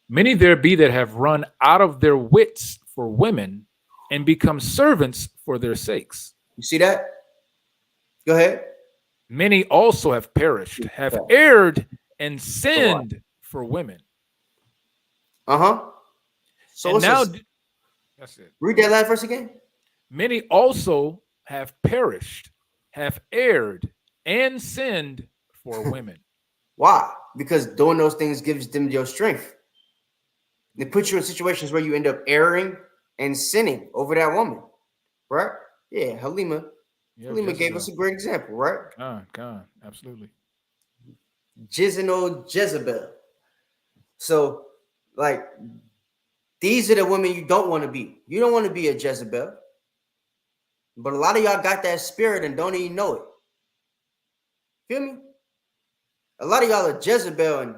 many there be that have run out of their wits for women and become servants for their sakes. You see that? Go ahead. Many also have perished, have erred and sinned for women. So now, that's it. Read that last verse again. Many also have perished, have erred and sinned for women. Why? Because doing those things gives them your strength. They put you in situations where you end up erring and sinning over that woman, right? Yeah, Halima. Halima gave us a great example, right? God, absolutely. Jezebel. So, like, these are the women you don't want to be. You don't want to be a Jezebel. But a lot of y'all got that spirit and don't even know it. Feel me? A lot of y'all are Jezebel and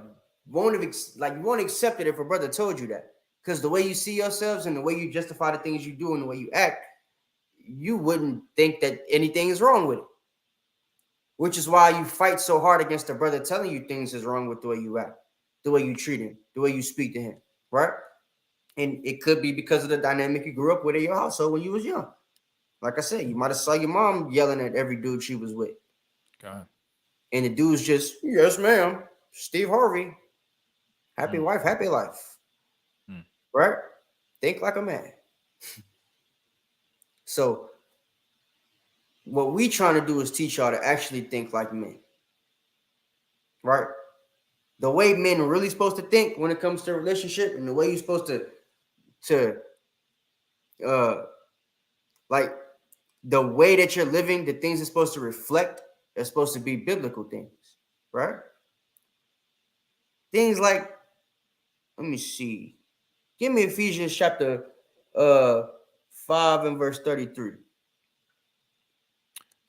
won't accept it if a brother told you that. Because the way you see yourselves and the way you justify the things you do and the way you act, you wouldn't think that anything is wrong with it. Which is why you fight so hard against a brother telling you things is wrong with the way you act, the way you treat him, the way you speak to him, right? And it could be because of the dynamic you grew up with in your household when you was young. Like I said, you might have saw your mom yelling at every dude she was with. God. And the dude's just, yes, ma'am, Steve Harvey. Happy wife, happy life. Right? Think like a man. So what we trying to do is teach y'all to actually think like men. Right? The way men are really supposed to think when it comes to a relationship, and the way you're supposed to like the way that you're living, the things it's supposed to reflect, are supposed to be biblical things, right? Things like, let me see. Give me Ephesians chapter 5 and verse 33.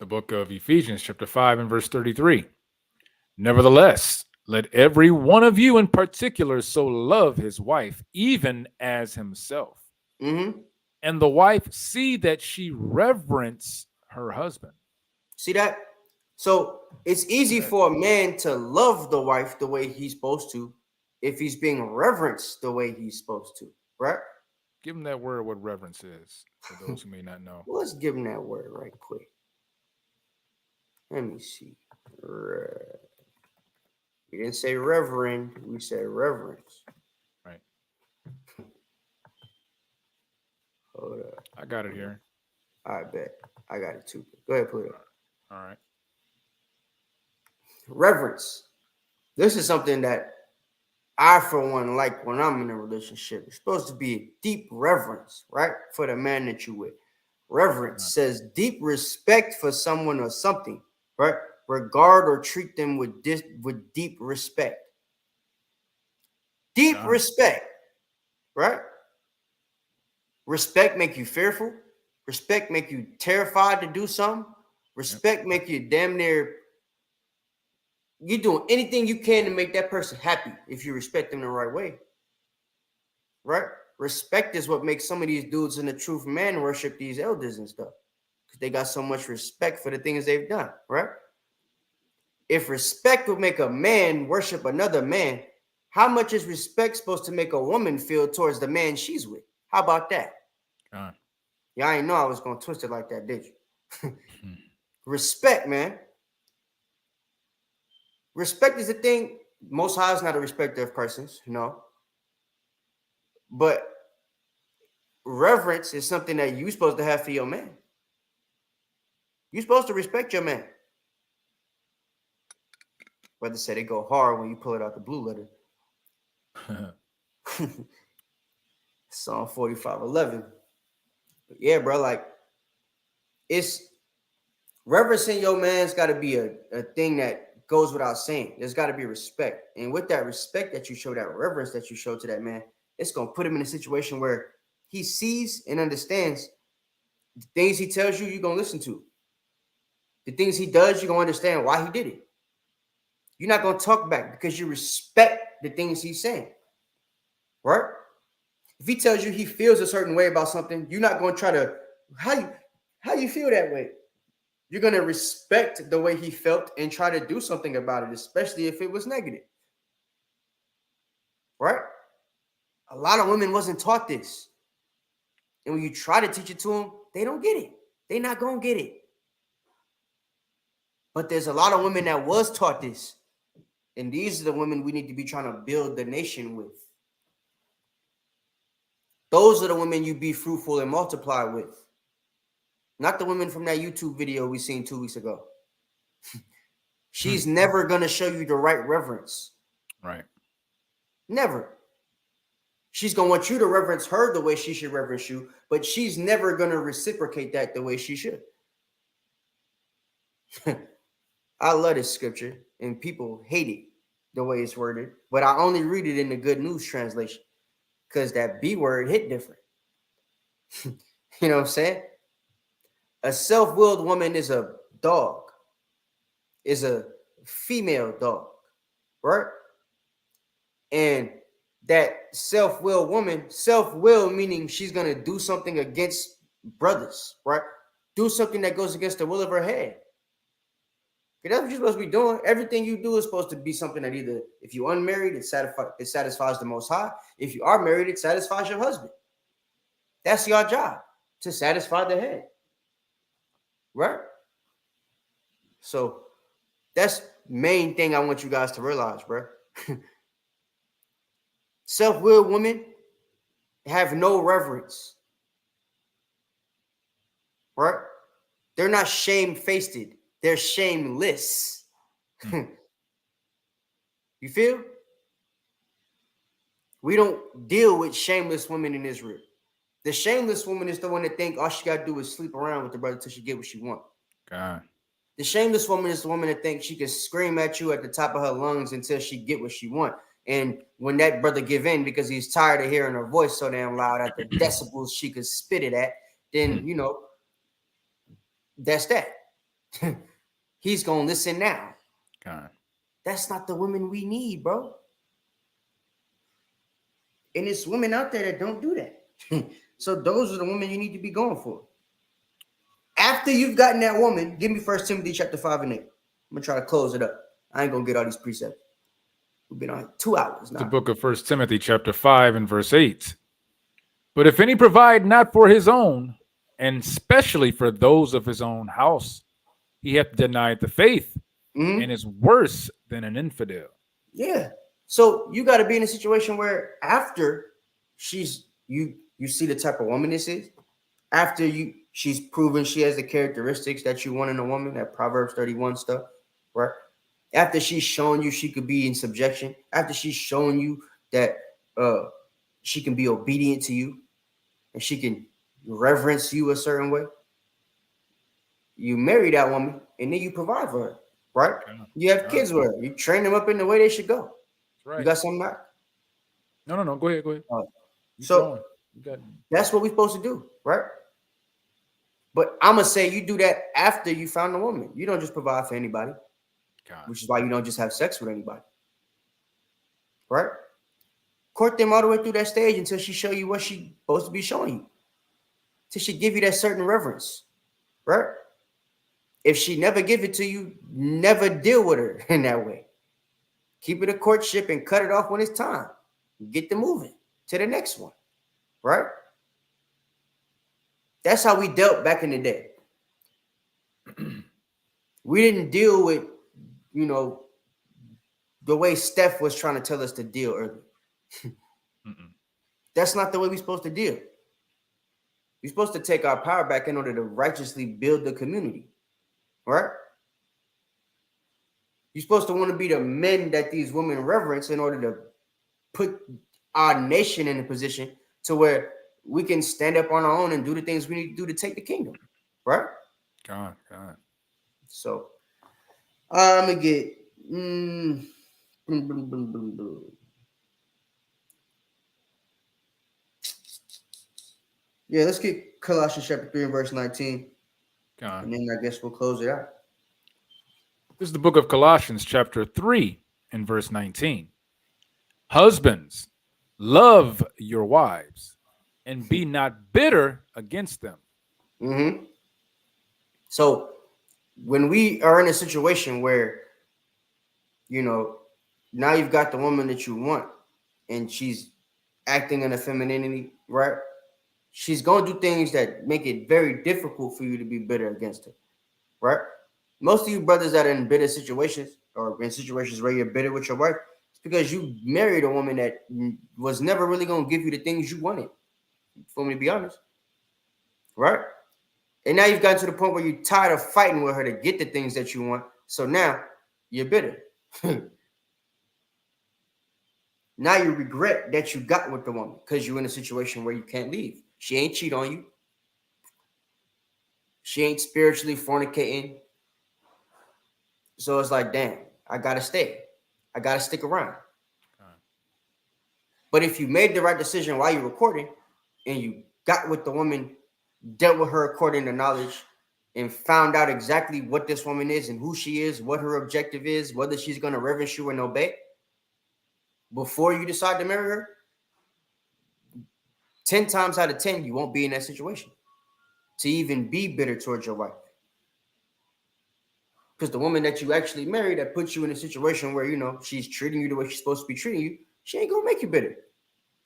The book of Ephesians, chapter 5 and verse 33. Nevertheless, let every one of you in particular so love his wife, even as himself. And the wife see that she reverence her husband. See that? So it's easy for a man to love the wife the way he's supposed to if he's being reverenced the way he's supposed to, right? Give him that word, what reverence is, for those who may not know. Let's give him that word right quick. Let me see. We didn't say reverend, we said reverence. Right. Hold up. I got it here. I bet. I got it too. Go ahead, put it up. All right. Reverence. This is something that I, for one, like when I'm in a relationship. It's supposed to be a deep reverence, right? For the man that you with. Reverence says deep respect for someone or something, right? Regard or treat them with deep respect. Deep respect, right? Respect make you fearful. Respect make you terrified to do something. Respect make you damn near, you're doing anything you can to make that person happy if you respect them the right way. Right? Respect is what makes some of these dudes in the truth man worship these elders and stuff. Because they got so much respect for the things they've done, right? If respect would make a man worship another man, how much is respect supposed to make a woman feel towards the man she's with? How about that? Yeah, I didn't know I was going to twist it like that, did you? Respect, man. Respect is the thing. Most High is not a respecter of persons, no. But reverence is something that you're supposed to have for your man. You're supposed to respect your man. Brother said it go hard when you pull it out the blue letter. Psalm 45:11. But yeah, bro, like it's reverencing your man's got to be a thing that goes without saying. There's got to be respect. And with that respect that you show, that reverence that you show to that man, it's going to put him in a situation where he sees and understands the things he tells you, you're going to listen to. The things he does, you're going to understand why he did it. You're not going to talk back because you respect the things he's saying. Right? If he tells you he feels a certain way about something, you're not going to try to, how you feel that way? You're going to respect the way he felt and try to do something about it, especially if it was negative. Right? A lot of women wasn't taught this. And when you try to teach it to them, they don't get it. They're not going to get it. But there's a lot of women that was taught this. And these are the women we need to be trying to build the nation with. Those are the women you be fruitful and multiply with. Not the women from that YouTube video we seen 2 weeks ago. She's never going to show you the right reverence. Right. Never. She's going to want you to reverence her the way she should reverence you, but she's never going to reciprocate that the way she should. I love this scripture, and people hate it the way it's worded, but I only read it in the Good News translation because that B word hit different. You know what I'm saying? A self-willed woman is a dog, is a female dog, right? And that self-willed woman, self-will meaning she's going to do something against brothers, right? Do something that goes against the will of her head. That's what you're supposed to be doing. Everything you do is supposed to be something that either, if you're unmarried, it satisfies the Most High. If you are married, it satisfies your husband. That's your job, to satisfy the head. right? So that's main thing I want you guys to realize, bro. Self-willed women have no reverence, right? They're not shame-faced. They're shameless. You feel? We don't deal with shameless women in Israel. The shameless woman is the one that think all she got to do is sleep around with the brother till she get what she want. God. The shameless woman is the woman that thinks she can scream at you at the top of her lungs until she get what she want. And when that brother give in because he's tired of hearing her voice so damn loud at the decibels she could spit it at, then, you know, that's that. He's going to listen now. God. That's not the women we need, bro. And it's women out there that don't do that. So those are the women you need to be going for. After you've gotten that woman, give me 1 Timothy chapter 5 and 8. I'm going to try to close it up. I ain't going to get all these precepts. We've been on 2 hours now. The book of 1 Timothy chapter 5 and verse 8. But if any provide not for his own, and especially for those of his own house, he hath denied the faith and is worse than an infidel. Yeah. So you got to be in a situation where after you see the type of woman this is, after she's proven she has the characteristics that you want in a woman, that Proverbs 31 stuff, right? After she's shown you she could be in subjection, after she's shown you that she can be obedient to you and she can reverence you a certain way, you marry that woman and then you provide for her, right? You have kids with her. You train them up in the way they should go. Right. You got something back? No. Go ahead. So that's what we're supposed to do, right? But I'm going to say you do that after you found a woman. You don't just provide for anybody, which is why you don't just have sex with anybody, right? Court them all the way through that stage until she show you what she's supposed to be showing you, till she give you that certain reverence, right? If she never give it to you, never deal with her in that way. Keep it a courtship and cut it off when it's time. Get them moving to the next one, right? That's how we dealt back in the day. We didn't deal with, the way Steph was trying to tell us to deal earlier. That's not the way we're supposed to deal. We're supposed to take our power back in order to righteously build the community, right? You're supposed to want to be the men that these women reverence in order to put our nation in a position to where we can stand up on our own and do the things we need to do to take the kingdom, right? God. So I'm gonna get let's get Colossians chapter 3 and verse 19. And then I guess we'll close it out. This is the book of Colossians chapter 3 and verse 19. Husbands, love your wives and be not bitter against them. So when we are in a situation where, now you've got the woman that you want and she's acting in a femininity, right? She's going to do things that make it very difficult for you to be bitter against her, right? Most of you brothers that are in bitter situations or in situations where you're bitter with your wife, it's because you married a woman that was never really going to give you the things you wanted. For me to be honest, right? And now you've gotten to the point where you're tired of fighting with her to get the things that you want. So now you're bitter. Now you regret that you got with the woman because you're in a situation where you can't leave. She ain't cheat on you. She ain't spiritually fornicating. So it's like, damn, I got to stay. I got to stick around. But if you made the right decision while you're recording, and you got with the woman, dealt with her according to knowledge, and found out exactly what this woman is and who she is, what her objective is, whether she's going to reverence you and obey, before you decide to marry her, 10 times out of 10, you won't be in that situation to even be bitter towards your wife. Because the woman that you actually married that puts you in a situation where, she's treating you the way she's supposed to be treating you, she ain't going to make you bitter.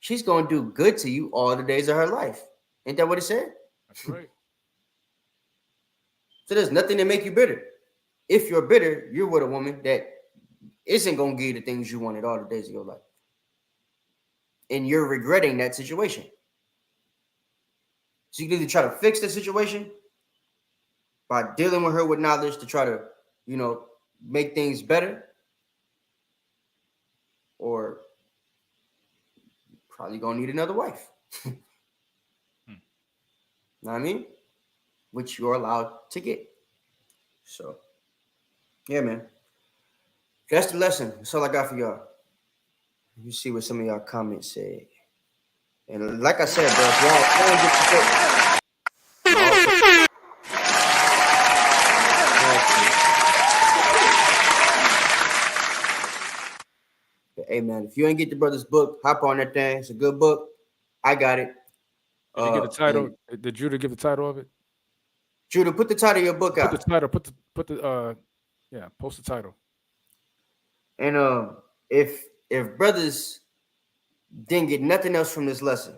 She's going to do good to you all the days of her life. Ain't that what it said? That's right. So there's nothing to make you bitter. If you're bitter, you're with a woman that isn't going to give you the things you wanted all the days of your life. And you're regretting that situation. So you can either try to fix the situation by dealing with her with knowledge to try to, make things better, or probably gonna need another wife. Know what I mean? Which you're allowed to get. So, yeah, man. That's the lesson. That's all I got for y'all. You see what some of y'all comments say. And like I said, bro, if y'all get the hey, man, if you ain't get the brother's book, hop on that thing. It's a good book. I got it. Did you get the title? Did Judah give the title of it? Judah, put the title of your book out. Put the title. Post the title. And if brothers didn't get nothing else from this lesson,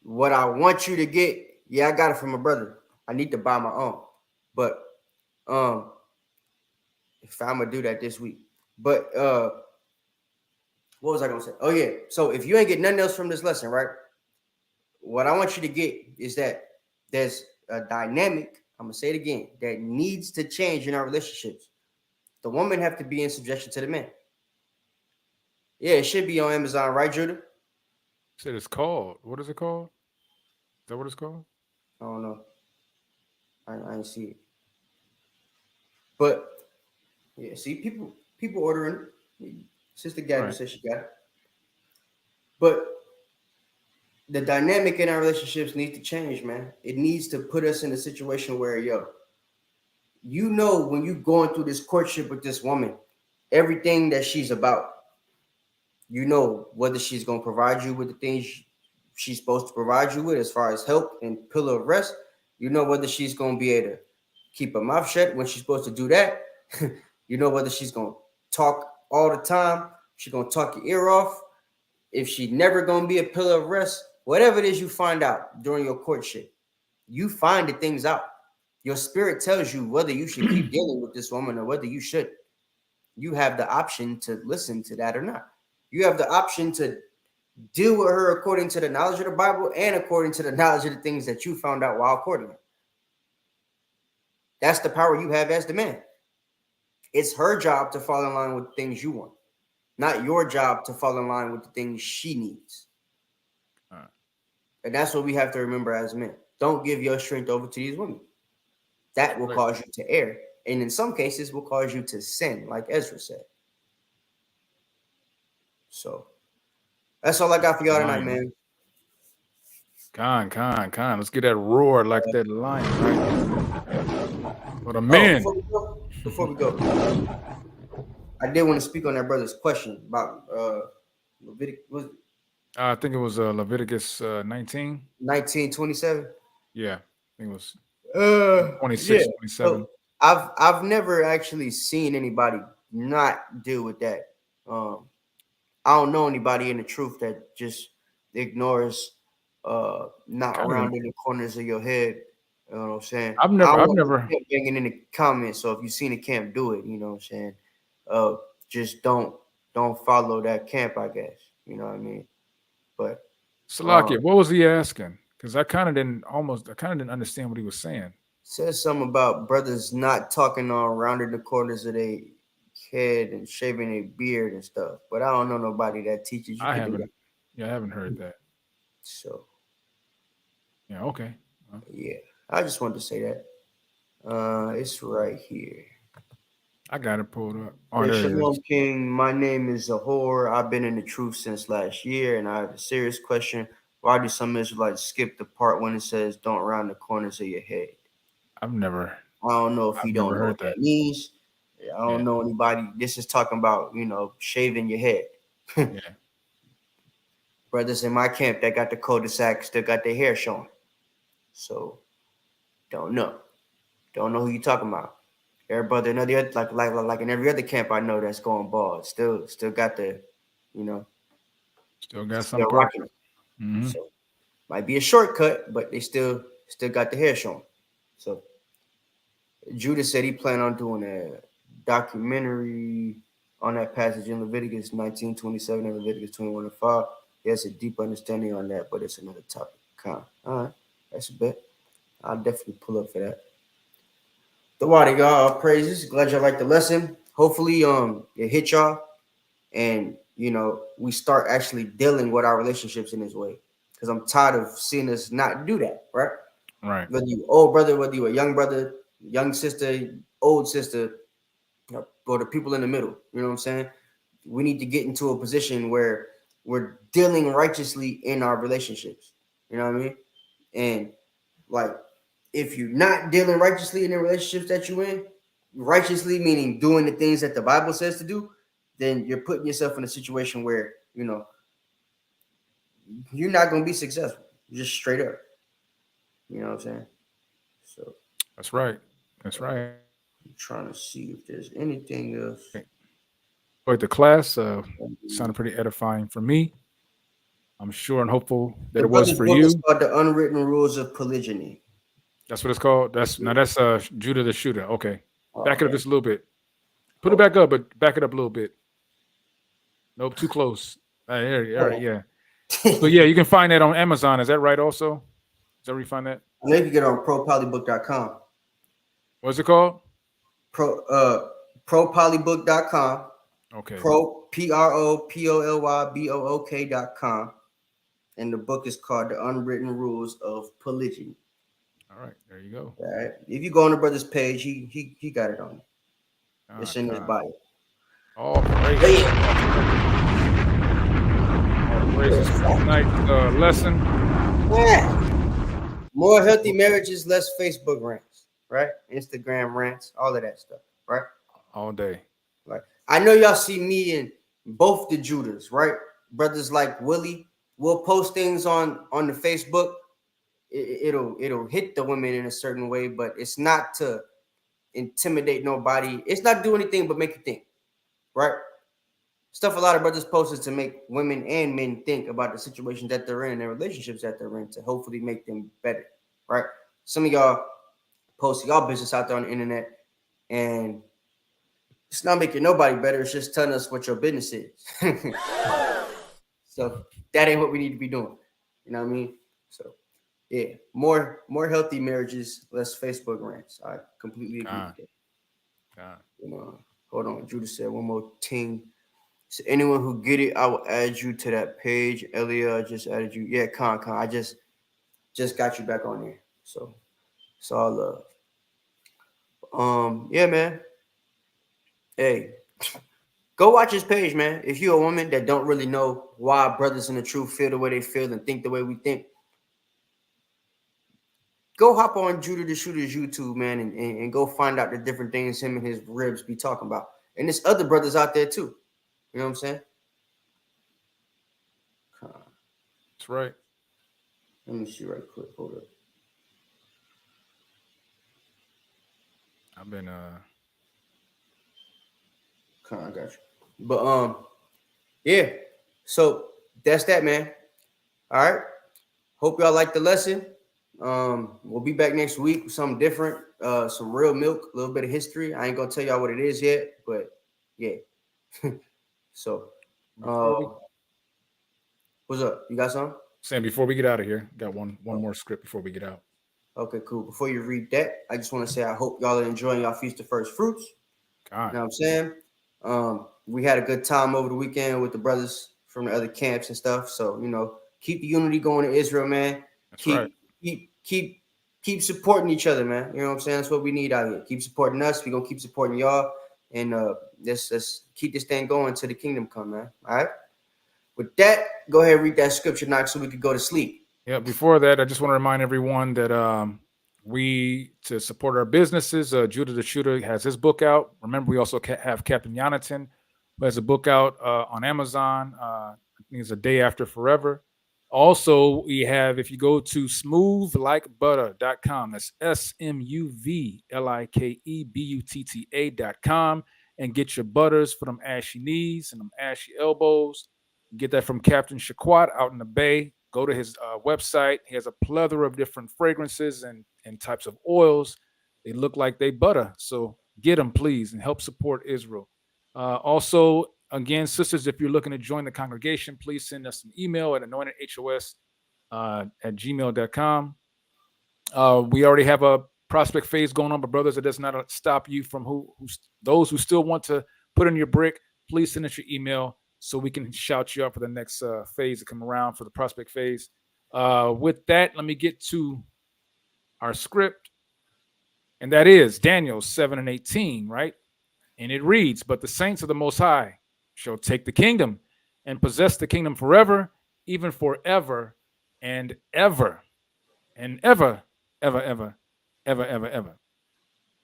what I want you to get, I got it from a brother. I need to buy my own, but if I'm gonna do that this week. But what was I gonna say? Oh yeah. So if you ain't get nothing else from this lesson, right? What I want you to get is that there's a dynamic, I'm gonna say it again, that needs to change in our relationships. The woman have to be in subjection to the man. Yeah, it should be on Amazon, right, Judah? Said it's called. What is it called? Is that what it's called? I don't know. I ain't see it. But yeah, see, people ordering it. Sister Gabby said she got it. But the dynamic in our relationships needs to change, man. It needs to put us in a situation where, when you're going through this courtship with this woman, everything that she's about, whether she's going to provide you with the things she's supposed to provide you with as far as help and pillow of rest, whether she's going to be able to keep her mouth shut when she's supposed to do that, whether she's going to talk all the time, she's going to talk your ear off, if she's never going to be a pillar of rest, whatever it is you find out during your courtship, you find the things out. Your spirit tells you whether you should keep dealing with this woman or whether you should. You have the option to listen to that or not. You have the option to deal with her according to the knowledge of the Bible and according to the knowledge of the things that you found out while courting her. That's the power you have as the man. It's her job to fall in line with the things you want, not your job to fall in line with the things she needs. And that's what we have to remember as men. Don't give your strength over to these women. That will cause you to err. And in some cases will cause you to sin, like Ezra said. So that's all I got for y'all tonight, man. Con. Let's get that roar like that lion, right? For the men. Before we go, I did want to speak on that brother's question about Leviticus. I think it was Leviticus 19. 19:27. Yeah, I think it was 26, 27. So I've never actually seen anybody not deal with that. I don't know anybody in the truth that just ignores not rounding the corners of your head. You know what I'm saying? I've never banging in the comments. So if you seen a camp do it, you know what I'm saying? Just don't follow that camp, I guess. You know what I mean? But Salakia, what was he asking? Because I kind of didn't understand what he was saying. Says something about brothers not talking on rounding the corners of their head and shaving their beard and stuff. But I don't know nobody that teaches you. I haven't heard that. So yeah, okay. Yeah, I just wanted to say that. It's right here. I got it pulled up. Shalom King, my name is Zahor. I've been in the truth since last year, and I have a serious question. Why do some Israelites skip the part when it says don't round the corners of your head? I don't know if you don't know what that means. I don't know anybody. This is talking about, shaving your head. Yeah. Brothers in my camp that got the cul-de-sac still got their hair showing. So don't know who you talking about. Every brother in other like in every other camp I know that's going bald. Still got the, still got some rocking it. So might be a shortcut, but they still still got the hair showing. So Judah said he planned on doing a documentary on that passage in Leviticus 19:27 and Leviticus 21:5. He has a deep understanding on that, but it's another topic. All right, that's a bet. I'll definitely pull up for that. The water, y'all. All praises. Glad y'all liked the lesson. Hopefully, it hit y'all, and we start actually dealing with our relationships in this way. Because I'm tired of seeing us not do that, right? Right. Whether you old brother, whether you a young brother, young sister, old sister, or the people in the middle. You know what I'm saying? We need to get into a position where we're dealing righteously in our relationships. You know what I mean? And like, if you're not dealing righteously in the relationships that you're in, righteously meaning doing the things that the Bible says to do, then you're putting yourself in a situation where, you're not going to be successful. Just straight up. You know what I'm saying? So that's right. That's right. I'm trying to see if there's anything else. But the class sounded pretty edifying for me. I'm sure and hopeful that it was for you. It's called The Unwritten Rules of Polygyny. That's what it's called. That's Judah the Shooter. Okay. Back it up just a little bit. Put it back up, but back it up a little bit. Nope, too close. All right, yeah. So yeah, you can find that on Amazon. Is that right also? Is that where you find that? I know you can get it on propolybook.com. What's it called? Propolybook.com. Okay. PROPOLYBOOK.com. And the book is called The Unwritten Rules of Polygyny. All right, there you go. All right. If you go on the brother's page, he got it on. It's in his bio. All praises. All praises for tonight's lesson. Yeah. More healthy marriages, less Facebook rants, right? Instagram rants, all of that stuff, right? All day. Like, I know y'all see me in both the Judahs, right? Brothers like Willie will post things on the Facebook. It'll hit the women in a certain way, but it's not to intimidate nobody. It's not do anything but make you think, right? Stuff a lot of brothers post is to make women and men think about the situation that they're in and the relationships that they're in to hopefully make them better, right? Some of y'all post y'all business out there on the internet, and it's not making nobody better. It's just telling us what your business is. So that ain't what we need to be doing. You know what I mean? So yeah, more healthy marriages, less Facebook rants. I completely agree with that. Hold on. Judah said one more thing. So anyone who get it, I will add you to that page. Alya'Al just added you. Yeah, Con. I just got you back on there. So it's all love. Yeah, man. Hey, go watch his page, man. If you're a woman that don't really know why brothers in the truth feel the way they feel and think the way we think, go hop on Judah the Shooter's YouTube, man, and go find out the different things him and his ribs be talking about. And there's other brothers out there too. You know what I'm saying? That's right. Let me see right quick. Hold up. I've been I got you. But yeah. So that's that, man. All right. Hope y'all like the lesson. We'll be back next week with something different. Some real milk, a little bit of history. I ain't gonna tell y'all what it is yet, but yeah. So what's up? You got something? Sam, before we get out of here, got one more script before we get out. Okay, cool. Before you read that, I just want to say I hope y'all are enjoying y'all Feast of First Fruits. You know what I'm saying? We had a good time over the weekend with the brothers from the other camps and stuff. So, keep the unity going in Israel, man. That's right. Keep supporting each other, man. You know what I'm saying? That's what we need out here. Keep supporting us. We're gonna keep supporting y'all. And let's keep this thing going till the kingdom come, man. All right. With that, go ahead and read that scripture, Knox, so we could go to sleep. Yeah. Before that, I just want to remind everyone that to support our businesses, Judah the Shooter has his book out. Remember, we also have Captain Yonatan, who has a book out on Amazon. I think it's A Day After Forever. Also, we have, if you go to smoothlikebutter.com, that's smoothlikebutta.com, and get your butters for them ashy knees and them ashy elbows. Get that from Captain Shaquat out in the Bay. Go to his website. He has a plethora of different fragrances and types of oils. They look like they butter. So get them, please, and help support Israel. Also, again, sisters, if you're looking to join the congregation, please send us an email at anointedhos at gmail.com. We already have a prospect phase going on, but brothers, it does not stop you from those who still want to put in your brick. Please send us your email so we can shout you out for the next phase to come around for the prospect phase. With that, let me get to our script, and that is Daniel 7:18, right? And it reads, "But the saints of the Most High shall take the kingdom and possess the kingdom forever, even forever and ever, and ever, ever, ever, ever, ever, ever."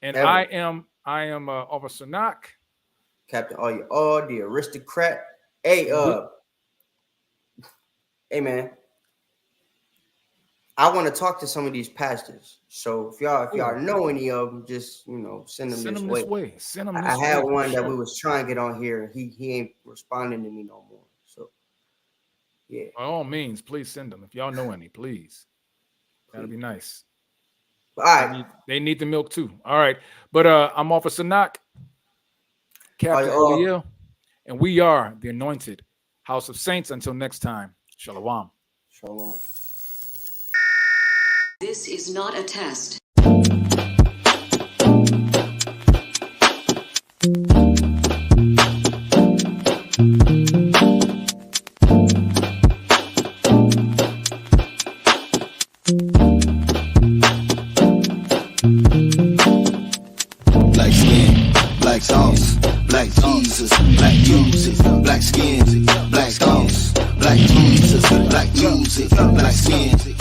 And ever. I am Officer Knock, Captain Alya'Al, the aristocrat. Hey, hey, man. I want to talk to some of these pastors. So if y'all know any of them, just send them this way. Send them this I way. had one that we was trying to get on here, and he ain't responding to me no more. So yeah. By all means, please send them. If y'all know any, please. That'd be nice. All right. They need the milk too. All right. But I'm Officer Knock, Captain Alya'Al, and we are the Anointed House of Saints. Until next time, Shalom. Shalom. This is not a test. Black skin, black sauce, black Jesus, black music, black skin, black sauce, black Jesus, black music, black skin.